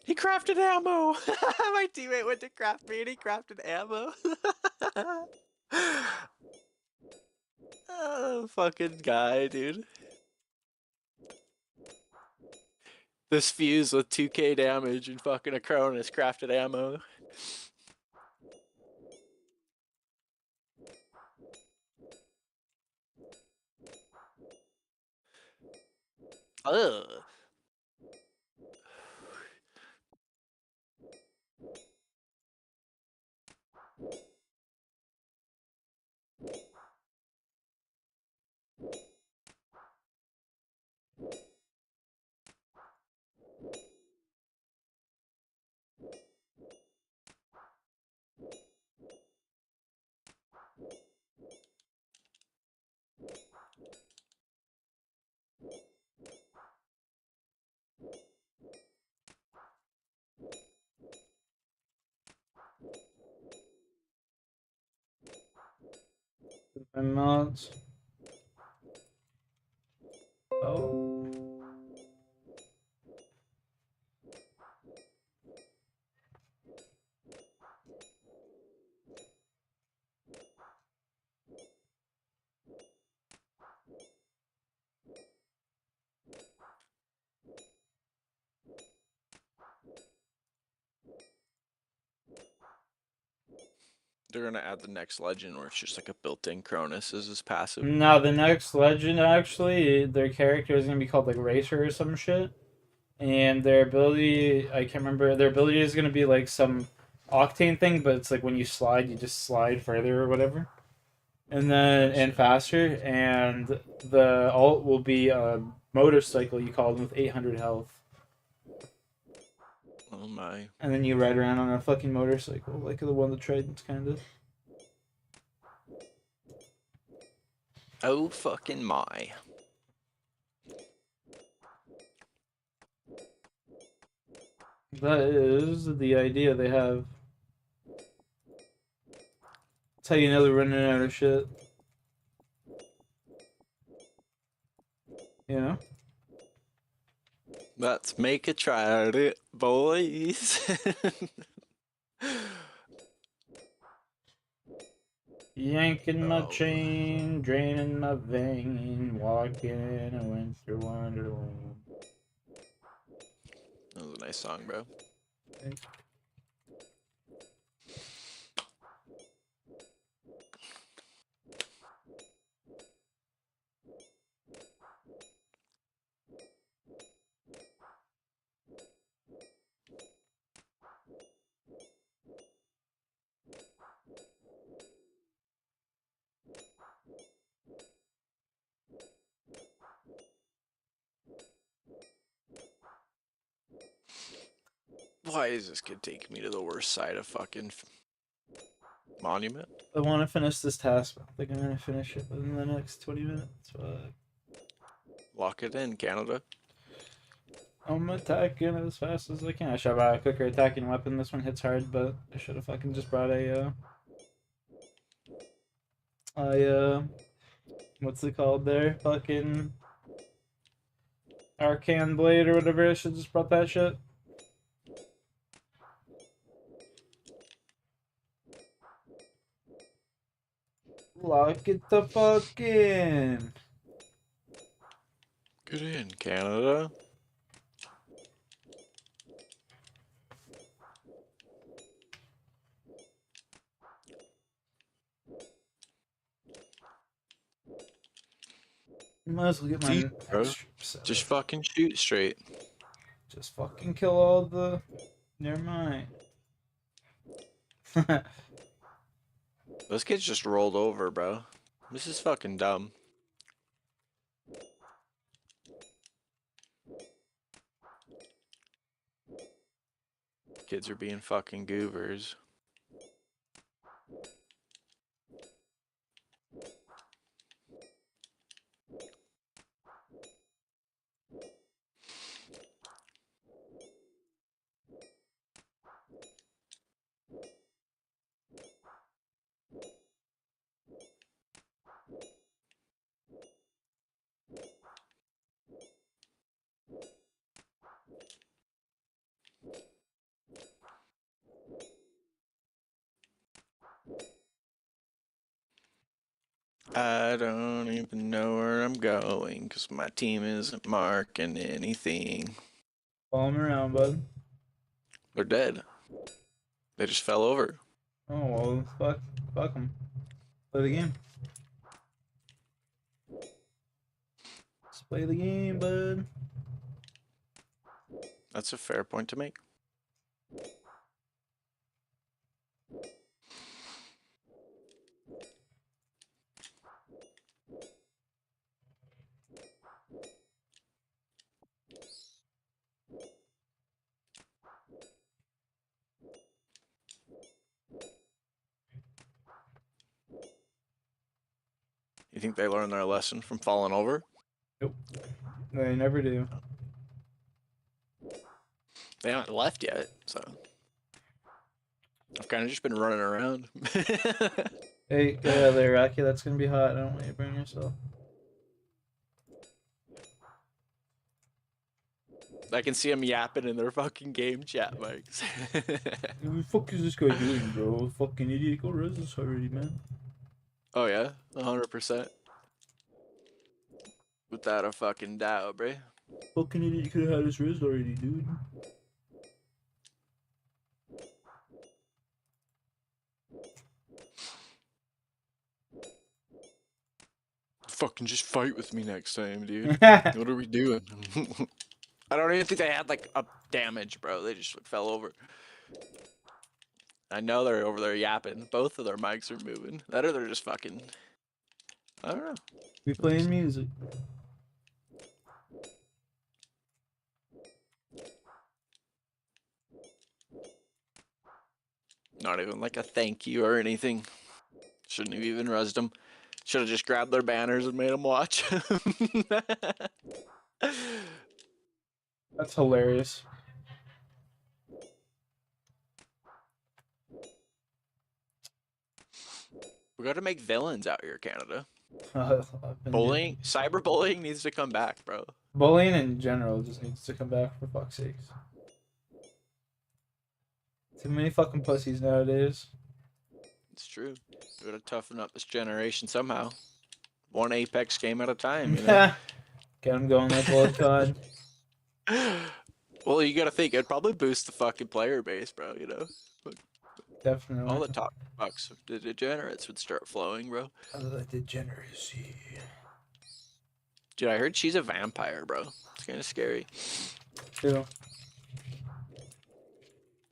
He crafted ammo! My teammate went to craft me and he crafted ammo. Oh, fucking guy, dude. This fuse with 2k damage and fucking a Cronus crafted ammo. Ugh. My mods. Oh. They're gonna add the next legend where it's just like a built-in Cronus as his passive. Now the next legend, actually, their character is gonna be called like Racer or some shit, and their ability, I can't remember. Their ability is gonna be like some octane thing, but it's like when you slide, you just slide further or whatever, and then faster. And the alt will be a motorcycle. You call them with 800 health. Oh my. And then you ride around on a fucking motorcycle, like the one the Trident's kind of. Oh fucking my. That is the idea they have. That's how you know they're running out of shit. You know? Let's make a try at it, boys. Yanking my chain, draining my vein, walking in a winter wonderland. That was a nice song, bro. Thanks. Why is this kid taking me to the worst side of fucking Monument? I want to finish this task, but I think I'm going to finish it within the next 20 minutes. Fuck. Lock it in, Canada. I'm attacking as fast as I can. I should buy a quicker attacking weapon. This one hits hard, but I should have fucking just brought what's it called there? Fucking Arcane Blade or whatever. I should just brought that shit. Lock it the fuck in. Get in, Canada. Might as well get my Easy, bro. Just fucking shoot straight. Just fucking kill all the. Never mind. Those kids just rolled over, bro. This is fucking dumb. Kids are being fucking goobers. I don't even know where I'm going because my team isn't marking anything. Follow them around, bud. They're dead. They just fell over. Oh, well, fuck them. Play the game. Let's play the game, bud. That's a fair point to make. You think they learned their lesson from falling over? Nope. They never do. They haven't left yet, so I've kind of just been running around. Hey, get out of there, Rocky. That's gonna be hot. I don't want you to burn yourself. I can see them yapping in their fucking game chat mics. What the fuck is this guy doing, bro? Fucking idiot. Go res this already, man. Oh yeah, 100%. Without a fucking doubt, bro. Fucking idiot. You could have had his res already, dude. Fucking just fight with me next time, dude. What are we doing? I don't even think they had like a damage, bro. They just fell over. I know they're over there yapping. Both of their mics are moving. That or they're just fucking. I don't know. We playing music. Not even like a thank you or anything. Shouldn't have even rezzed them. Should have just grabbed their banners and made them watch. That's hilarious. We got to make villains out here, Canada. I've been Bullying, cyberbullying needs to come back, bro. Bullying in general just needs to come back, for fuck's sakes. Too many fucking pussies nowadays. It's true. We gotta toughen up this generation somehow. One Apex game at a time, you know? Get him going like Blood God. Well, you gotta think, it'd probably boost the fucking player base, bro, you know? Definitely. All the top bucks, the degenerates would start flowing, bro. The degeneracy. Dude, I heard she's a vampire, bro. It's kind of scary. Who?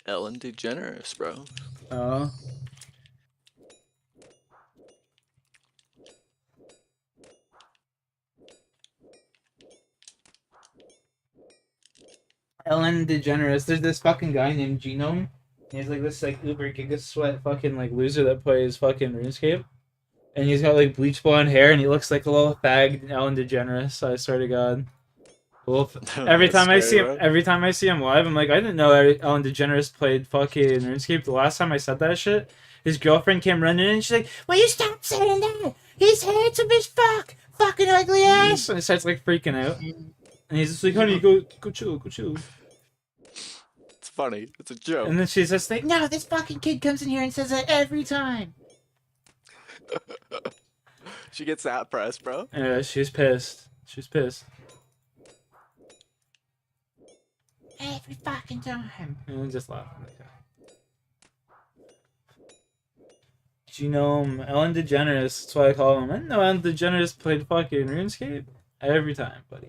Ellen DeGeneres, bro. Oh. Ellen DeGeneres. There's this fucking guy named Genome. He's like this like uber giga sweat fucking like loser that plays fucking RuneScape. And he's got like bleach blonde hair and he looks like a little fag Ellen DeGeneres, I swear to God. Well, every time I see him live, I'm like, I didn't know Ellen DeGeneres played fucking RuneScape. The last time I said that shit, his girlfriend came running in and she's like, "Will you stop saying that? He's handsome as fuck, fucking ugly ass." And it starts like freaking out. And he's just like, "Honey, go chill, go chill." It's funny. It's a joke. And then she's just like, "No, this fucking kid comes in here and says that every time." She gets that press, bro. Yeah, she's pissed. She's pissed. Every fucking time. And just laughing like that. Genome, Ellen DeGeneres, that's why I call him. I didn't know Ellen DeGeneres played fucking RuneScape. Every time, buddy.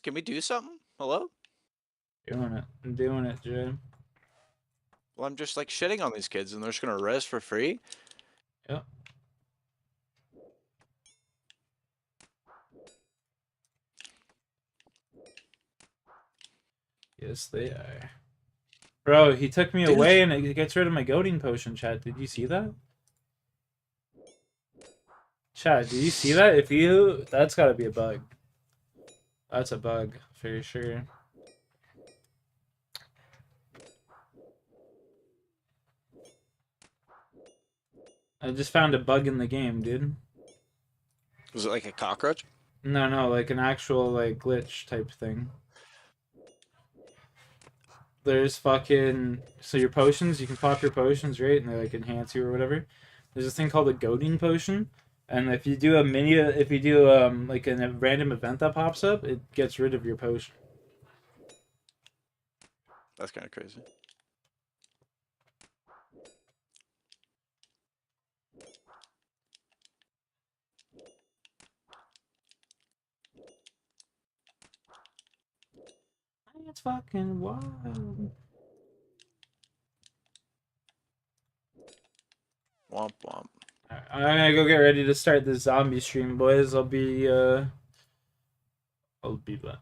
Can we do something? Hello? I'm doing it, Jim. Well, I'm just like shitting on these kids and they're just gonna res for free? Yep. Yes, they are. Bro, he took me away and it gets rid of my goading potion, chat. Did you see that? Chat, did you see that? That's gotta be a bug. That's a bug, for sure. I just found a bug in the game, dude. Was it like a cockroach? No, like an actual like glitch type thing. There's fucking your potions, you can pop your potions, right? And they like enhance you or whatever. There's this thing called a goading potion, and if you do like a random event that pops up, it gets rid of your potion. That's kind of crazy. That's fucking wild. Womp womp. I'm gonna go get ready to start the zombie stream, boys. I'll be back.